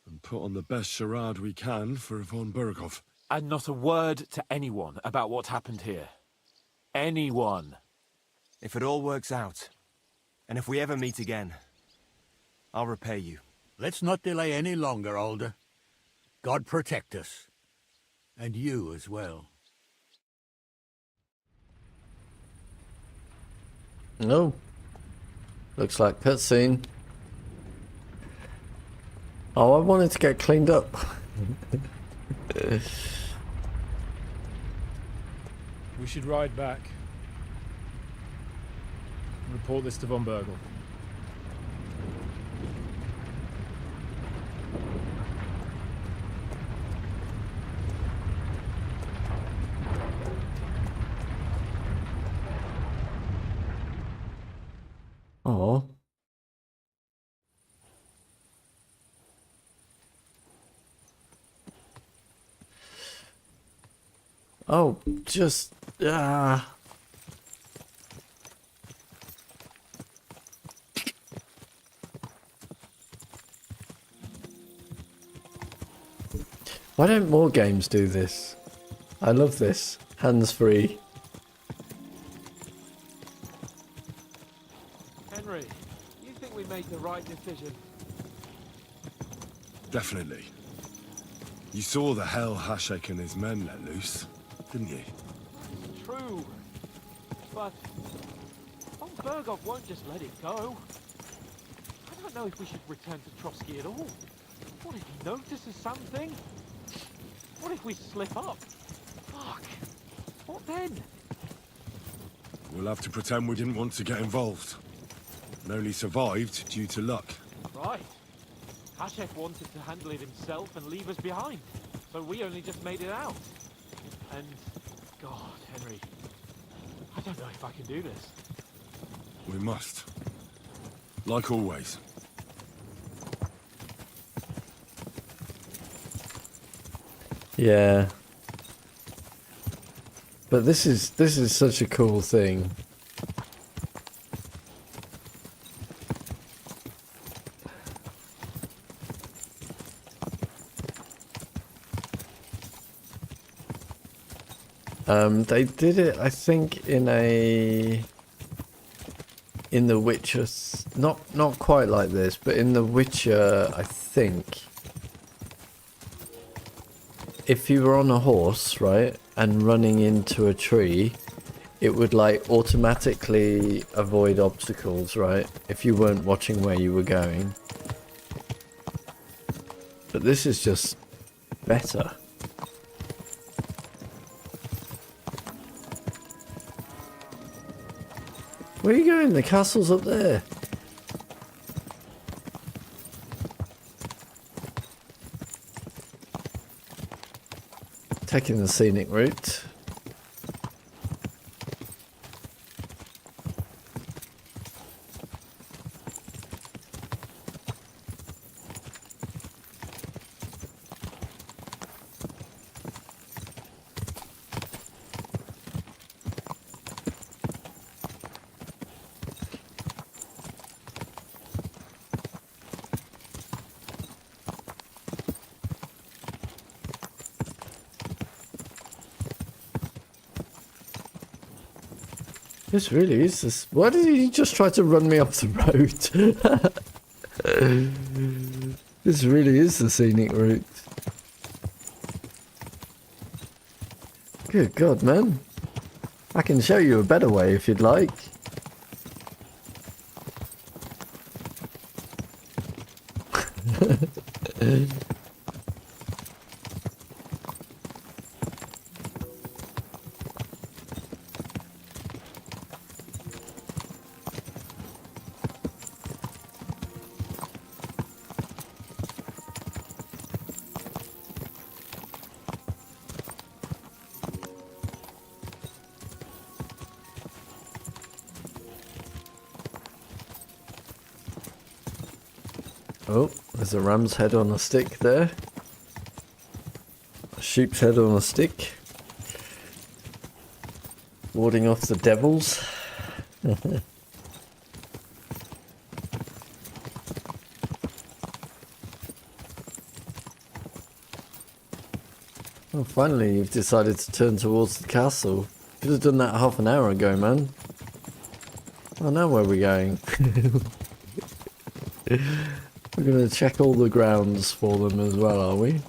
and put on the best charade we can for von Bergow. And not a word to anyone about what happened here. Anyone. If it all works out, and if we ever meet again, I'll repay you. Let's not delay any longer, Alder. God protect us. And you as well. No. Looks like cutscene. Oh, I wanted to get cleaned up. We should ride back. Report this to von Bergow. Oh. Oh, just Why don't more games do this? I love this. Hands-free. Henry, you think we made the right decision? Definitely. You saw the hell Hashek and his men let loose, didn't you? True. But von Bergow won't just let it go. I don't know if we should return to Trosky at all. What if he notices something? What if we slip up? Fuck. What then? We'll have to pretend we didn't want to get involved. And only survived due to luck. Right. Hashek wanted to handle it himself and leave us behind. So we only just made it out. And... God, Henry. I don't know if I can do this. We must. Like always. Yeah. But this is such a cool thing. They did it, I think, in The Witcher, not quite like this, but in The Witcher, I think, if you were on a horse, right, and running into a tree, it would like automatically avoid obstacles, right, if you weren't watching where you were going. But this is just better. Where are you going? The castle's up there. Taking the scenic route. This really is this. Why did he just try to run me off the road? This really is the scenic route. Good God, man. I can show you a better way if you'd like. Oh, there's a ram's head on a stick there. A sheep's head on a stick. Warding off the devils. Oh, finally you've decided to turn towards the castle. Could have done that half an hour ago, man. Oh, now where are we going? We're going to check all the grounds for them as well, are we?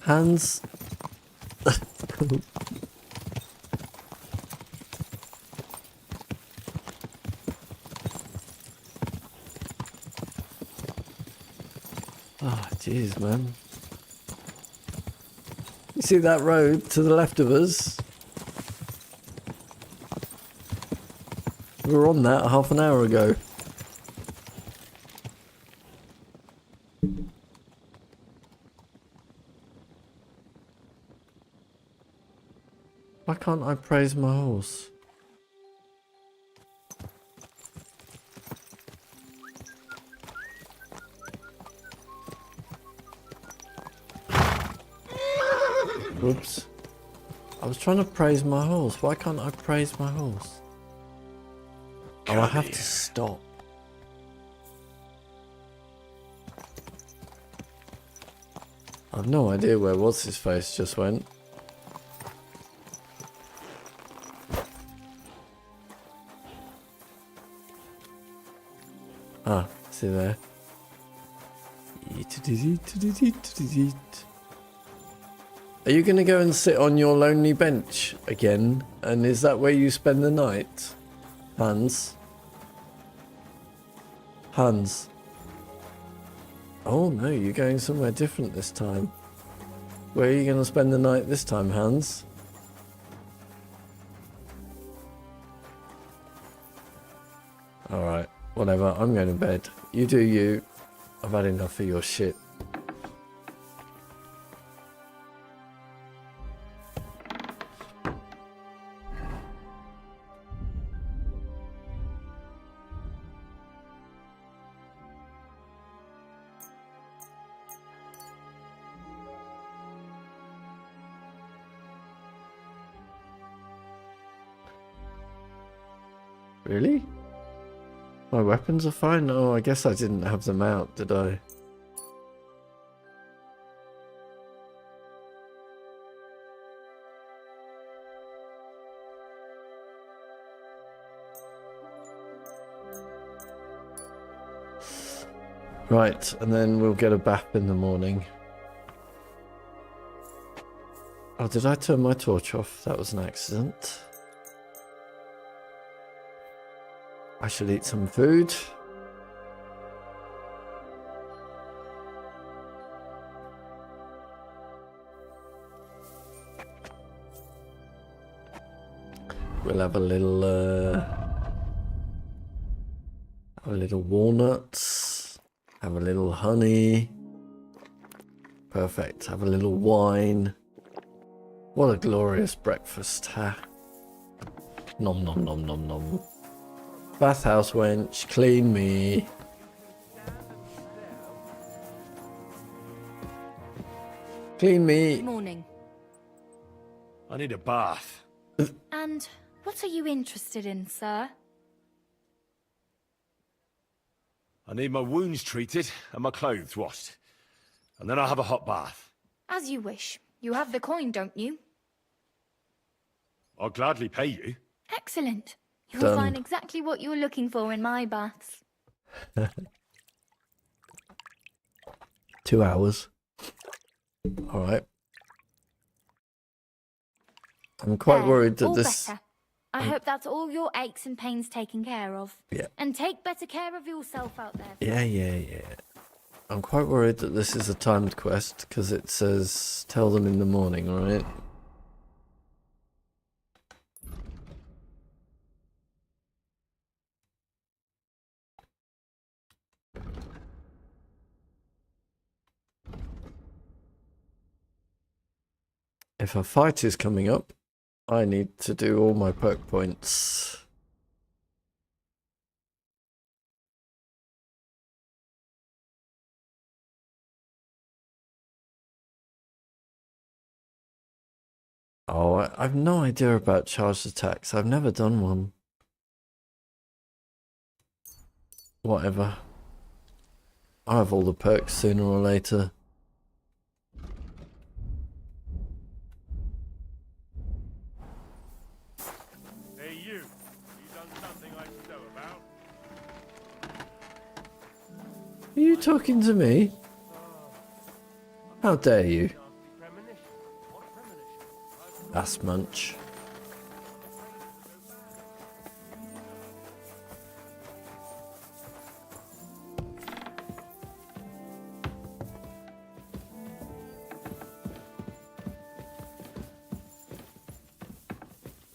Hans? Oh, jeez, man. You see that road to the left of us? We were on that half an hour ago. Why can't I praise my horse? Oops. I was trying to praise my horse. Why can't I praise my horse? Oh, I have to stop. I've no idea where what's-his-face just went. Ah, see there. Are you going to go and sit on your lonely bench again? And is that where you spend the night? Hans? Hans? Oh no, you're going somewhere different this time. Where are you going to spend the night this time, Hans? Alright, whatever, I'm going to bed. You do you. I've had enough of your shit. Really? My weapons are fine? Oh, I guess I didn't have them out, did I? Right, and then we'll get a bath in the morning. Oh, did I turn my torch off? That was an accident. I should eat some food. We'll have a little walnuts, have a little honey. Perfect. Have a little wine. What a glorious breakfast, huh? Nom nom nom nom nom. Bathhouse wench, clean me. Clean me. Good morning. I need a bath. And what are you interested in, sir? I need my wounds treated and my clothes washed. And then I'll have a hot bath. As you wish. You have the coin, don't you? I'll gladly pay you. Excellent. You'll Done. find exactly what you're looking for in my baths. 2 hours. Alright. I'm quite worried that all this... better. I hope that's all your aches and pains taken care of. Yeah. And take better care of yourself out there. Yeah. I'm quite worried that this is a timed quest, because it says, tell them in the morning, right? If a fight is coming up, I need to do all my perk points. I've no idea about charged attacks. I've never done one. Whatever. I'll have all the perks sooner or later. Hey, you done something I should know about? Are you talking to me? How dare you? Ass munch.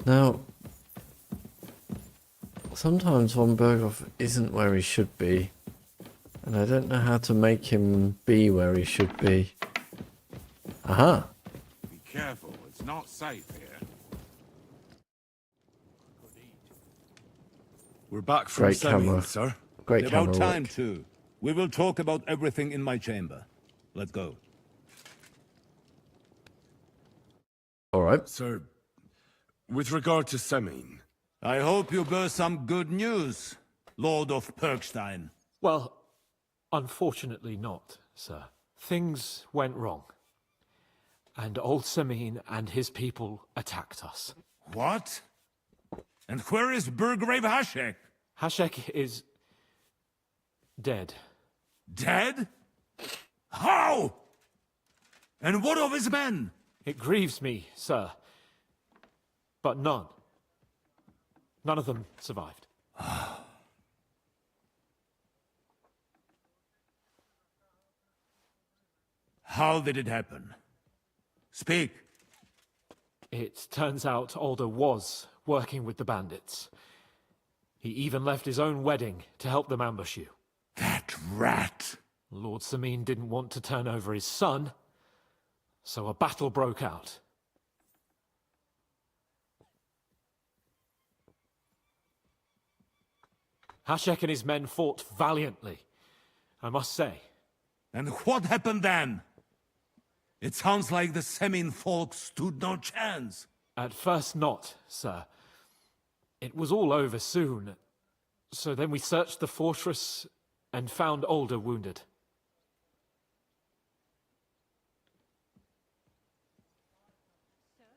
Now, sometimes Lord Bergow isn't where he should be, and I don't know how to make him be where he should be. Aha! Be careful, it's not safe here. We're back from Great Semine, camera. sir. Great camera About time, work. too. We will talk about everything in my chamber. Let's go. Alright. Sir, with regard to Semine... I hope you bear some good news, Lord of Perkstein. Well, unfortunately not, sir. Things went wrong. And old Semine and his people attacked us. What? And where is Burgrave Hashek? Hashek is... dead. Dead? How? And what of his men? It grieves me, sir. But none of them survived. How did it happen? Speak. It turns out Alder was working with the bandits. He even left his own wedding to help them ambush you. That rat! Lord Semine didn't want to turn over his son, so a battle broke out. Hashek and his men fought valiantly, I must say. And what happened then? It sounds like the Semine folk stood no chance. At first not, sir. It was all over soon. So then we searched the fortress and found Alder wounded.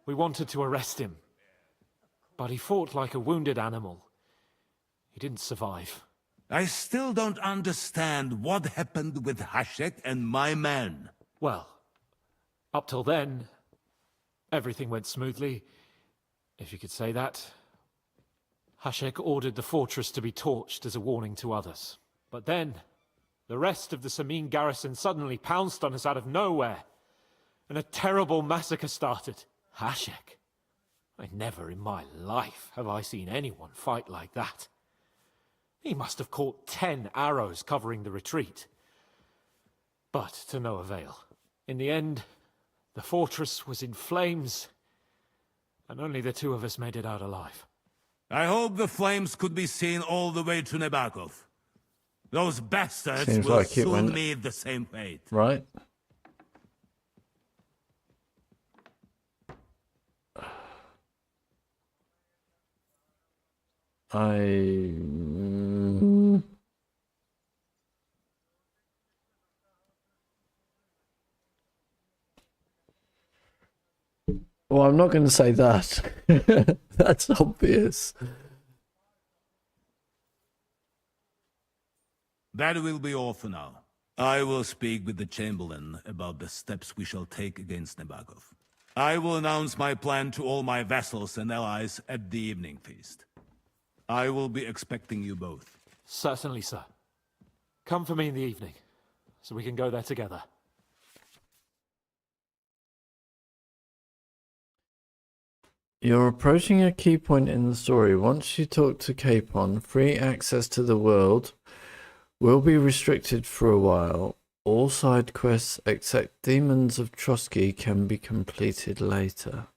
We wanted to arrest him, but he fought like a wounded animal. He didn't survive. I still don't understand what happened with Hashek and my men. Well, up till then, everything went smoothly, if you could say that. Hashek ordered the fortress to be torched as a warning to others. But then, the rest of the Semine garrison suddenly pounced on us out of nowhere, and a terrible massacre started. Hashek? Never in my life have I seen anyone fight like that. He must have caught 10 arrows covering the retreat. But to no avail. In the end, the fortress was in flames, and only the two of us made it out alive. I hope the flames could be seen all the way to Nebakov. Those bastards Seems will like it soon went- meet the same fate. Right. Well, I'm not going to say that. That's obvious. That will be all for now. I will speak with the Chamberlain about the steps we shall take against Nebakov. I will announce my plan to all my vassals and allies at the evening feast. I will be expecting you both. Certainly, sir. Come for me in the evening, so we can go there together. You're approaching a key point in the story. Once you talk to Capon, free access to the world will be restricted for a while. All side quests except Demons of Trosky can be completed later.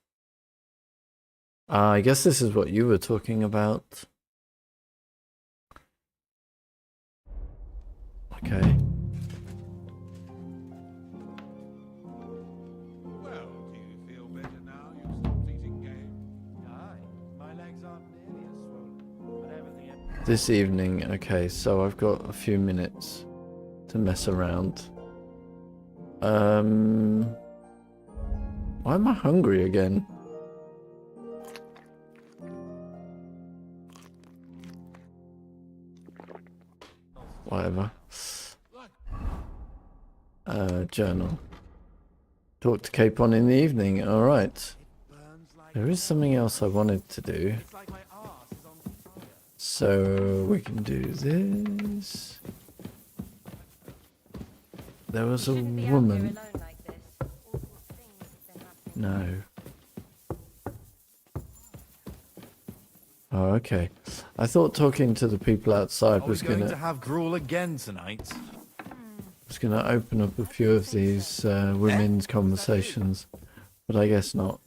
I guess this is what you were talking about. Okay. Well, do you feel better now you've stopped eating this evening. Okay, so I've got a few minutes to mess around. Why am I hungry again? Whatever. Journal. Talk to Capon in the evening. Alright. There is something else I wanted to do. So we can do this. There was a woman. No. Oh, okay. I thought talking to the people outside was going gonna to have gruel again tonight. was gonna open up a few of these women's conversations, but I guess not.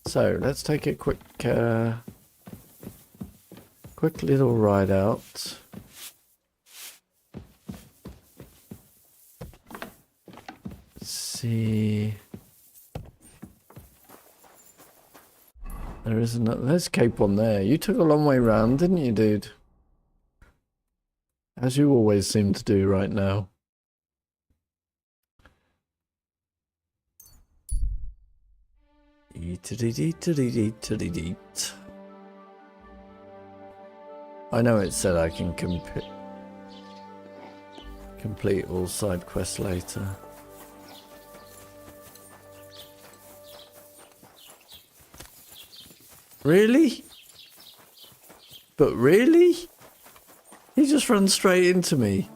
So let's take a quick little ride out. See, there isn't. There's Capon there. You took a long way round, didn't you, dude? As you always seem to do right now. I know it said I can complete all side quests later. Really? But really? He just runs straight into me.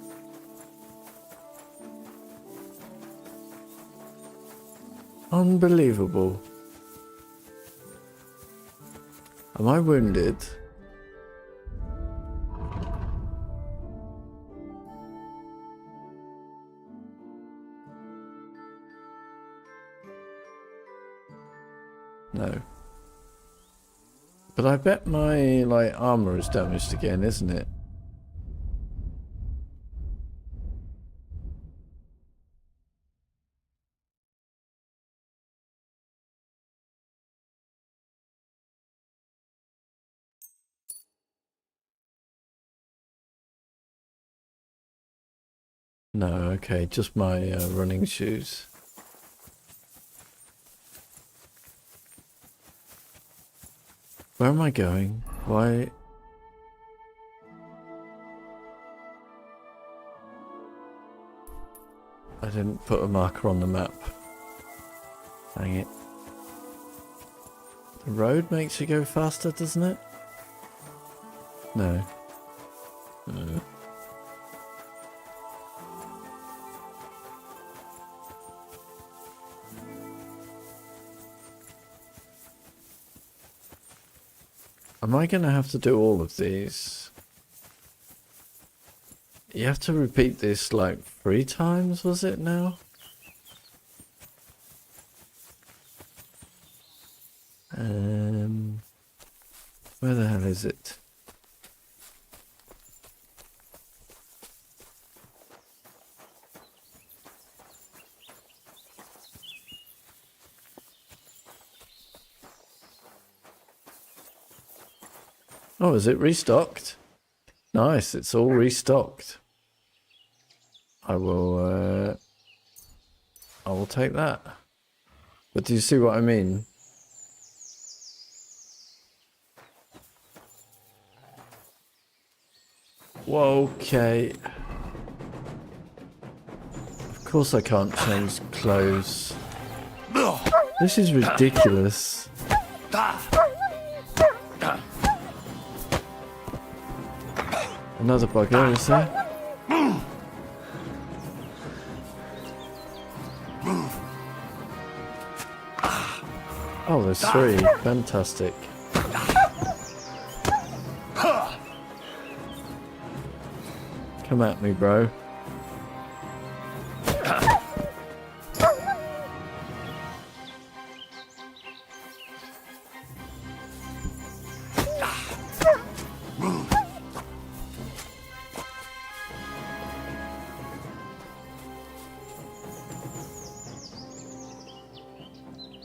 Unbelievable. Am I wounded? No. But I bet my, like, armor is damaged again, isn't it? No, okay, just my running shoes. Where am I going? Why? I didn't put a marker on the map. Dang it. The road makes you go faster, doesn't it? No. No. Am I going to have to do all of these? You have to repeat this like 3 times, was it now? Where the hell is it? Oh, is it restocked? Nice, it's all restocked. I will take that. But do you see what I mean? Whoa, okay. Of course I can't change clothes. This is ridiculous. Another bugger, is there? Oh, there's 3. Fantastic. Come at me, bro.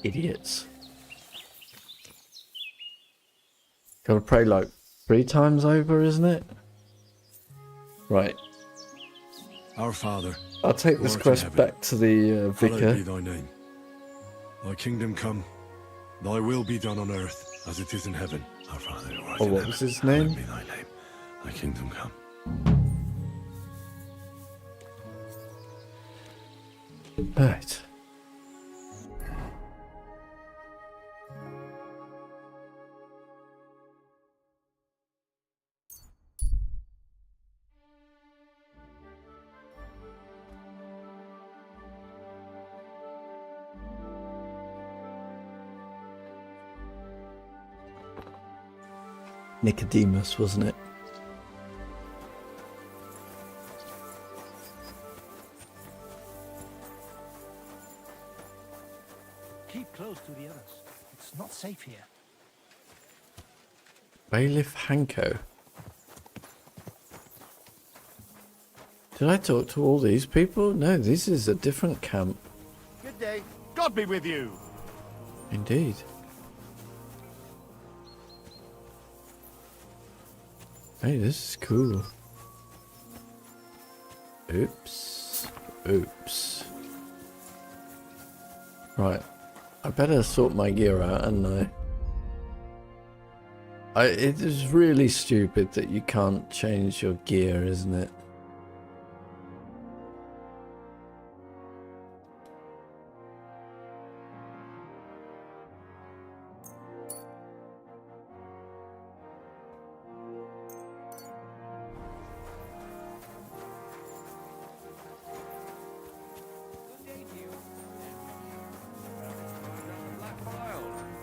Idiots. Gotta pray like 3 times over, isn't it? Right. Our Father, I'll take this quest back to the vicar. hallowed be thy name. Thy kingdom come, thy will be done on earth as it is in heaven. Our Father, who art in What heaven, was his hallowed name? be thy name. Thy kingdom come. Right. Nicodemus, wasn't it? Keep close to the others. It's not safe here. Bailiff Hanko. Did I talk to all these people? No, this is a different camp. Good day. God be with you. Indeed. Hey, this is cool. Oops. Oops. Right. I better sort my gear out, hadn't I? It is really stupid that you can't change your gear, isn't it?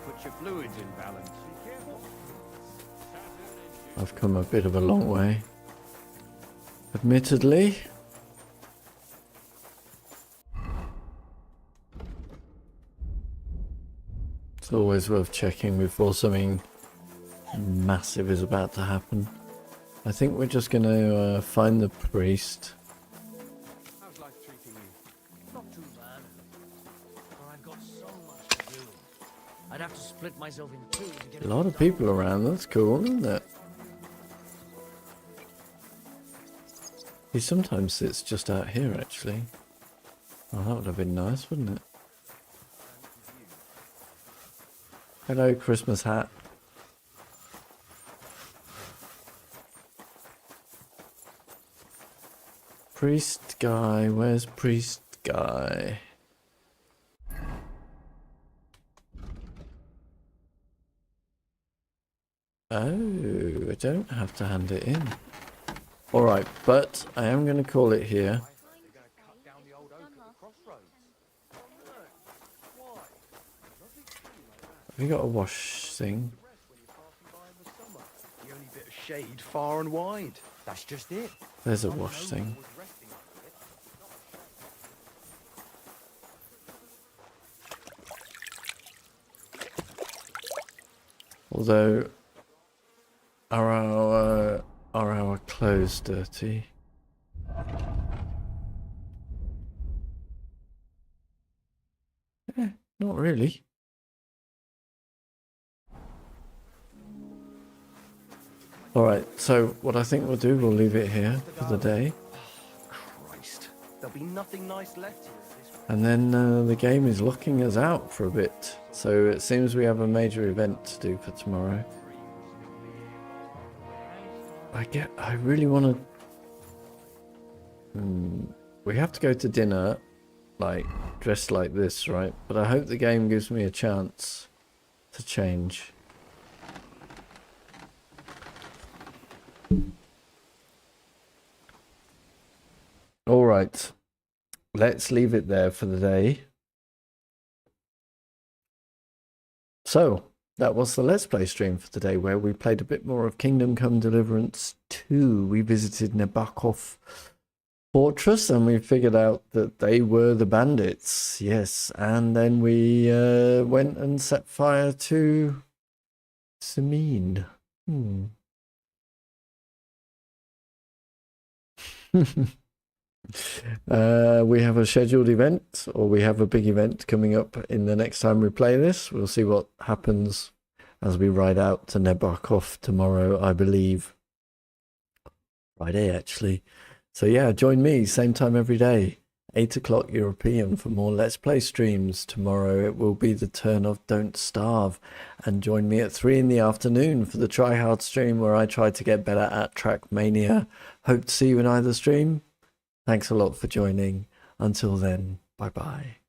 Put your fluids in balance. I've come a bit of a long way. Admittedly. It's always worth checking before something massive is about to happen. I think we're just going to find the priest. How's life treating you? Not too bad. But I've got so much to do. I'd have to split myself in two to get A lot of people around, that's cool, isn't it? He sometimes sits just out here, actually. Oh, that would have been nice, wouldn't it? Hello, Christmas hat. Priest guy, where's priest guy? Oh, I don't have to hand it in. Alright, but I am going to call it here. Have you got a wash thing? The only bit of shade far and wide. That's just it. There's a wash thing. Although, are our clothes dirty? Not really. Alright, so what I think we'll do, we'll leave it here for the day. Christ. There'll be nothing nice left here. And then the game is locking us out for a bit. So it seems we have a major event to do for tomorrow. I really want to... we have to go to dinner, like, dressed like this, right? But I hope the game gives me a chance to change. Alright. Let's leave it there for the day. So, that was the Let's Play stream for today, where we played a bit more of Kingdom Come Deliverance II. We visited Nebakov Fortress and we figured out that they were the bandits. Yes, and then we went and set fire to Semine. We have a scheduled event, or we have a big event coming up in the next time we play this. We'll see what happens as we ride out to Nebakov tomorrow, I believe. Friday, actually. So yeah, join me, same time every day, 8 o'clock European, for more Let's Play streams. Tomorrow it will be the turn of Don't Starve. And join me at 3 in the afternoon for the Try Hard stream, where I try to get better at Trackmania. Hope to see you in either stream. Thanks a lot for joining. Until then, bye-bye.